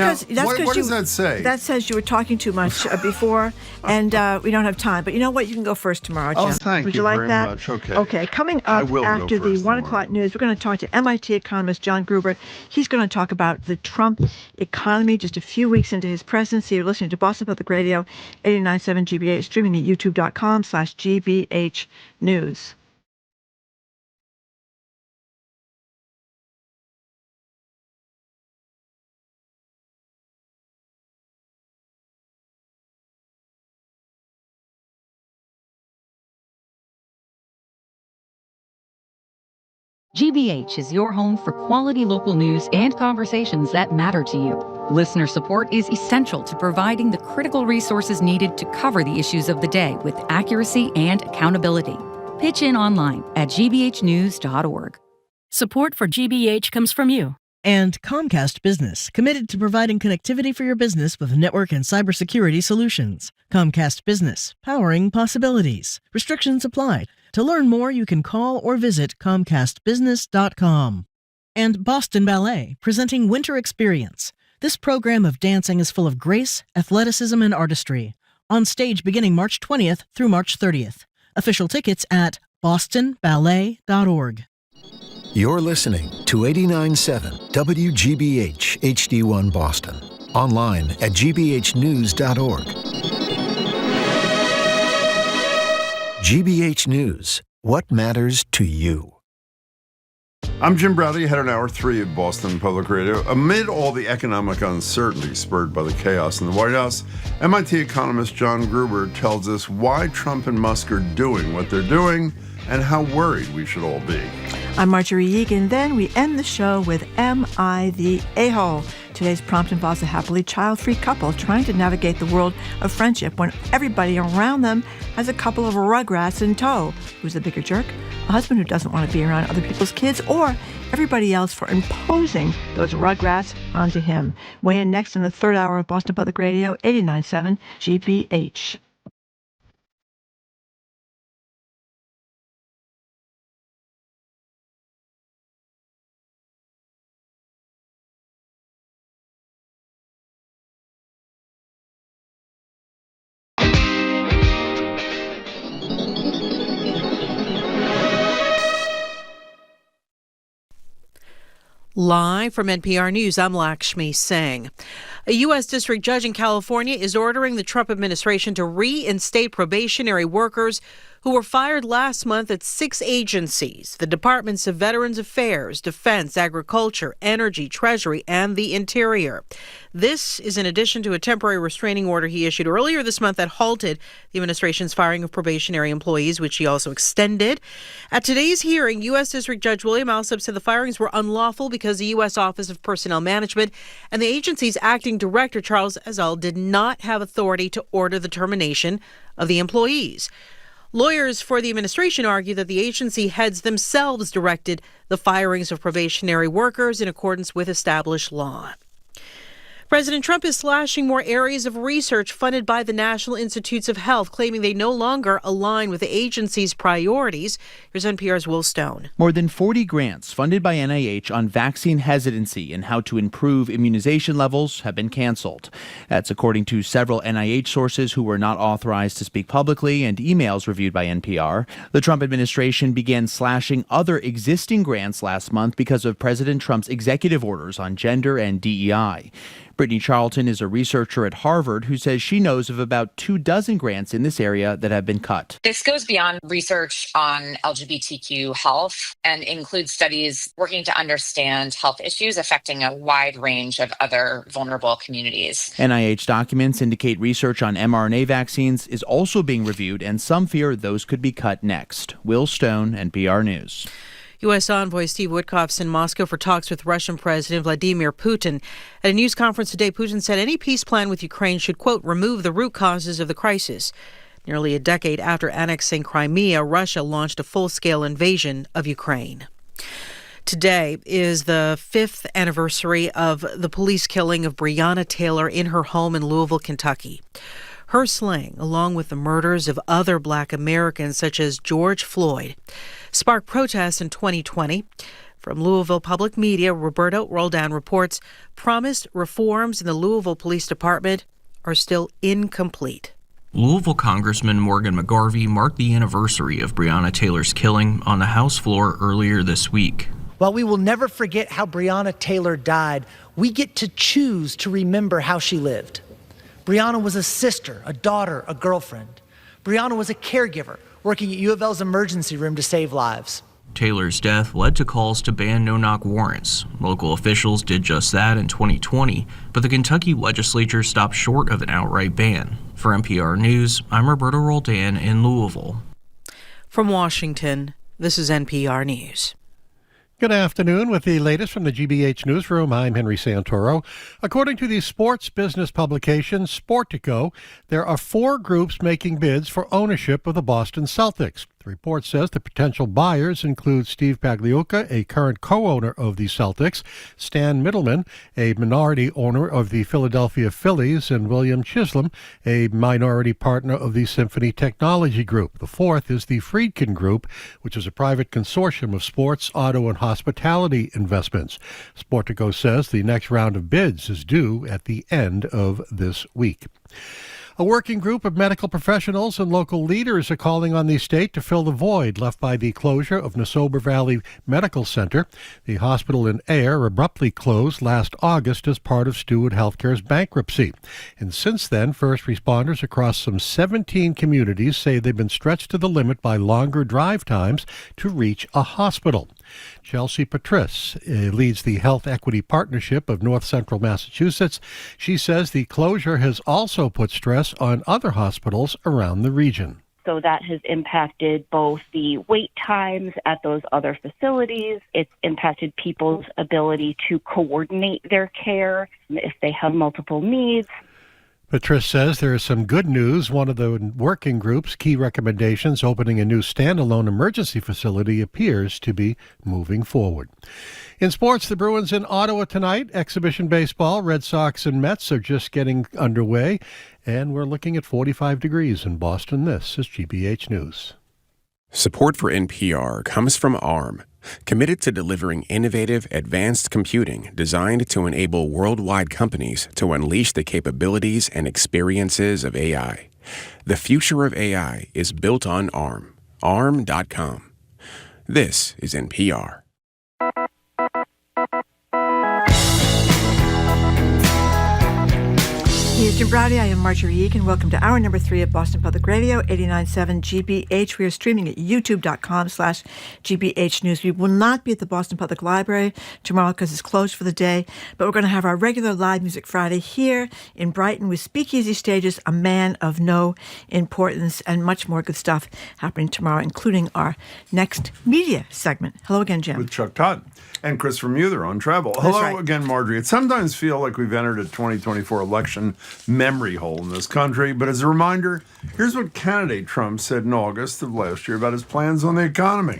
what does that say? That says you were talking too much before, and we don't have time. But you know what? You can go first tomorrow, Jim. Oh, thank Would you like very that? much. Okay. Okay. Coming up after the 1 o'clock news, we're going to talk to MIT economist Jon Gruber. He's going to talk about the Trump economy just a few weeks into his presidency. You're listening to Boston Public Radio, 89.7 GBH, streaming at youtube.com/GBH News. GBH is your home for quality local news and conversations that matter to you. Listener support is essential to providing the critical resources needed to cover the issues of the day with accuracy and accountability. Pitch in online at gbhnews.org. Support for GBH comes from you. And Comcast Business, committed to providing connectivity for your business with network and cybersecurity solutions. Comcast Business, powering possibilities. Restrictions apply. To learn more, you can call or visit comcastbusiness.com. And Boston Ballet, presenting Winter Experience. This program of dancing is full of grace, athleticism, and artistry. On stage beginning March 20th through March 30th. Official tickets at bostonballet.org. You're listening to 89.7 WGBH HD1 Boston. Online at gbhnews.org. GBH News. What matters to you? I'm Jim Browdy, head on Hour 3 of Boston Public Radio. Amid all the economic uncertainty spurred by the chaos in the White House, MIT economist Jon Gruber tells us why Trump and Musk are doing what they're doing and how worried we should all be. I'm Marjorie Egan. Then we end the show with Am I the A-hole? Today's prompt involves a happily child-free couple trying to navigate the world of friendship when everybody around them has a couple of rugrats in tow. Who's the bigger jerk? A husband who doesn't want to be around other people's kids, or everybody else for imposing those rugrats onto him? Weigh in next in the third hour of Boston Public Radio, 89.7 GBH. Live from NPR News, I'm Lakshmi Singh. A U.S. district judge in California is ordering the Trump administration to reinstate probationary workers who were fired last month at 6 agencies: the Departments of Veterans Affairs, Defense, Agriculture, Energy, Treasury, and the Interior. This is in addition to a temporary restraining order he issued earlier this month that halted the administration's firing of probationary employees, which he also extended. At today's hearing, U.S. District Judge William Alsup said the firings were unlawful because the U.S. Office of Personnel Management and the agency's acting director, Charles Azal, did not have authority to order the termination of the employees. Lawyers for the administration argue that the agency heads themselves directed the firings of probationary workers in accordance with established law. President Trump is slashing more areas of research funded by the National Institutes of Health, claiming they no longer align with the agency's priorities. Here's NPR's Will Stone. More than 40 grants funded by NIH on vaccine hesitancy and how to improve immunization levels have been canceled. That's according to several NIH sources who were not authorized to speak publicly and emails reviewed by NPR. The Trump administration began slashing other existing grants last month because of President Trump's executive orders on gender and DEI. Brittany Charlton is a researcher at Harvard who says she knows of about 24 grants in this area that have been cut. This goes beyond research on LGBTQ health and includes studies working to understand health issues affecting a wide range of other vulnerable communities. NIH documents indicate research on mRNA vaccines is also being reviewed, and some fear those could be cut next. Will Stone, NPR News. U.S. envoy Steve Witkoff's in Moscow for talks with Russian President Vladimir Putin. At a news conference today, Putin said any peace plan with Ukraine should, quote, remove the root causes of the crisis. Nearly a decade after annexing Crimea, Russia launched a full-scale invasion of Ukraine. Today is the 5th anniversary of the police killing of Breonna Taylor in her home in Louisville, Kentucky. Her slaying, along with the murders of other Black Americans such as George Floyd, sparked protests in 2020. From Louisville Public Media, Roberto Roldan reports promised reforms in the Louisville Police Department are still incomplete. Louisville Congressman Morgan McGarvey marked the anniversary of Breonna Taylor's killing on the House floor earlier this week. While we will never forget how Breonna Taylor died, we get to choose to remember how she lived. Breonna was a sister, a daughter, a girlfriend. Breonna was a caregiver working at U of L's emergency room to save lives. Taylor's death led to calls to ban no-knock warrants. Local officials did just that in 2020, but the Kentucky legislature stopped short of an outright ban. For NPR News, I'm Roberto Roldan in Louisville. From Washington, this is NPR News. Good afternoon. With the latest from the GBH Newsroom, I'm Henry Santoro. According to the sports business publication Sportico, there are 4 groups making bids for ownership of the Boston Celtics. The report says the potential buyers include Steve Pagliuca, a current co-owner of the Celtics, Stan Middleman, a minority owner of the Philadelphia Phillies, and William Chisholm, a minority partner of the Symphony Technology Group. The fourth is the Friedkin Group, which is a private consortium of sports, auto, and hospitality investments. Sportico says the next round of bids is due at the end of this week. A working group of medical professionals and local leaders are calling on the state to fill the void left by the closure of Neshoba Valley Medical Center. The hospital in Ayer abruptly closed last August as part of Steward Healthcare's bankruptcy. And since then, first responders across some 17 communities say they've been stretched to the limit by longer drive times to reach a hospital. Chelsea Patrice leads the Health Equity Partnership of North Central Massachusetts. She says the closure has also put stress on other hospitals around the region. So that has impacted both the wait times at those other facilities. It's impacted people's ability to coordinate their care if they have multiple needs. Patrice says there is some good news. One of the working group's key recommendations, opening a new standalone emergency facility, appears to be moving forward. In sports, the Bruins in Ottawa tonight. Exhibition baseball, Red Sox and Mets are just getting underway, and we're looking at 45 degrees in Boston. This is GBH News. Support for NPR comes from ARM, committed to delivering innovative, advanced computing designed to enable worldwide companies to unleash the capabilities and experiences of AI. The future of AI is built on ARM. ARM.com. This is NPR. Jim Browdy, I am Marjorie Egan. Welcome to hour number 3 of Boston Public Radio, 89.7 GBH. We are streaming at youtube.com/GBH News. We will not be at the Boston Public Library tomorrow because it's closed for the day, but we're going to have our regular Live Music Friday here in Brighton with Speakeasy Stages, A Man of No Importance, and much more good stuff happening tomorrow, including our next media segment. Hello again, Jim. With Chuck Todd and Christopher Muther on travel. Hello again, Marjorie. It sometimes feels like we've entered a 2024 election memory hole in this country, but as a reminder, here's what candidate Trump said in August of last year about his plans on the economy.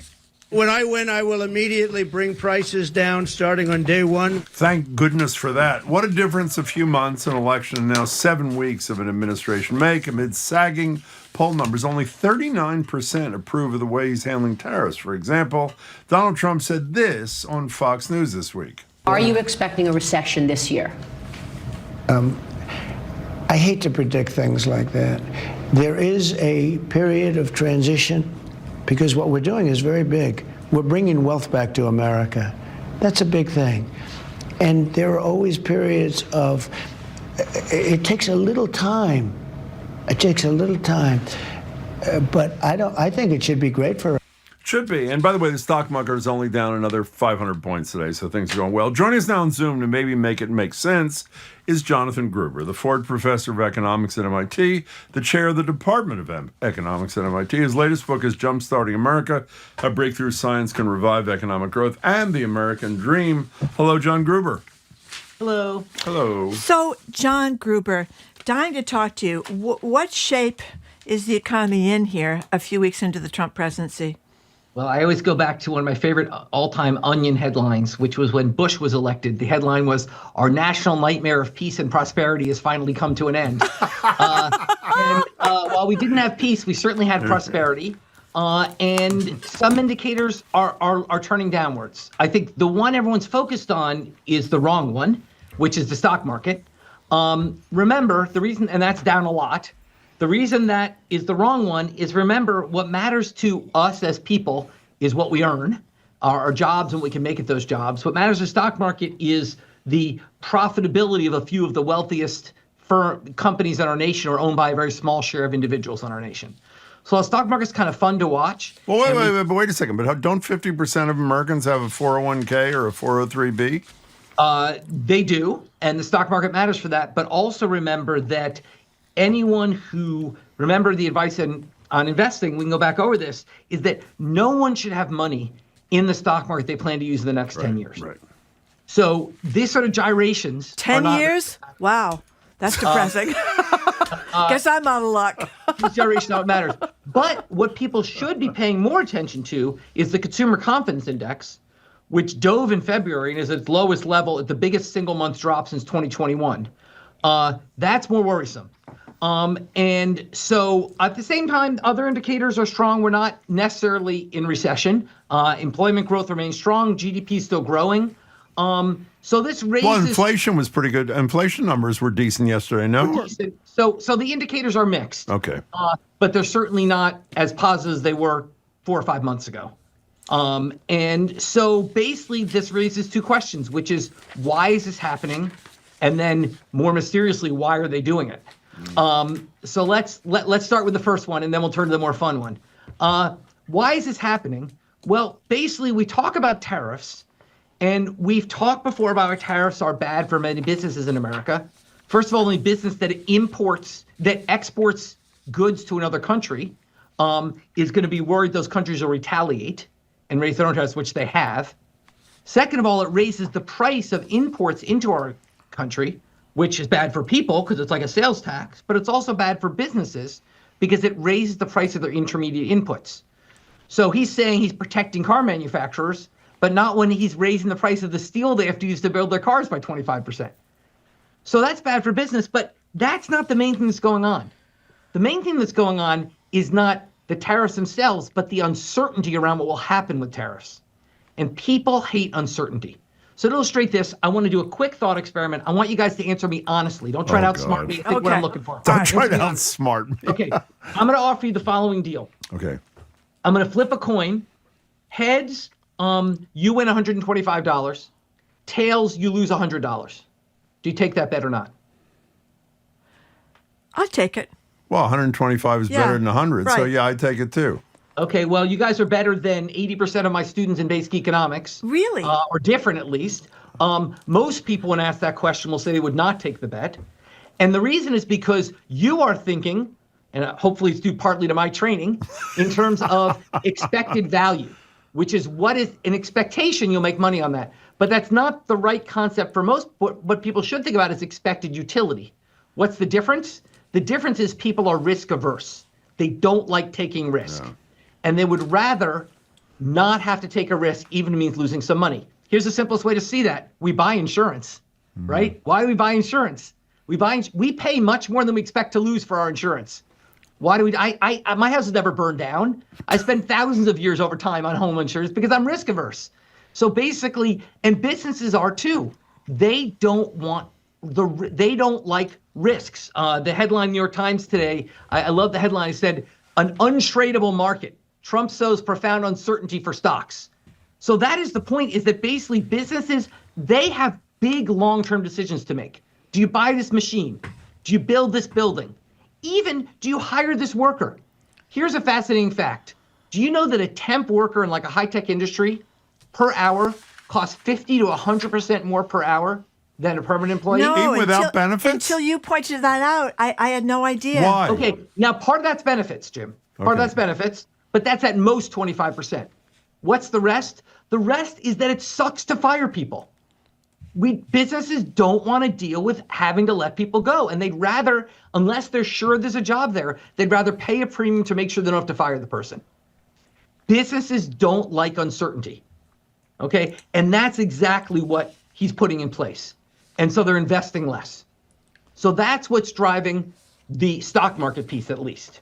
When I win, I will immediately bring prices down starting on day one. Thank goodness for that. What a difference a few months, an election, and now 7 weeks of an administration make amid sagging poll numbers. Only 39% approve of the way he's handling tariffs. For example, Donald Trump said this on Fox News this week. Are you expecting a recession this year? I hate to predict things like that. There is a period of transition because what we're doing is very big. We're bringing wealth back to America. That's a big thing. And there are always periods of, it takes a little time. It takes a little time. But I think it should be great for us. Should be. And by the way, the stock market is only down another 500 points today, so things are going well. Joining us now on Zoom to maybe make it make sense is Jonathan Gruber, the Ford Professor of Economics at MIT, the chair of the Department of Economics at MIT. His latest book is Jumpstarting America, How Breakthrough Science Can Revive Economic Growth and the American Dream. Hello, Jon Gruber. Hello. Hello. So, Jon Gruber, dying to talk to you. What shape is the economy in here a few weeks into the Trump presidency? Well, I always go back to one of my favorite all-time Onion headlines, which was when Bush was elected. The headline was, "Our national nightmare of peace and prosperity has finally come to an end." While we didn't have peace, we certainly had prosperity. And some indicators are turning downwards. I think the one everyone's focused on is the wrong one, which is the stock market. Remember, the reason, and that's down a lot, the reason that is the wrong one is, remember, what matters to us as people is what we earn, our jobs, and what we can make at those jobs. What matters to the stock market is the profitability of a few of the wealthiest companies in our nation are owned by a very small share of individuals in our nation. So the stock market's kind of fun to watch. Well, wait a second. But don't 50% of Americans have a 401k or a 403b? They do, and the stock market matters for that. But also remember that anyone who, remember the advice on investing, we can go back over this, is that no one should have money in the stock market they plan to use in the next 10 years. Right. So this sort of gyrations. 10 years? Wow. That's depressing. Guess I'm out of luck. This gyration how it matters. But what people should be paying more attention to is the Consumer Confidence Index, which dove in February and is at its lowest level at the biggest single month drop since 2021. That's more worrisome. And so at the same time, other indicators are strong. We're not necessarily in recession. Employment growth remains strong. GDP is still growing. So this raises... Well, inflation was pretty good. Inflation numbers were decent yesterday, no? Decent. So the indicators are mixed. Okay. But they're certainly not as positive as they were 4 or 5 months ago. And so basically this raises two questions, which is, why is this happening? And then more mysteriously, why are they doing it? So let's start with the first one, and then we'll turn to the more fun one. Why is this happening? Well, basically, we talk about tariffs, and we've talked before about how tariffs are bad for many businesses in America. First of all, any business that exports goods to another country is going to be worried those countries will retaliate and raise their own tariffs, which they have. Second of all, it raises the price of imports into our country, which is bad for people because it's like a sales tax, but it's also bad for businesses because it raises the price of their intermediate inputs. So he's saying he's protecting car manufacturers, but not when he's raising the price of the steel they have to use to build their cars by 25%. So that's bad for business, but that's not the main thing that's going on. The main thing that's going on is not the tariffs themselves, but the uncertainty around what will happen with tariffs. And people hate uncertainty. So to illustrate this, I want to do a quick thought experiment. I want you guys to answer me honestly. Don't try to outsmart me. Think what I'm looking for. Don't try to outsmart me. Okay. I'm going to offer you the following deal. Okay. I'm going to flip a coin. Heads, you win $125. Tails, you lose $100. Do you take that bet or not? I'd take it. Well, 125 is better than 100, so right. yeah, I'd take it too. Okay, well, you guys are better than 80% of my students in basic economics. Really? Or different, at least. Most people, when asked that question, will say they would not take the bet. And the reason is because you are thinking, and hopefully it's due partly to my training, in terms of expected value, which is what is an expectation, you'll make money on that. But that's not the right concept for most. What people should think about is expected utility. What's the difference? The difference is people are risk averse. They don't like taking risk. Yeah. And they would rather not have to take a risk, even if it means losing some money. Here's the simplest way to see that. We buy insurance, right? Why do we buy insurance? We pay much more than we expect to lose for our insurance. Why do we? My house has never burned down. I spend thousands of years over time on home insurance because I'm risk averse. So basically, and businesses are too. They don't like risks. The headline, New York Times today, I love the headline. It said, an untradeable market. Trump sows profound uncertainty for stocks. So that is the point, is that basically businesses, they have big long-term decisions to make. Do you buy this machine? Do you build this building? Even, do you hire this worker? Here's a fascinating fact. Do you know that a temp worker in like a high-tech industry per hour costs 50 to 100% more per hour than a permanent employee? No, without benefits? Until you pointed that out, I had no idea. Why? Okay, now part of that's benefits, Jim. Part of that's benefits, but that's at most 25%. What's the rest? The rest is that it sucks to fire people. Businesses don't want to deal with having to let people go. And they'd rather, unless they're sure there's a job there, they'd rather pay a premium to make sure they don't have to fire the person. Businesses don't like uncertainty. Okay? And that's exactly what he's putting in place. And so they're investing less. So that's what's driving the stock market piece, at least.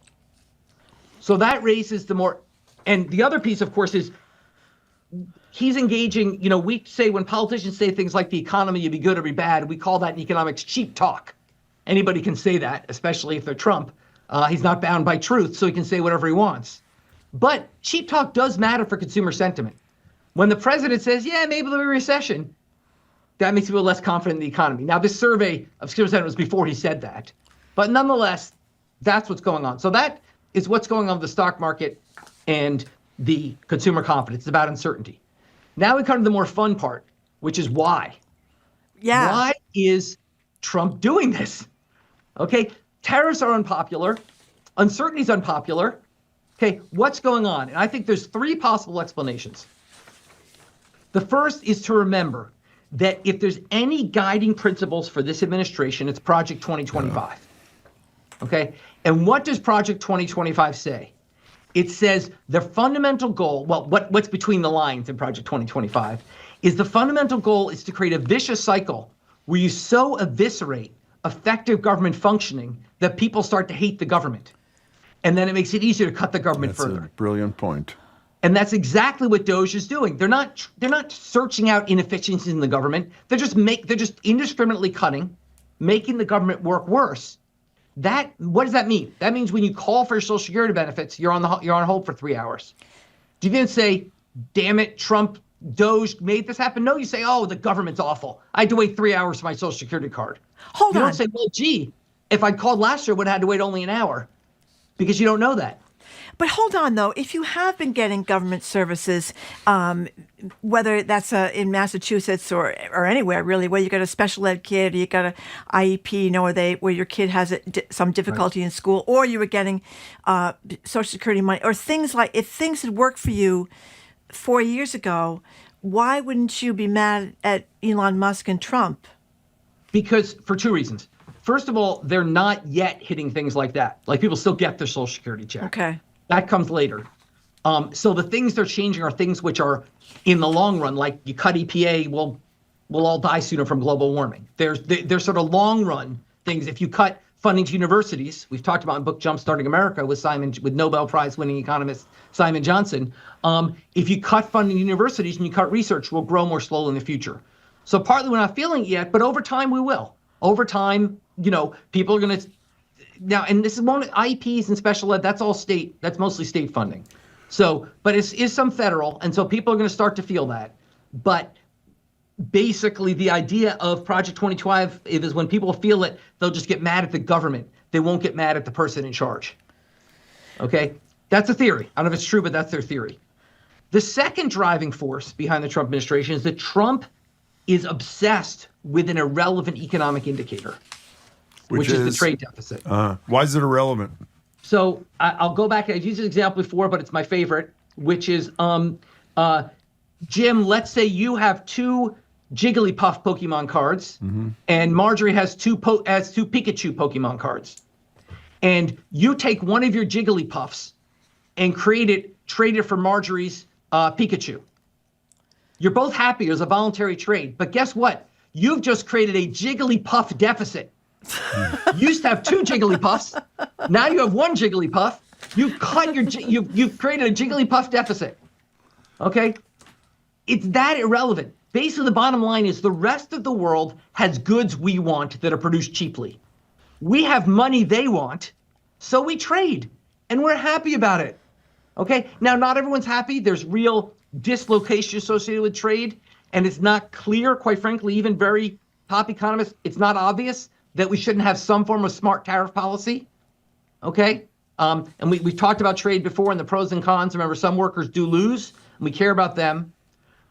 So that raises the more, and the other piece, of course, is he's engaging, we say when politicians say things like the economy will be good or be bad, we call that in economics cheap talk. Anybody can say that, especially if they're Trump. He's not bound by truth, so he can say whatever he wants. But cheap talk does matter for consumer sentiment. When the president says, yeah, maybe there'll be a recession, that makes people less confident in the economy. Now, this survey of consumer sentiment was before he said that. But nonetheless, that's what's going on. So that is what's going on with the stock market and the consumer confidence. It's about uncertainty. Now we come to the more fun part, which is why. Yeah. Why is Trump doing this? Okay, tariffs are unpopular. Uncertainty is unpopular. Okay, what's going on? And I think there's three possible explanations. The first is to remember that if there's any guiding principles for this administration, it's Project 2025. Okay, and what does Project 2025 say? It says the fundamental goal, well, what's between the lines in Project 2025, is the fundamental goal is to create a vicious cycle where you so eviscerate effective government functioning that people start to hate the government. And then it makes it easier to cut the government further. That's a brilliant point. And that's exactly what Doge is doing. They're not searching out inefficiencies in the government. They're just indiscriminately cutting, making the government work worse. What does that mean? That means when you call for your Social Security benefits, you're on hold for 3 hours. Do you then say, damn it, Trump, Doge made this happen? No, you say, oh, the government's awful. I had to wait 3 hours for my Social Security card. Hold on. You don't say, well, gee, if I'd called last year, I would have had to wait only an hour, because you don't know that. But hold on, though. If you have been getting government services, whether that's in Massachusetts or anywhere, really, where you got a special ed kid, or you got an IEP, where your kid has some difficulty in school, or you were getting Social Security money, or things like, if things had worked for you 4 years ago, why wouldn't you be mad at Elon Musk and Trump? Because for two reasons. First of all, they're not yet hitting things like that. Like, people still get their Social Security check. Okay. That comes later. So the things they're changing are things which are in the long run, like you cut EPA, we'll all die sooner from global warming. There's sort of long run things. If you cut funding to universities, we've talked about in book Jumpstarting America with Nobel Prize winning economist Simon Johnson. If you cut funding to universities and you cut research, we'll grow more slowly in the future. So partly we're not feeling it yet, but over time we will. Over time, people are going to. Now, and this is one IEPs and special ed, that's all state, that's mostly state funding. So, but it is some federal, and so people are going to start to feel that. But basically the idea of Project 2025 is when people feel it, they'll just get mad at the government. they won't get mad at the person in charge. Okay? That's a theory. I don't know if it's true, but that's their theory. The second driving force behind the Trump administration is that Trump is obsessed with an irrelevant economic indicator, which is the trade deficit. Why is it irrelevant? So I'll go back. I've used an example before, but it's my favorite, which is, Jim, let's say you have 2 Jigglypuff Pokemon cards, and Marjorie has 2 Pikachu Pokemon cards. And you take one of your Jigglypuffs and trade it for Marjorie's Pikachu. You're both happy. There's a voluntary trade. But guess what? You've just created a Jigglypuff deficit. You used to have 2 Jigglypuffs. Now you have 1 Jigglypuff. You've created a Jigglypuff deficit. Okay? It's that irrelevant. Basically, the bottom line is the rest of the world has goods we want that are produced cheaply. We have money they want, so we trade, and we're happy about it. Okay? Now, not everyone's happy. There's real dislocation associated with trade, and it's not clear, quite frankly, even very top economists, it's not obvious that we shouldn't have some form of smart tariff policy. Okay? And we've talked about trade before and the pros and cons. Remember, some workers do lose, and we care about them.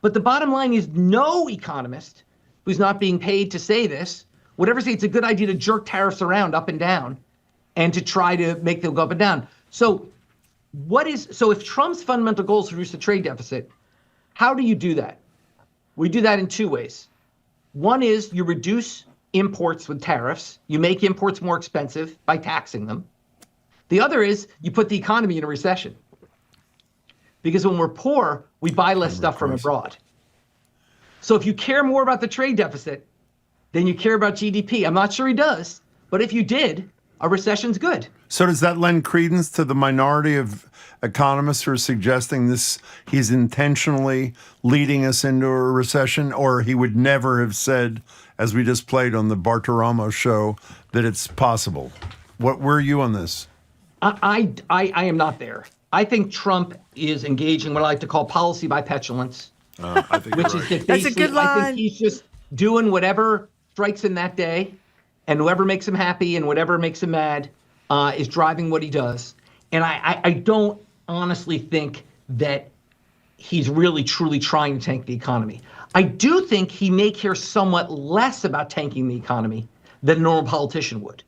But the bottom line is no economist who's not being paid to say this would ever say it's a good idea to jerk tariffs around up and down and to try to make them go up and down. So if Trump's fundamental goal is to reduce the trade deficit, how do you do that? We do that in 2 ways. One is you reduce imports with tariffs. You make imports more expensive by taxing them. The other is you put the economy in a recession. Because when we're poor, we buy less stuff from abroad. So if you care more about the trade deficit than you care about GDP, I'm not sure he does, but if you did, a recession's good. So does that lend credence to the minority of economists who are suggesting he's intentionally leading us into a recession, or he would never have said, as we just played on the Bartiromo show, that it's possible? Where are you on this? I am not there. I think Trump is engaging what I like to call policy by petulance, which is that That's a good line. I think he's just doing whatever strikes him that day, and whoever makes him happy and whatever makes him mad is driving what he does. And I don't honestly think that he's really truly trying to tank the economy. I do think he may care somewhat less about tanking the economy than a normal politician would.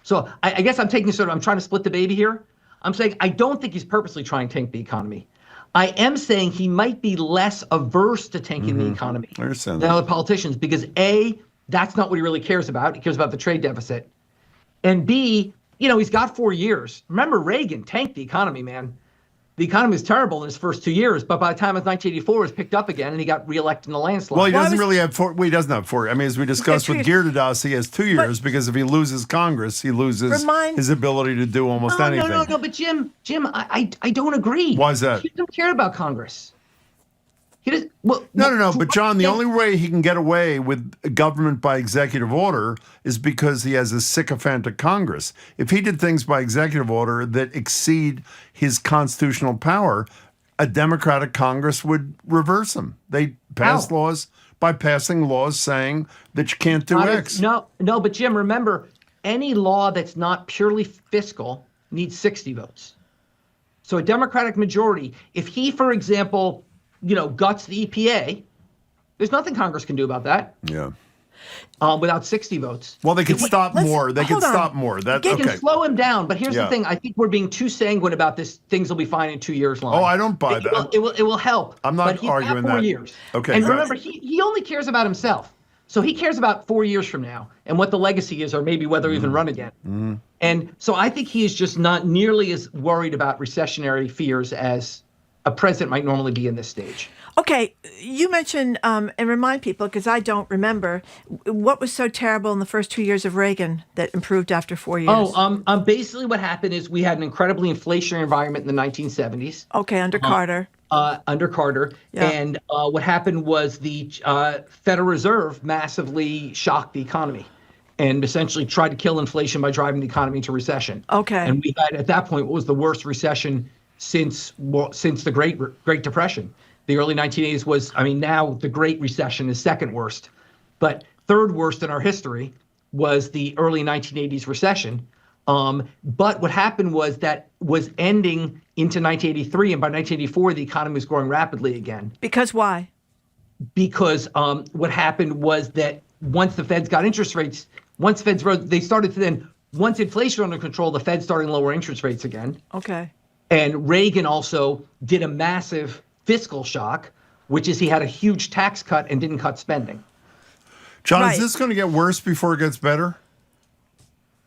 So I guess I'm trying to split the baby here. I'm saying I don't think he's purposely trying to tank the economy. I am saying he might be less averse to tanking the economy than other politicians because A, that's not what he really cares about. He cares about the trade deficit. And B, he's got 4 years. Remember, Reagan tanked the economy, man. The economy was terrible in his first 2 years, but by the time of 1984, it was picked up again, and he got reelected in a landslide. Well, he doesn't really have 4. Well, he doesn't have 4. I mean, as we discussed with Giridharadas, he has 2 years because if he loses Congress, he loses his ability to do almost anything. No, but Jim, I don't agree. Why is that? He doesn't care about Congress. He does. No. But John, the only way he can get away with government by executive order is because he has a sycophantic Congress. If he did things by executive order that exceed his constitutional power, a Democratic Congress would reverse him. They pass laws by passing laws saying that you can't do X. No, but Jim, remember, any law that's not purely fiscal needs 60 votes. So a Democratic majority, if he, for example, guts the EPA, there's nothing Congress can do about that. Yeah. Without 60 votes. Well, they could stop more. They could stop more. They can slow him down. But here's the thing. I think we're being too sanguine about this. Things will be fine in 2 years long. Oh, I don't buy that. It will help. I'm not arguing that. 4 years. Okay. And remember, he only cares about himself. So he cares about 4 years from now and what the legacy is, or maybe whether he even run again. Mm-hmm. And so I think he is just not nearly as worried about recessionary fears as a president might normally be in this stage. Okay, you mentioned, and remind people, because I don't remember, what was so terrible in the first 2 years of Reagan that improved after 4 years? Basically what happened is we had an incredibly inflationary environment in the 1970s. Okay, under Carter. Under Carter. Yeah. And what happened was the Federal Reserve massively shocked the economy and essentially tried to kill inflation by driving the economy into recession. Okay. And we had, at that point, what was the worst recession since the Great Depression. The early 1980s was, now the Great Recession is second worst, but third worst in our history was the early 1980s recession, But what happened was that was ending into 1983, and by 1984, the economy was growing rapidly again. Because why? Because what happened was that once the Feds got interest rates, once Feds rose, they started to then, once inflation under control, the Fed started lowering interest rates again. Okay. And Reagan also did a massive fiscal shock, which is he had a huge tax cut and didn't cut spending. John, is this going to get worse before it gets better?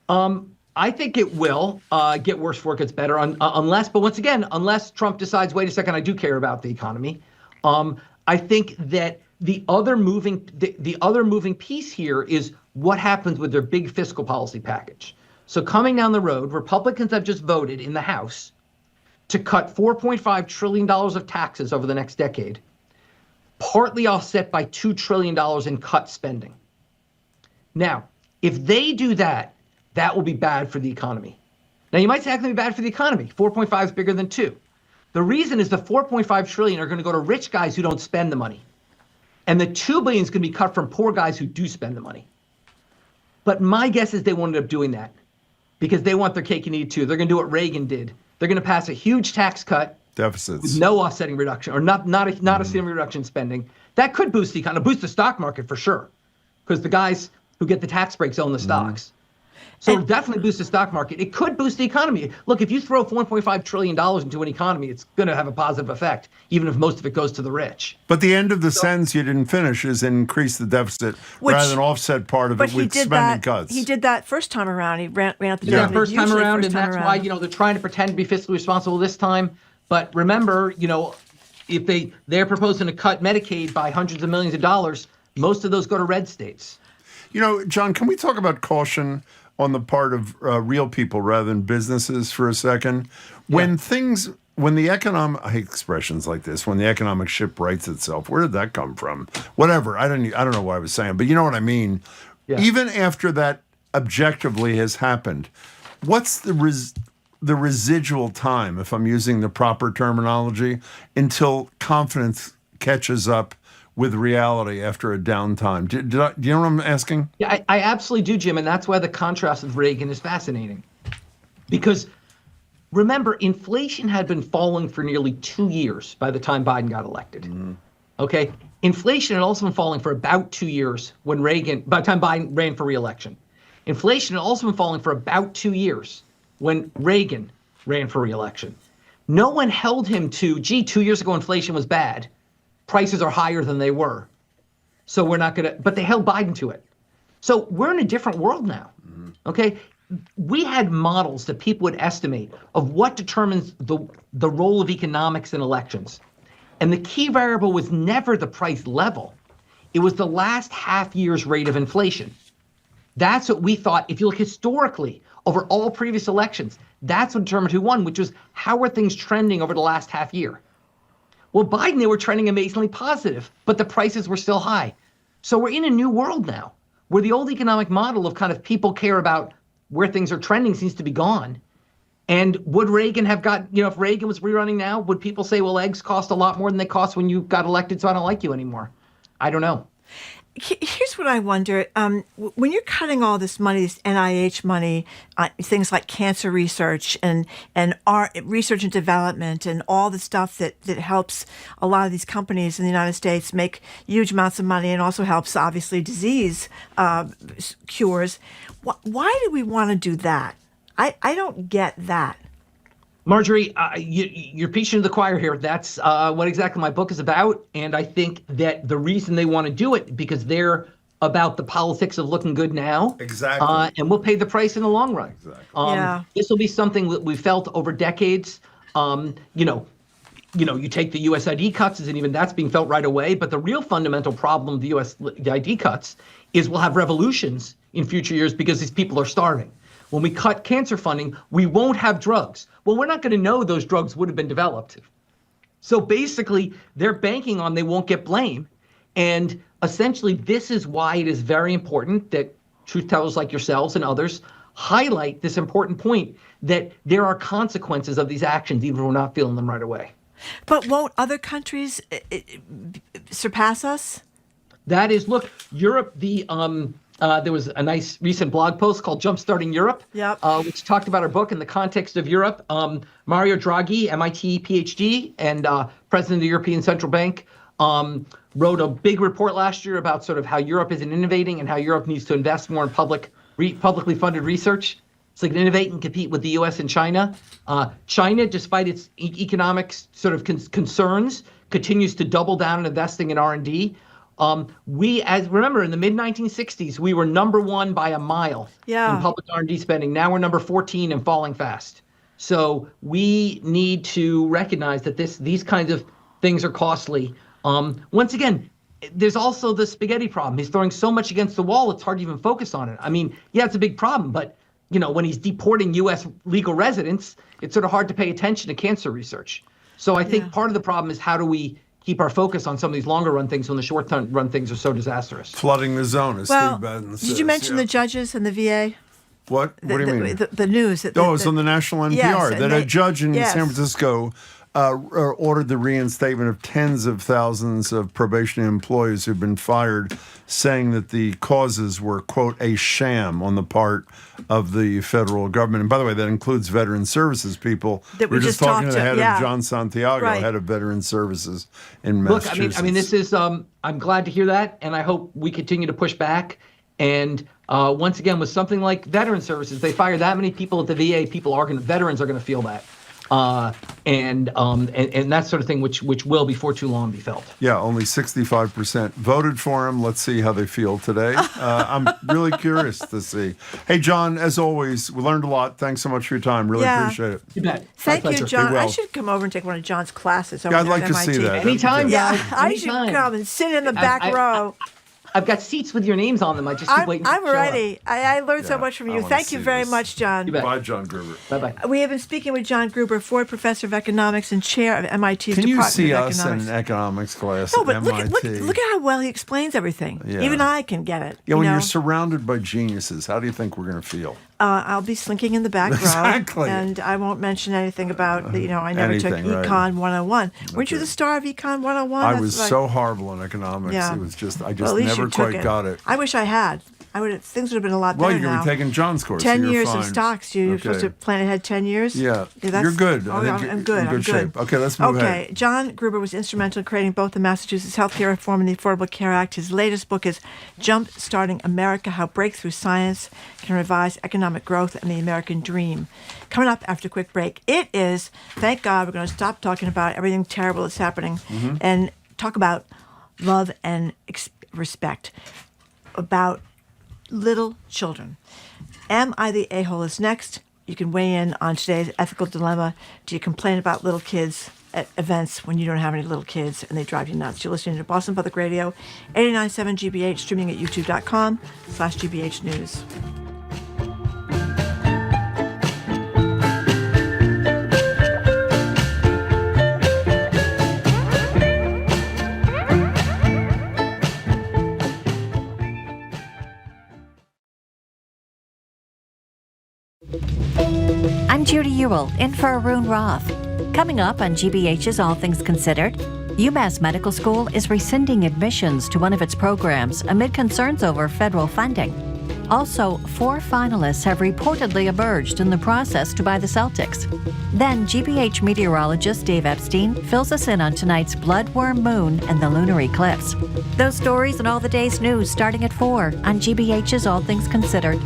I think it will get worse before it gets better, unless Trump decides, wait a second, I do care about the economy. I think that the other moving piece here is what happens with their big fiscal policy package. So coming down the road, Republicans have just voted in the House to cut $4.5 trillion of taxes over the next decade, partly offset by $2 trillion in cut spending. Now, if they do that, that will be bad for the economy. Now, you might say, how can it be bad for the economy? 4.5 is bigger than 2. The reason is the 4.5 trillion are going to go to rich guys who don't spend the money. And the 2 billion is going to be cut from poor guys who do spend the money. But my guess is they won't end up doing that because they want their cake and eat it too. They're going to do what Reagan did. They're going to pass a huge tax cut. Deficits. With no offsetting reduction, or not a significant reduction in spending. That could boost the stock market for sure. Because the guys who get the tax breaks own the stocks. So it'll definitely boost the stock market. It could boost the economy. Look, if you throw $1.5 trillion into an economy, it's going to have a positive effect, even if most of it goes to the rich. But the end of the sentence you didn't finish is increase the deficit rather than offset part of it with spending cuts. He did that first time around. He ran out the deficit first time around, and that's why they're trying to pretend to be fiscally responsible this time. But remember, if they're proposing to cut Medicaid by hundreds of millions of dollars, most of those go to red states. John, can we talk about caution on the part of real people rather than businesses for a second? When the economic, I hate expressions like this, when the economic ship rights itself, where did that come from? Whatever, I don't know what I was saying, but you know what I mean. Yeah. Even after that objectively has happened, what's the residual time, if I'm using the proper terminology, until confidence catches up with reality after a downtime? Do you know what I'm asking? Yeah, I absolutely do, Jim, and that's why the contrast with Reagan is fascinating. Because remember, inflation had been falling for nearly 2 years by the time Biden got elected. Mm-hmm. Okay? Inflation had also been falling for about 2 years by the time Biden ran for re-election. Inflation had also been falling for about 2 years when Reagan ran for re-election. No one held him to, 2 years ago inflation was bad. Prices are higher than they were. So we're not going to, but they held Biden to it. So we're in a different world now. Mm-hmm. Okay? We had models that people would estimate of what determines the role of economics in elections. And the key variable was never the price level. It was the last half year's rate of inflation. That's what we thought, if you look historically over all previous elections, that's what determined who won, which was how are things trending over the last half year. Well, Biden, they were trending amazingly positive, but the prices were still high. So we're in a new world now, where the old economic model of kind of people care about where things are trending seems to be gone. And would Reagan have got, if Reagan was rerunning now, would people say, well, eggs cost a lot more than they cost when you got elected, so I don't like you anymore? I don't know. Here's what I wonder. When you're cutting all this money, this NIH money, things like cancer research and art, research and development and all the stuff that helps a lot of these companies in the United States make huge amounts of money and also helps, obviously, disease cures. Why do we want to do that? I don't get that. Marjorie, you're preaching to the choir here. That's what exactly my book is about. And I think that the reason they want to do it because they're about the politics of looking good now. Exactly. And we'll pay the price in the long run. Exactly. This will be something that we felt over decades. You take the US ID cuts, and even that's being felt right away. But the real fundamental problem of the US ID cuts is we'll have revolutions in future years because these people are starving. When we cut cancer funding, we won't have drugs. Well, we're not going to know those drugs would have been developed. So basically, they're banking on they won't get blame. And essentially, this is why it is very important that truth tellers like yourselves and others highlight this important point that there are consequences of these actions, even if we're not feeling them right away. But won't other countries surpass us? That is, look, Europe, there was a nice recent blog post called Jumpstarting Europe, which talked about our book in the context of Europe. Mario Draghi, MIT PhD, and president of the European Central Bank, wrote a big report last year about sort of how Europe isn't innovating and how Europe needs to invest more in publicly funded research so they can innovate and compete with the U.S. and China. China, despite its economic sort of concerns, continues to double down in investing in R&D. Remember, in the mid-1960s, we were number one by a mile in public R&D spending. Now we're number 14 and falling fast. So we need to recognize that these kinds of things are costly. Once again, there's also the spaghetti problem. He's throwing so much against the wall, it's hard to even focus on it. I mean, yeah, it's a big problem, but when he's deporting U.S. legal residents, it's sort of hard to pay attention to cancer research. So I think part of the problem is how do we keep our focus on some of these longer run things when the short run things are so disastrous. Flooding the zone, as Steve Bannon says. Did you mention the judges and the VA? What? What do you mean? The news. It's on the national NPR that a judge in San Francisco ordered the reinstatement of tens of thousands of probationary employees who've been fired, saying that the causes were, quote, a sham on the part of the federal government. And by the way, that includes veteran services people. That we just talking to the head of John Santiago, head of veteran services in Massachusetts. Look, I mean, this is, I'm glad to hear that, and I hope we continue to push back. And once again, with something like veteran services, they fire that many people at the VA, veterans are going to feel that. And that sort of thing, which will before too long be felt. Yeah, only 65% voted for him. Let's see how they feel today. I'm really curious to see. Hey, John, as always, we learned a lot. Thanks so much for your time. Really appreciate it. You bet. Thank you, John. I should come over and take one of John's classes. I'd like to see that. Anytime, guys. I should come and sit in the back row. I've got seats with your names on them. I just keep waiting. I'm ready. I learned so much from you. Thank you very much, John. Bye, Jon Gruber. Bye-bye. We have been speaking with Jon Gruber, Ford Professor of Economics and Chair of MIT's Department of Economics. Can you see us in an economics class at MIT? Look at how well he explains everything. Yeah. Even I can get it. Yeah, when you're surrounded by geniuses, how do you think we're going to feel? I'll be slinking in the back row, and I won't mention anything about, I never took Econ 101. Weren't you the star of Econ 101? I was so horrible in economics. Yeah. It was just, I never quite got it. I wish I had. Things would have been a lot better now. Well, you're going to be taking John's course. 10 years of stocks. You're supposed to plan ahead 10 years? Yeah. You're good. I'm good. In good shape. Okay, let's move ahead. Okay. Jon Gruber was instrumental in creating both the Massachusetts Healthcare Reform and the Affordable Care Act. His latest book is Jump Starting America, How Breakthrough Science Can Revise Economic Growth and the American Dream. Coming up after a quick break, it is, thank God, we're going to stop talking about everything terrible that's happening and talk about love and respect, about little children. Am I the a-hole is next. You can weigh in on today's ethical dilemma. Do you complain about little kids at events when you don't have any little kids and they drive you nuts? You're listening to Boston Public Radio, 89.7 GBH, streaming at youtube.com/GBH News. I'm Judy Ewell, in for Arun Roth. Coming up on GBH's All Things Considered, UMass Medical School is rescinding admissions to one of its programs amid concerns over federal funding. Also, 4 finalists have reportedly emerged in the process to buy the Celtics. Then, GBH meteorologist Dave Epstein fills us in on tonight's bloodworm moon and the lunar eclipse. Those stories and all the day's news starting at 4 on GBH's All Things Considered.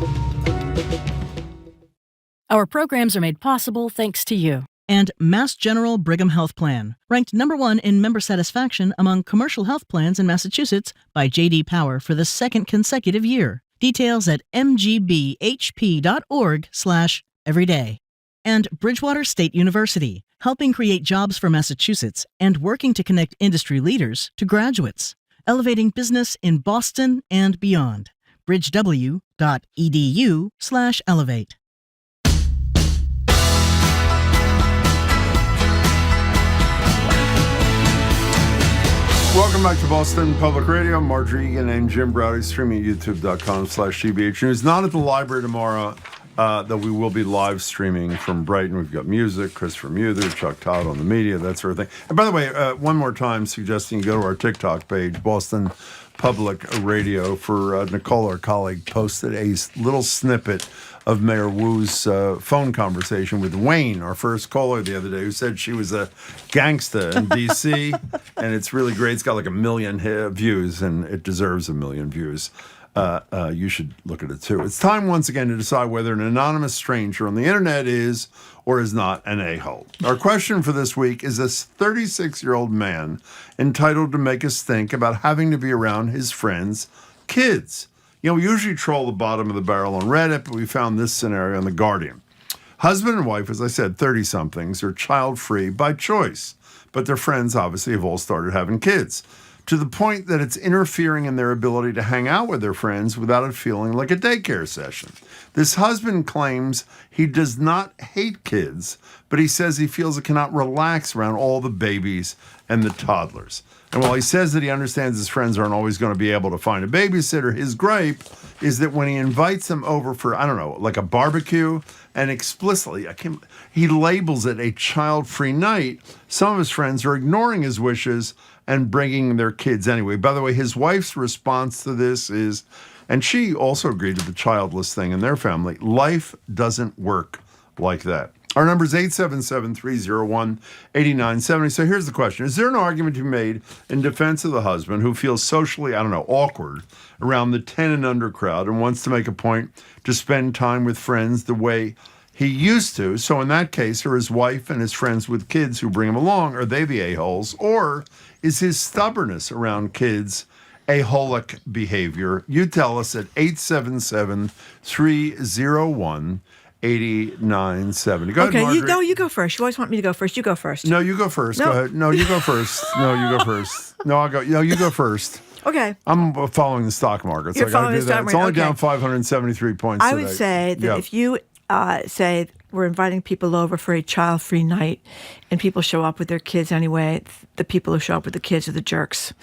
Our programs are made possible thanks to you. And Mass General Brigham Health Plan, ranked /1 in member satisfaction among commercial health plans in Massachusetts by J.D. Power for the 2nd consecutive year. Details at mgbhp.org/everyday. And Bridgewater State University, helping create jobs for Massachusetts and working to connect industry leaders to graduates, elevating business in Boston and beyond. bridgew.edu/elevate. Welcome back to Boston Public Radio. Marjorie Egan and Jim Browdy, streaming at youtube.com/GBH News. Not at the library tomorrow, though we will be live streaming from Brighton. We've got music, Christopher Muther, Chuck Todd on the media, that sort of thing. And by the way, one more time, suggesting you go to our TikTok page, Boston Public Radio for Nicole, our colleague, posted a little snippet of Mayor Wu's phone conversation with Wayne, our first caller the other day, who said she was a gangsta in D.C., and it's really great. It's got like 1 million views, and it deserves 1 million views. You should look at it, too. It's time once again to decide whether an anonymous stranger on the internet is or is not an a-hole. Our question for this week is this 36-year-old man entitled to make us think about having to be around his friends' kids. You know, we usually troll the bottom of the barrel on Reddit, but we found this scenario on The Guardian. Husband and wife, as I said, 30-somethings, are child-free by choice, but their friends obviously have all started having kids, to the point that it's interfering in their ability to hang out with their friends without it feeling like a daycare session. This husband claims he does not hate kids, but he says he feels he cannot relax around all the babies and the toddlers. And while he says that he understands his friends aren't always going to be able to find a babysitter, his gripe is that when he invites them over for, I don't know, like a barbecue, and explicitly, he labels it a child-free night, some of his friends are ignoring his wishes and bringing their kids anyway. By the way, his wife's response to this is, and she also agreed to the childless thing in their family, life doesn't work like that. Our number is 877-301-8970. So here's the question. Is there an argument to be made in defense of the husband who feels socially, awkward around the 10 and under crowd and wants to make a point to spend time with friends the way he used to? So in that case, are his wife and his friends with kids who bring him along, are they the a-holes? Or is his stubbornness around kids a-holic behavior? You tell us at 877-301-8970. Go ahead, Marjorie. You go first. You always want me to go first. You go first. No, you go first. No. Go ahead. No, you go first. No, you go first. No, I'll go. No, you go first. Okay. I'm following the stock market. You're following the stock market. It's only down 573 points I today. would say that if you say we're inviting people over for a child-free night and people show up with their kids anyway, the people who show up with the kids are the jerks.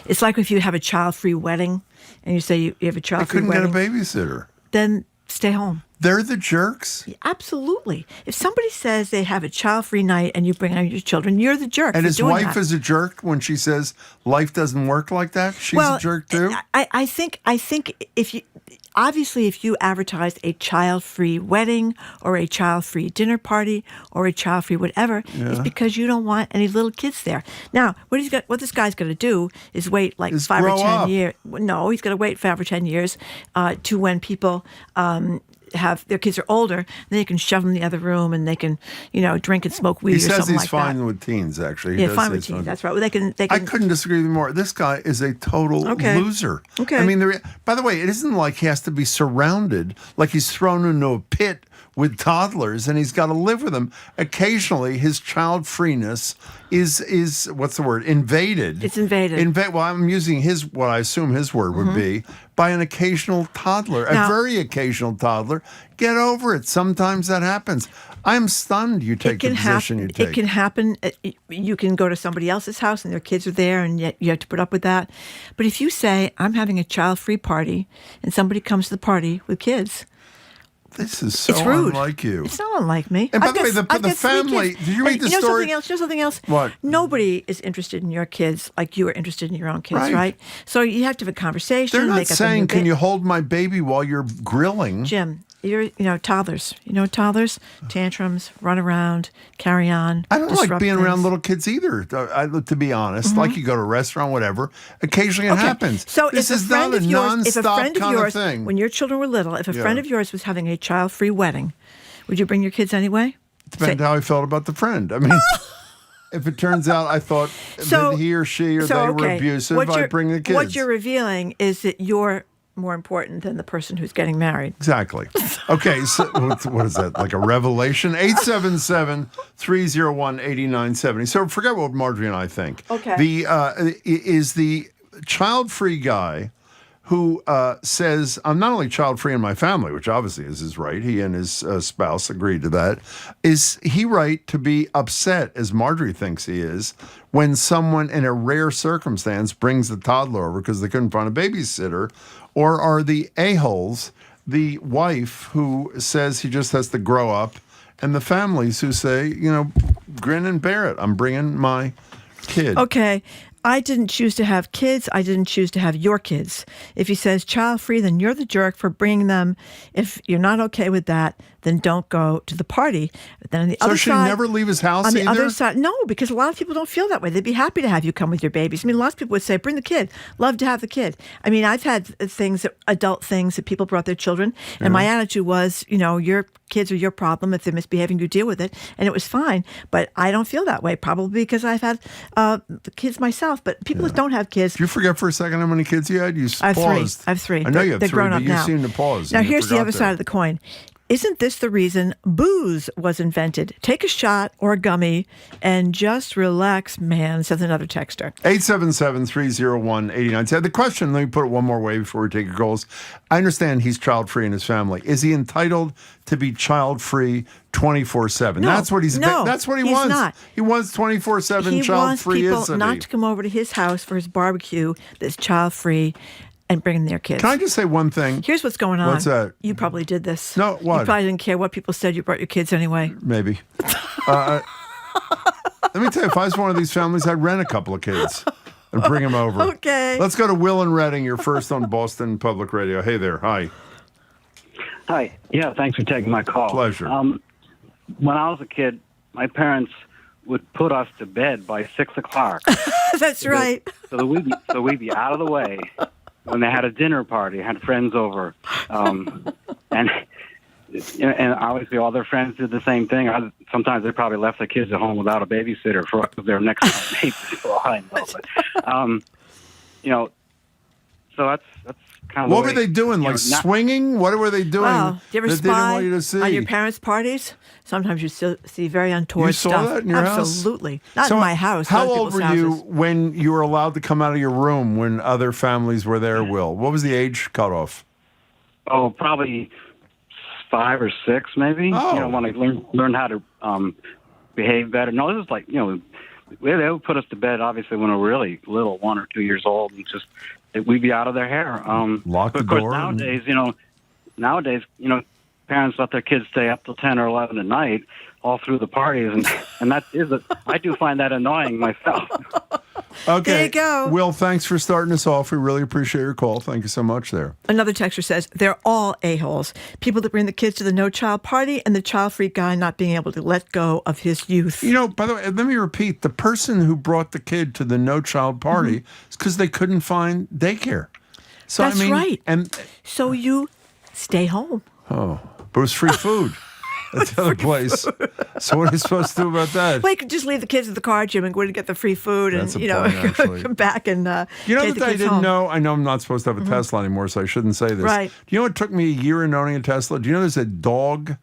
It's like if you have a child-free wedding and you say you have a child-free wedding. I couldn't get a babysitter. Then stay home. They're the jerks? Absolutely. If somebody says they have a child-free night and you bring out your children, you're the jerk. And for his doing wife that. is a jerk when she says life doesn't work like that? She's a jerk too? I think if you advertised a child-free wedding or a child-free dinner party or a child-free whatever, it's because you don't want any little kids there. Now, what this guy's going to do is wait like 5 or 10 years. No, he's going to wait 5 or 10 years to when people have their kids are older, and they can shove them in the other room and they can, drink and smoke weed or something like that. He says he's fine with teens, actually. Yeah, fine with teens. That's right. Well, they can. I couldn't disagree with you more. This guy is a total loser. Okay. I mean, by the way, it isn't like he has to be surrounded, like he's thrown into a pit with toddlers and he's got to live with them. Occasionally, his child freeness is what's the word? Invaded. It's invaded. Well, I'm using what I assume his word would be, by an occasional toddler, a very occasional toddler. Get over it. Sometimes that happens. I'm stunned you take the position you take. It can happen. You can go to somebody else's house and their kids are there and yet you have to put up with that. But if you say, I'm having a child-free party and somebody comes to the party with kids, this is so it's rude. Unlike you. It's not unlike me. And by the way, the family, did you read the story? You know something else? What? Nobody is interested in your kids like you are interested in your own kids, right? So you have to have a conversation. They're not saying, can you hold my baby while you're grilling? Jim, toddlers. Toddlers, tantrums, run around, carry on. I don't like being things. around little kids either, to be honest. Like you go to a restaurant, whatever. Occasionally it happens. So this is not a non-stop kind of thing. When your children were little, if a friend of yours was having a child-free wedding, would you bring your kids anyway? Depends how I felt about the friend. I mean, if it turns out I thought that he or she or they were abusive, I'd bring the kids. What you're revealing is that you're more important than the person who's getting married. Exactly. Okay, so what is that, like a revelation? 877-301-8970. So forget what Marjorie and I think. Okay. Is the child-free guy who says, I'm not only child-free in my family, which obviously is his right, he and his spouse agreed to that, is he right to be upset, as Marjorie thinks he is, when someone in a rare circumstance brings the toddler over because they couldn't find a babysitter? Or are the a-holes the wife who says he just has to grow up, and the families who say, grin and bear it, I'm bringing my kid? Okay. I didn't choose to have kids. I didn't choose to have your kids. If he says child-free, then you're the jerk for bringing them. If you're not okay with that, then don't go to the party. But then on the other side... So should he never leave his house on either? the other side, no, because a lot of people don't feel that way. They'd be happy to have you come with your babies. I mean, lots of people would say, bring the kid. Love to have the kid. I mean, I've had adult things that people brought their children, and my attitude was, your kids are your problem. If they're misbehaving, you deal with it. And it was fine. But I don't feel that way, probably because I've had the kids myself. But people that don't have kids... Did you forget for a second how many kids you had? You I have paused. I have three. I know you have they're three, grown but up you now. seem to pause. Now, here's the other side of the coin. Isn't this the reason booze was invented? Take a shot or a gummy and just relax, man, says another texter. 877-301-89. The question, let me put it one more way before we take your calls. I understand he's child-free in his family. Is he entitled to be child-free 24/7? No, that's what he's. That's what he wants. Not. He wants 24/7 child-free. He wants people not to come over to his house for his barbecue that's child-free. And bringing their kids. Can I just say one thing? Here's what's going on. What's that? You probably did this. No, what? You probably didn't care what people said. You brought your kids anyway. Maybe. Let me tell you, if I was one of these families, I'd rent a couple of kids and bring them over. Okay. Let's go to Will in Reading. You're first on Boston Public Radio. Hey there. Hi. Hi. Yeah, thanks for taking my call. Pleasure. When I was a kid, my parents would put us to bed by 6 o'clock. That's right. So we'd be out of the way. When they had a dinner party, had friends over, and obviously all their friends did the same thing. Sometimes they probably left the kids at home without a babysitter for their next door neighbors, for all I know. But, so that's kind of what were they doing? Like swinging? What were they doing? Wow. Do you ever that they didn't want you to spy see? on your parents' parties? Sometimes you still see very untoward You saw stuff. that in your house? Absolutely. Not in my house. How other old were people's you houses. when you were allowed to come out of your room when other families were there, Will? What was the age cutoff? Oh, probably 5 or 6, maybe. Oh. When I learned how to behave better. No, this is like, they would put us to bed, obviously, when we were really little, 1 or 2 years old, and just we'd be out of their hair. Lock the of course, door. Nowadays, parents let their kids stay up till 10 or 11 at night, all through the parties, and that is I do find that annoying myself. Okay. There you go. Will, thanks for starting us off. We really appreciate your call. Thank you so much there. Another texter says, they're all a-holes. People that bring the kids to the no-child party and the child-free guy not being able to let go of his youth. By the way, let me repeat. The person who brought the kid to the no-child party is because they couldn't find daycare. So, That's right. And so you stay home. Oh, but it was free food at the other place. So what are you supposed to do about that? Well, you could just leave the kids at the car, Jim, and go and get the free food, That's and a point, actually. come back and you know take that the I kids didn't home. know. I know I'm not supposed to have a Tesla anymore, so I shouldn't say this. Right. Do you know it took me a year in owning a Tesla? Do you know there's a dog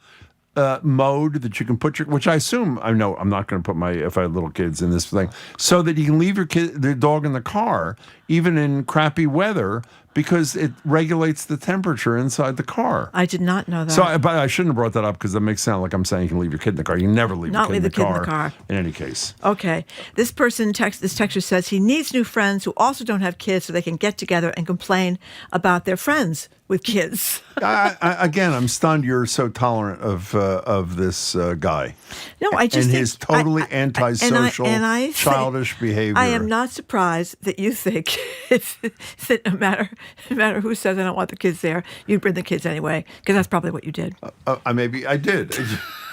mode that you can put which I assume, I know I'm not going to put if I had little kids in this thing, so that you can leave the dog in the car, even in crappy weather, because it regulates the temperature inside the car. I did not know that. So, but I shouldn't have brought that up because that makes it sound like I'm saying you can leave your kid in the car. You never leave your kid in the car. In any case. Okay. This texter says he needs new friends who also don't have kids so they can get together and complain about their friends with kids. Again, I'm stunned you're so tolerant of this guy. No, I just and think, his totally antisocial, childish behavior. I am not surprised that you think that no matter who says I don't want the kids there, you'd bring the kids anyway, because that's probably what you did. Maybe I did.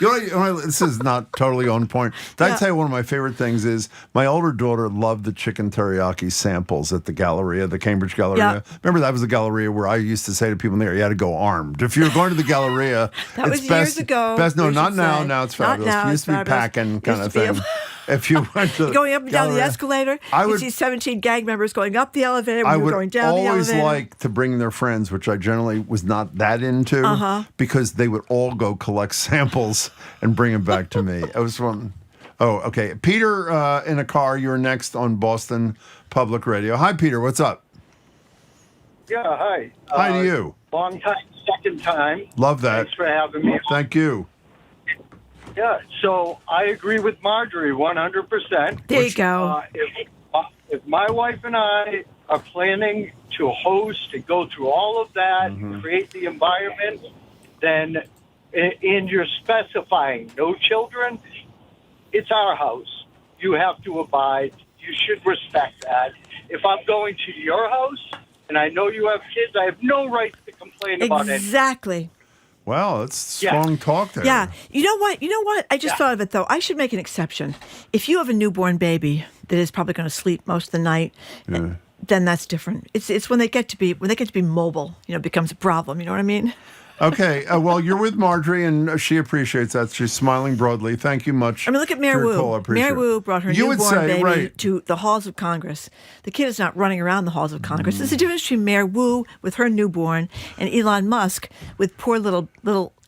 This is not totally on point. Did I tell you one of my favorite things is my older daughter loved the chicken teriyaki samples at the Galleria, the Cambridge Galleria. Yeah. Remember that was the Galleria where I used to say to people in there, you had to go armed. If you were going to the Galleria, that was years ago. No, not now. Now it's fabulous. It used to be packing kind of thing. If you went to going up and down the escalator, you see 17 gang members going up the elevator. We were going down the elevator. I would always like to bring their friends, which I generally was not that into, because they would all go collect samples and bring them back to me. It was fun. Oh, okay. Peter in a car, you're next on Boston Public Radio. Hi, Peter. What's up? Yeah, hi. Hi to you. Long time, second time. Love that. Thanks for having me. Thank you. Yeah, so I agree with Marjorie 100%. There you go. If my wife and I are planning to host and go through all of that, create the environment, then and you're specifying no children, it's our house. You have to abide. you should respect that. If I'm going to your house and I know you have kids, I have no right to complain about it. Exactly. Wow, that's strong talk there. Yeah. You know what? I just thought of it, though. I should make an exception. If you have a newborn baby that is probably going to sleep most of the night, then that's different. It's when they get to be mobile, it becomes a problem. You know what I mean? Okay. Well, you're with Marjorie, and she appreciates that. She's smiling broadly. Thank you much. I mean, look at Mayor Wu. Mayor Wu brought her newborn baby to the halls of Congress. The kid is not running around the halls of Congress. There's a difference between Mayor Wu with her newborn and Elon Musk with poor little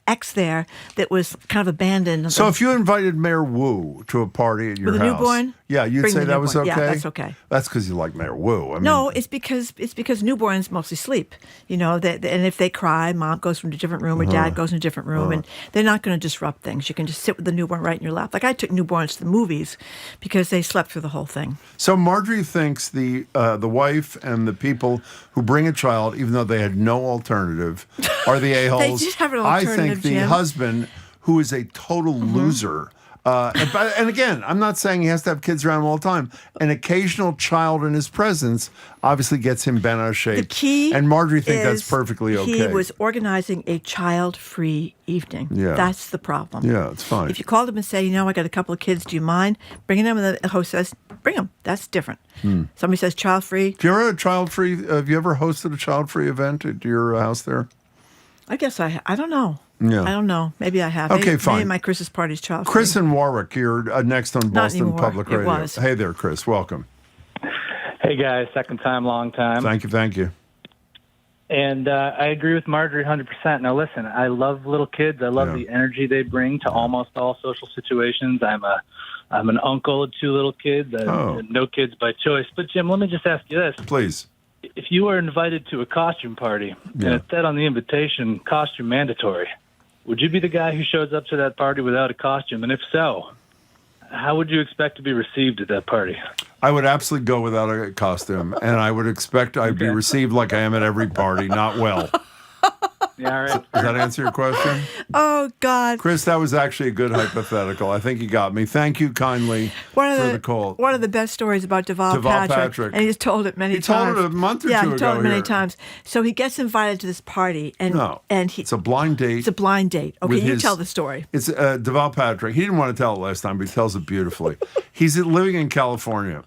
X there that was kind of abandoned. So if you invited Mayor Wu to a party at your house, with a newborn, you'd say that was okay. Yeah, that's okay. That's because you like Mayor Wu. No, it's because newborns mostly sleep. And if they cry, mom goes from a different room or dad goes in a different room, and they're not going to disrupt things. You can just sit with the newborn right in your lap. Like I took newborns to the movies because they slept through the whole thing. So Marjorie thinks the wife and the people who bring a child, even though they had no alternative, are the a-holes. They just have an alternative. I think the husband, who is a total loser. And again, I'm not saying he has to have kids around him all the time. An occasional child in his presence obviously gets him bent out of shape. The key and Marjorie thinks that's perfectly okay. He was organizing a child-free evening. Yeah. That's the problem. Yeah, it's fine. If you called him and say, I got a couple of kids, do you mind bringing them? And the host says, bring them. That's different. Somebody says child-free. Do you ever have child-free? Have you ever hosted a child-free event at your house there? I guess I don't know. Yeah. I don't know. Maybe I have. Okay, fine. Maybe my Christmas party's child. Chris in Warwick, you're next on Boston Public Radio. It was. Hey there, Chris. Welcome. Hey, guys. Second time, long time. Thank you. And I agree with Marjorie 100%. Now, listen, I love little kids. I love the energy they bring to almost all social situations. I'm an uncle of two little kids. No kids by choice. But, Jim, let me just ask you this. Please. If you were invited to a costume party and it said on the invitation, costume mandatory, would you be the guy who shows up to that party without a costume? And if so, how would you expect to be received at that party? I would absolutely go without a costume, and I would expect I'd be received like I am at every party, not well. Yeah, all right. Does that answer your question? Oh, God. Chris, that was actually a good hypothetical. I think you got me. Thank you kindly for the call. One of the best stories about Deval Patrick. And he's told it many times. He told it a month or two ago. Yeah, he told it many times. So he gets invited to this party. It's a blind date. It's a blind date. Okay, you tell the story. It's Deval Patrick. He didn't want to tell it last time, but he tells it beautifully. He's living in California,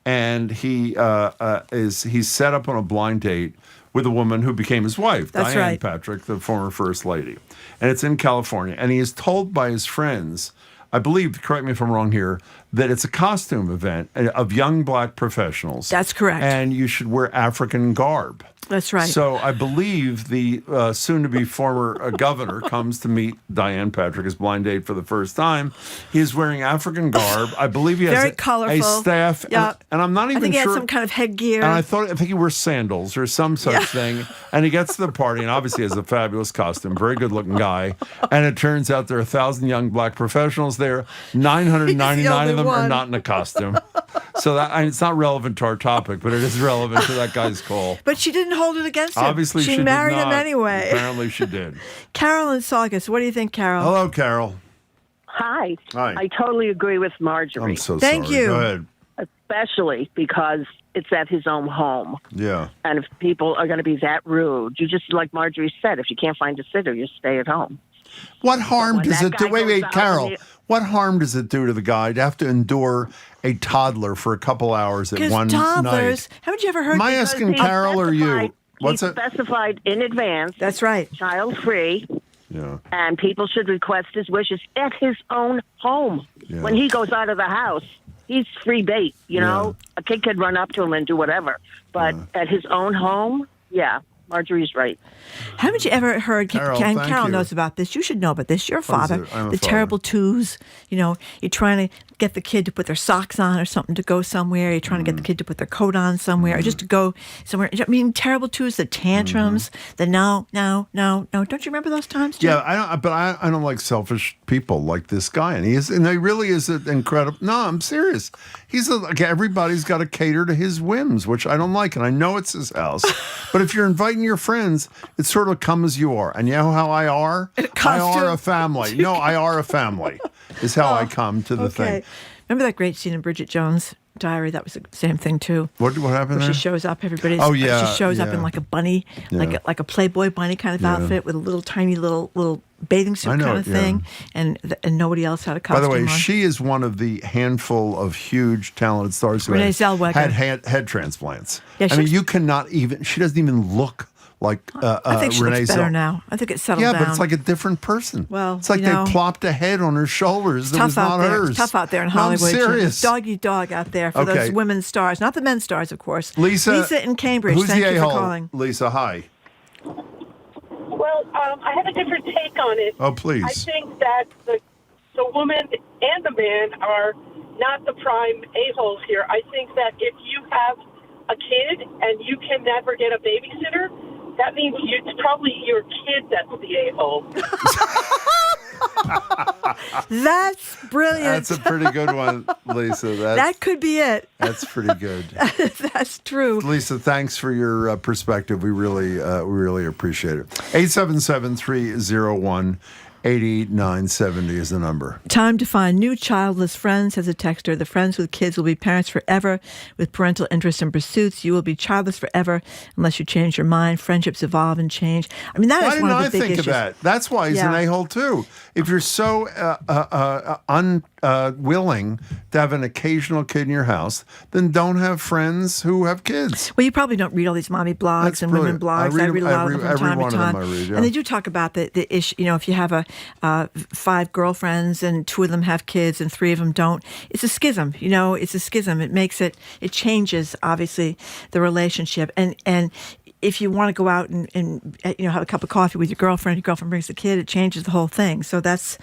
and he's set up on a blind date with a woman who became his wife, Diane Patrick, the former First Lady. And it's in California. And he is told by his friends, I believe, correct me if I'm wrong here, that it's a costume event of young black professionals. That's correct. And you should wear African garb. That's right. So I believe the soon-to-be former governor comes to meet Diane Patrick, his blind date, for the first time. He is wearing African garb. I believe he has very colorful. A staff. Yeah. And I'm not even sure. I think he had some kind of headgear. And I think he wears sandals or some such thing. And he gets to the party and obviously has a fabulous costume, very good-looking guy. And it turns out there are 1,000 young black professionals there. 999 of them are not in a costume. So it's not relevant to our topic, but it is relevant to that guy's call. But she didn't hold it against him. Obviously, she married did not. him anyway. Apparently, she did. Carol in Saugus, what do you think, Carol? Hello, Carol. Hi. Hi. I totally agree with Marjorie. I'm so Thank sorry. you. Go ahead. Especially because it's at his own home. Yeah. And if people are going to be that rude, you just, like Marjorie said, if you can't find a sitter, you stay at home. What harm does it do? Wait, Carol. What harm does it do to the guy to have to endure a toddler for a couple hours at one toddlers, night? Haven't you ever heard? Am I asking Carol or you? What's it? Specified in advance. That's right. Child-free. Yeah. And people should request his wishes at his own home. Yeah. When he goes out of the house, he's free bait, you know? A kid could run up to him and do whatever. But at his own home, Marjorie's right. Haven't you ever heard, Carol knows about this, you should know about this, your father, the terrible twos, you're trying to get the kid to put their socks on or something to go somewhere, you're trying to get the kid to put their coat on somewhere, or just to go somewhere. I mean, terrible twos, the tantrums, the no. Don't you remember those times, Jim? Yeah, I don't like selfish people like this guy, and he really is an incredible. No, I'm serious. Everybody's got to cater to his whims, which I don't like, and I know it's his house. But if you're inviting your friends, it's sort of come as you are, and you know how I are. I are a family. No, I are a family. Is how I come to the thing. Remember that great scene in Bridget Jones' Diary, that was the same thing too. What happened there? She shows up, everybody's. Oh, yeah. She shows up in like a bunny, like a Playboy bunny kind of outfit with a little tiny little bathing suit kind of thing, and nobody else had a costume. By the way, on. she is one of the handful of huge talented stars who Renee Zellweger. had head transplants. Yeah, I mean, you cannot even. She doesn't even look like I think she Renee looks better now. I think it's settled down. Yeah, but it's like a different person. Well, it's like they plopped a head on her shoulders that was not hers. It's tough out there in Hollywood. I'm serious. Dog eat dog out there for those women stars, not the men stars, of course. Lisa in Cambridge. Who's Thank the you for a-hole? calling. Lisa, hi. Well, I have a different take on it. Oh, please. I think that the woman and the man are not the prime a-holes here. I think that if you have a kid and you can never get a babysitter, that means it's probably your kid that's the a-hole. That's brilliant. That's a pretty good one, Lisa. That could be it. That's pretty good. That's true. Lisa, thanks for your perspective. We really appreciate it. 877-301-8970 is the number. Time to find new childless friends, says a texter. The friends with kids will be parents forever with parental interests and pursuits. You will be childless forever unless you change your mind. Friendships evolve and change. I mean, that is one of the big issues. Why didn't I think of that? That's why he's an a-hole, too. If you're so unwilling to have an occasional kid in your house, then don't have friends who have kids. Well, you probably don't read all these mommy blogs and women blogs. I read a lot of them from time to time. And they do talk about the issue. You know, if you have 5 girlfriends and 2 of them have kids and 3 of them don't, it's a schism. You know, it's a schism. It changes, obviously, the relationship. And if you want to go out and have a cup of coffee with your girlfriend brings the kid, it changes the whole thing. So it's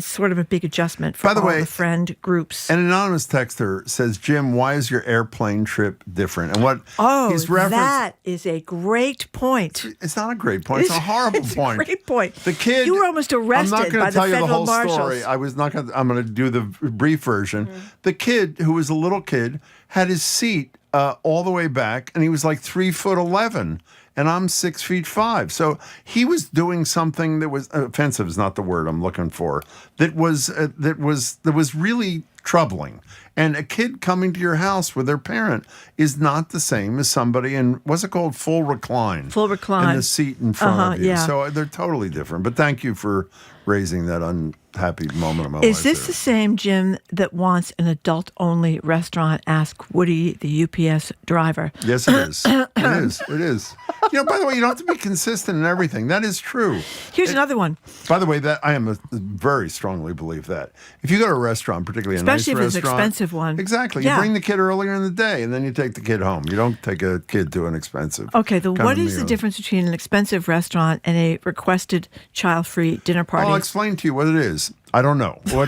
sort of a big adjustment for the friend groups. An anonymous texter says, Jim, why is your airplane trip different? And what he's referenced, that is a great point. It's not a great point. It's a horrible point. It's a great point. The kid, you were almost arrested by the federal marshals. I'm not going to tell you the whole story. I'm going to do the brief version. Mm-hmm. The kid, who was a little kid, had his seat all the way back, and he was like 3'11", and I'm 6'5". So he was doing something that was offensive. Is not the word I'm looking for. That was really troubling. And a kid coming to your house with their parent is not the same as somebody in, what's it called, full recline. Full recline. In the seat in front of you. Yeah. So they're totally different. But thank you for raising that unhappy moment of my life. Is this the same Jim that wants an adult-only restaurant? Ask Woody, the UPS driver. Yes, it is. It is. By the way, you don't have to be consistent in everything. That is true. Here's another one. By the way, that I very strongly believe that. If you go to a restaurant, particularly a nice restaurant. Especially if it's an expensive one. Exactly. Yeah. You bring the kid earlier in the day, and then you take the kid home. You don't take a kid to an expensive Okay, what is the difference between an expensive restaurant and a requested child-free dinner party? I'll explain to you what it is. I don't know. I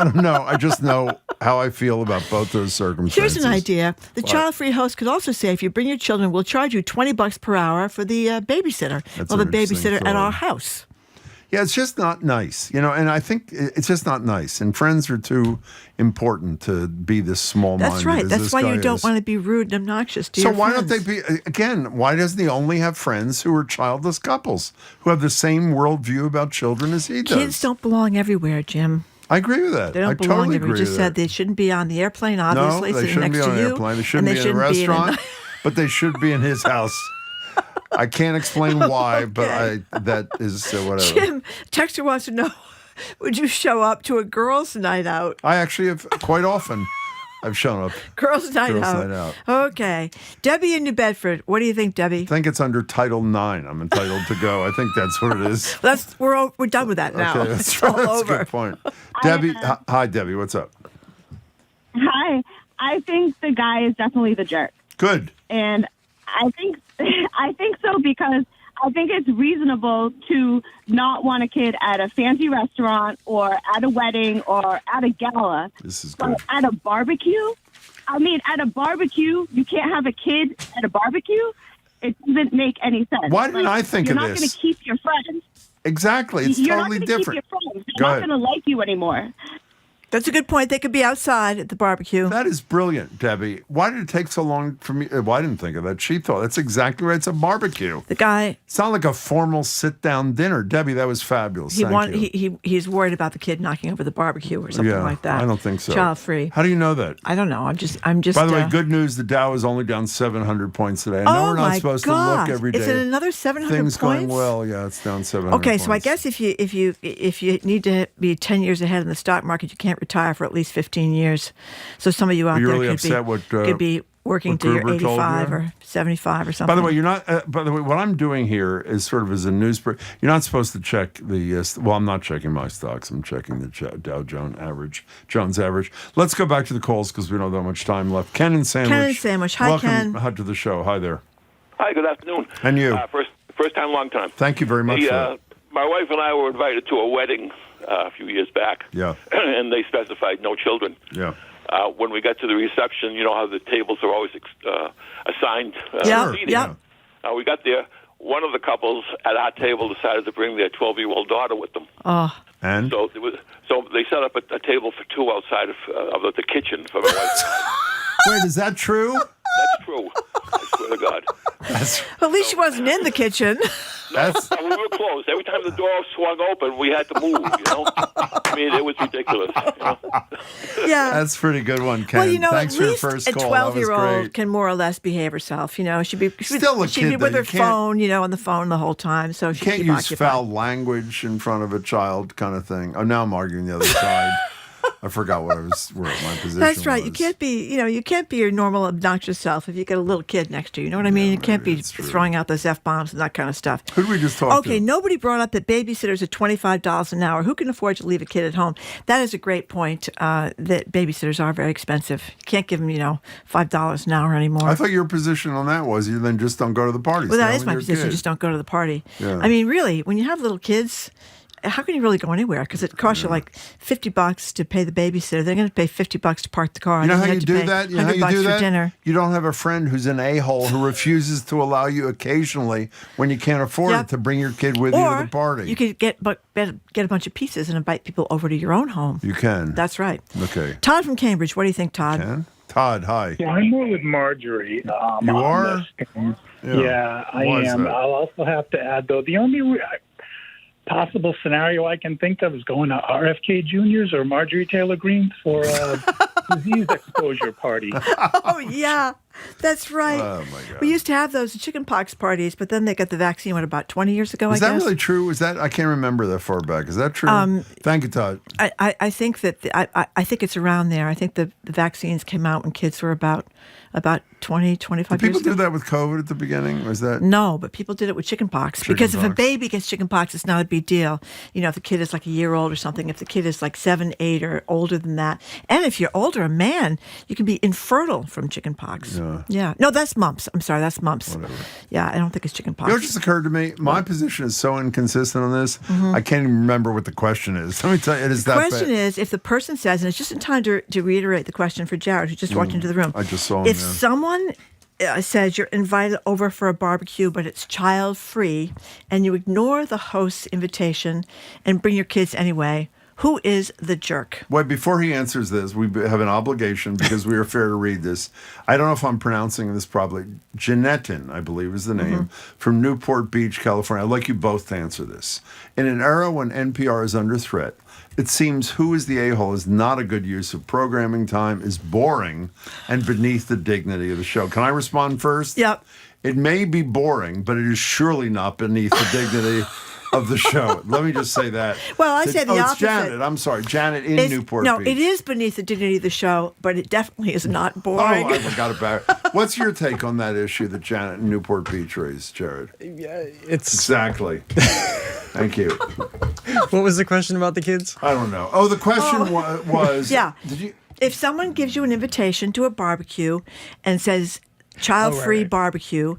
don't know. I just know how I feel about both those circumstances. Here's an idea. The child-free host could also say, if you bring your children, we'll charge you $20 per hour for the babysitter. That's or the an interesting babysitter at thought. our house. Yeah, it's just not nice, and I think it's just not nice. And friends are too important to be this small-minded. That's right. as That's this why guy you don't is. want to be rude and obnoxious to So your why friends. don't they be, again, why doesn't he only have friends who are childless couples, who have the same worldview about children as he does? Kids don't belong everywhere, Jim. I agree with that. They don't I belong totally everywhere. agree You just with said that. they shouldn't be on the airplane, obviously, No, they sitting shouldn't next be on to an you. airplane. They shouldn't be in a restaurant, but they should be in his house. I can't explain why, but that is whatever. Jim, texter wants to know, would you show up to a girls' night out? I actually have quite often. I've shown up. Girls' night out. Okay. Debbie in New Bedford. What do you think, Debbie? I think it's under Title IX. I'm entitled to go. I think that's what it is. We're done with that now. Okay, it's all that's over. a good point. Debbie, hi, Debbie. What's up? Hi. I think the guy is definitely the jerk. Good. And I think so because I think it's reasonable to not want a kid at a fancy restaurant or at a wedding or at a gala. This is good. But at a barbecue? I mean, at a barbecue, you can't have a kid at a barbecue? It doesn't make any sense. Why didn't I think of You're not this? going to keep your friends. Exactly. It's You're totally not gonna different. Keep your friends. Go They're ahead. not going to like you anymore. That's a good point. They could be outside at the barbecue. That is brilliant, Debbie. Why did it take so long for me? Well, I didn't think of that. She thought. That's exactly right. It's a barbecue. The guy. It's not like a formal sit-down dinner. Debbie, that was fabulous. He's worried about the kid knocking over the barbecue or something like that. I don't think so. Child-free. How do you know that? I don't know. I'm just. By the way, good news. The Dow is only down 700 points today. I know we're not supposed to look every day. Is it another 700 Things points? going well. Yeah, it's down 700 Okay, points. so I guess if you need to be 10 years ahead in the stock market, you can't retire for at least 15 years. So some of you out there could be working till you're 85 or 75 or something. By the way, you're not. By the way, what I'm doing here is sort of as a newspaper. You're not supposed to check the. Well, I'm not checking my stocks. I'm checking the Dow Jones average. Let's go back to the calls because we don't have that much time left. Ken and Sandwich. Hi, welcome Ken. to the show. Hi there. Hi. Good afternoon. And you. First time, long time. Thank you very much. My wife and I were invited to a wedding a few years back. Yeah. And they specified no children. Yeah. When we got to the reception, you know how the tables are always assigned seating. Yeah. We got there. One of the couples at our table decided to bring their 12-year-old daughter with them. Oh. And? So they set up a table for two outside of the kitchen for my wife. Wait, is that true? That's true. I swear to God. At least she wasn't in the kitchen. We were closed. Every time the door swung open, we had to move, you know? I mean, it was ridiculous. You know? Yeah. That's a pretty good one, Ken. Well, you know, Thanks at for your least first a call. 12-year-old can more or less behave herself. You know, she'd be with her phone, on the phone the whole time. So she can't use foul language in front of a child, kind of thing. Oh, now I'm arguing the other side. I forgot where my position That's right. was. You can't be your normal obnoxious self if you got a little kid next to you. You know what I mean? You can't be throwing out those F-bombs and that kind of stuff. Who did we just talk to? Okay, nobody brought up that babysitters are $25 an hour. Who can afford to leave a kid at home? That is a great point, that babysitters are very expensive. You can't give them, $5 an hour anymore. I thought your position on that was you then just don't go to the party. Well, that is my position. Just don't go to the party. Yeah. I mean, really, when you have little kids, how can you really go anywhere? Because it costs you like $50 to pay the babysitter. They're going to pay $50 to park the car. You know how you you do that? You know how you do that? For dinner. You don't have a friend who's an a-hole who refuses to allow you occasionally when you can't afford it to bring your kid with you to the party. You could get a bunch of pieces and invite people over to your own home. You can. That's right. Okay. Todd from Cambridge. What do you think, Todd? Ken? Todd, hi. Yeah, I'm more with Marjorie. You are? Yeah, I am. I'll also have to add, though, the only possible scenario I can think of is going to RFK Jr.'s or Marjorie Taylor Greene's for a disease exposure party. Oh, yeah. That's right. Oh, my God. We used to have those chickenpox parties, but then they got the vaccine, about 20 years ago, Is I that guess? really true? I can't remember that far back. Is that true? Thank you, Todd. I think that I think it's around there. I think the vaccines came out when kids were about 20, 25 Did years people ago. do that with COVID at the beginning? Was that? No, but people did it with chickenpox. Because if a baby gets chickenpox, it's not a big deal. If the kid is like a year old or something, if the kid is like 7, 8 or older than that. And if you're older, a man, you can be infertile from chickenpox. Yeah. No, that's mumps. I'm sorry, that's mumps. Whatever. Yeah, I don't think it's chickenpox. You know what just occurred to me? My position is so inconsistent on this, I can't even remember what the question is. Let me tell you, it is that bad. The question is, if the person says, and it's just in time to reiterate the question for Jared, who just walked into the room. I just saw him, If someone says you're invited over for a barbecue, but it's child-free, and you ignore the host's invitation and bring your kids anyway, who is the jerk? Wait, before he answers this, we have an obligation because we are fair to read this. I don't know if I'm pronouncing this properly. Jeanettin, I believe is the name, from Newport Beach, California. I'd like you both to answer this. In an era when NPR is under threat, it seems Who is the A-Hole is not a good use of programming time, is boring, and beneath the dignity of the show. Can I respond first? Yep. It may be boring, but it is surely not beneath the dignity of the show. Let me just say that. Well, I say the opposite. It's Janet. I'm sorry. Janet in Newport Beach. No, it is beneath the dignity of the show, but it definitely is not boring. Oh, I forgot about it. What's your take on that issue that Janet in Newport Beach raised, Jared? Yeah, it's... Exactly. Thank you. What was the question about the kids? I don't know. Oh, the question was... Yeah. Did you... If someone gives you an invitation to a barbecue and says child-free barbecue,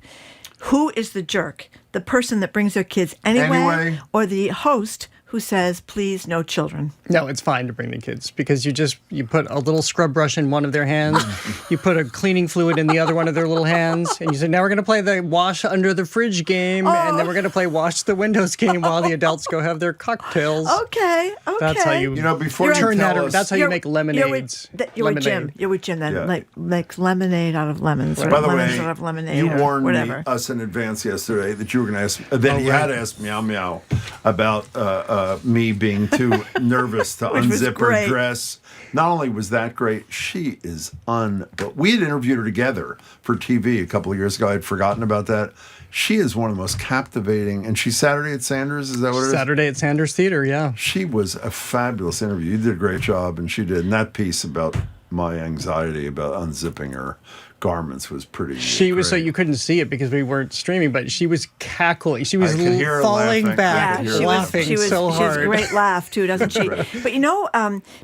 who is the jerk? The person that brings their kids anyway, or the host who says, please, no children. No, it's fine to bring the kids because you put a little scrub brush in one of their hands, you put a cleaning fluid in the other one of their little hands, and you say, now we're going to play the wash under the fridge game, and then we're going to play wash the windows game while the adults go have their cocktails. Okay. That's how you before you turn tell that. us, That's how you make lemonades. You're with Jim. You're with Jim then. Yeah. Like lemonade out of lemons. By Or the lemons way, out of lemonade. you or warned whatever. us in advance yesterday that you were going to ask. Then you had to ask Meow Meow about me being too nervous to Which was unzip her great. dress. Not only was that great, she is but we had interviewed her together for TV a couple of years ago. I had forgotten about that. She is one of the most captivating, and she's Saturday at Sanders. Is that what it is? Saturday at Sanders Theater, yeah. She was a fabulous interview. You did a great job, and she did. And that piece about my anxiety about unzipping her garments was pretty. She was so great. you couldn't see it because we weren't streaming, but she was cackling. She was I could hear her falling laughing. back, Yeah, laughing so hard. She has a great laugh too, doesn't she? But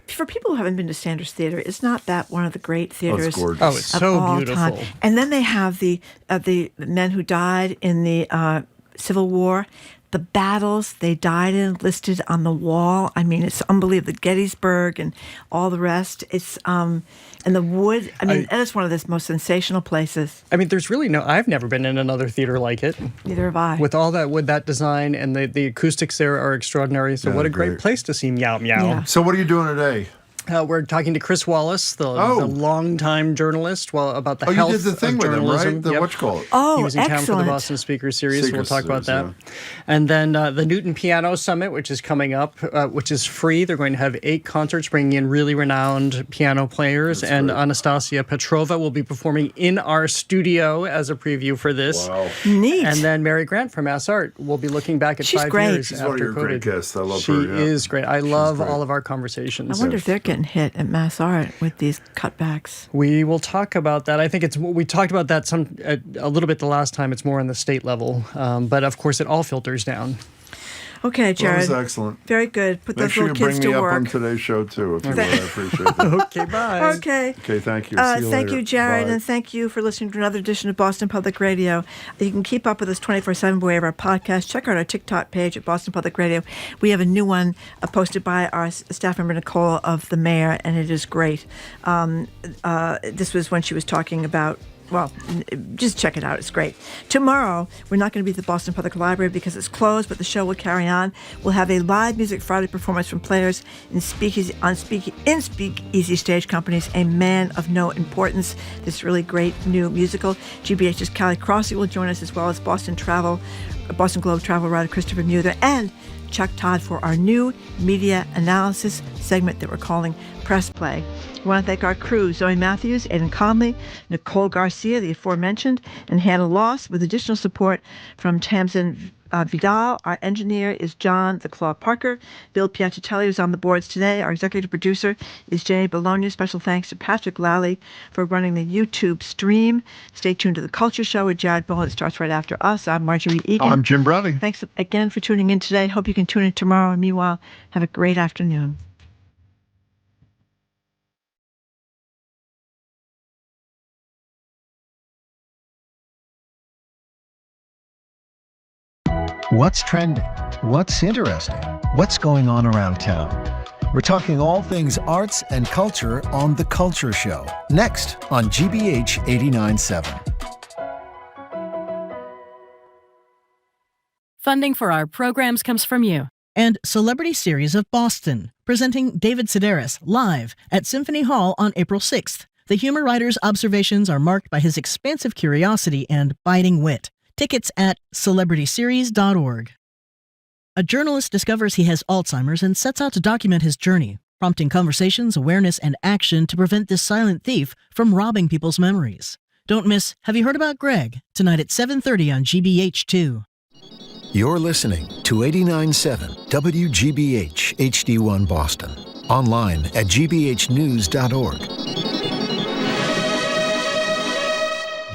for people who haven't been to Sanders Theater, it's not that one of the great theaters gorgeous. Oh, it's of so all beautiful. time. And then they have the men who died in the Civil War. The battles they died in listed on the wall. I mean, it's unbelievable. Gettysburg and all the rest. It's and the wood. I mean, and it's one of the most sensational places. I mean, there's really I've never been in another theater like it. Neither have I. With all that wood, that design, and the acoustics there are extraordinary. So what a great place to see Meow Meow. Yeah. So what are you doing today? We're talking to Chris Wallace, the longtime journalist, about the health you did the thing of with journalism. him, right? The whatchamacallit. Oh, he was in town for the excellent. Boston Speaker Series. Speaker We'll talk about that. Series, And then the Newton Piano Summit, which is coming up, which is free. They're going to have 8 concerts, bringing in really renowned piano players. That's and great. Anastasia Petrova will be performing in our studio as a preview for this. Wow. Neat. And then Mary Grant from Mass Art will be looking back at She's 5 great. years She's after one of your COVID. great guests. I love she her. Yeah. is great. I love great. all of our conversations. I wonder if they're getting hit at Mass Art with these cutbacks. We will talk about that. I think we talked about that a little bit the last time. It's more on the state level, but of course it all filters down. Okay, Jared. That was excellent. Very good. Put Make those sure little you kids bring to me work. up on today's show too. If you would, I appreciate that. Okay, bye. Okay. Okay, thank you. See you Thank later. you, Jared, Bye. and thank you for listening to another edition of Boston Public Radio. You can keep up with us 24/7 by way of our podcast. Check out our TikTok page at Boston Public Radio. We have a new one posted by our staff member, Nicole, of the mayor, and it is great. This was when she was talking about, well, just check it out. It's great. Tomorrow, we're not going to be at the Boston Public Library because it's closed, but the show will carry on. We'll have a live Music Friday performance from players in Speakeasy Stage Company's A Man of No Importance, this really great new musical. GBH's Callie Crossy will join us, as well as Boston Globe travel writer Christopher Muther, and Chuck Todd for our new media analysis segment that we're calling Press Play. We want to thank our crew, Zoe Matthews, Aidan Conley, Nicole Garcia, the aforementioned, and Hannah Loss, with additional support from Tamsin Vidal. Our engineer is John the Claw Parker. Bill Piacitelli was on the boards today. Our executive producer is Jay Bologna. Special thanks to Patrick Lally for running the YouTube stream. Stay tuned to The Culture Show with Jared Bowen. It starts right after us. I'm Marjorie Egan. I'm Jim Browning. Thanks again for tuning in today. Hope you can tune in tomorrow. And meanwhile, have a great afternoon. What's trending? What's interesting? What's going on around town? We're talking all things arts and culture on The Culture Show. Next on GBH 89.7. Funding for our programs comes from you. And Celebrity Series of Boston, presenting David Sedaris live at Symphony Hall on April 6th. The humor writer's observations are marked by his expansive curiosity and biting wit. Tickets at celebrityseries.org. A journalist discovers he has Alzheimer's and sets out to document his journey, prompting conversations, awareness, and action to prevent this silent thief from robbing people's memories. Don't miss Have You Heard About Greg? Tonight at 7:30 on GBH2. You're listening to 89.7 WGBH HD1 Boston. Online at gbhnews.org.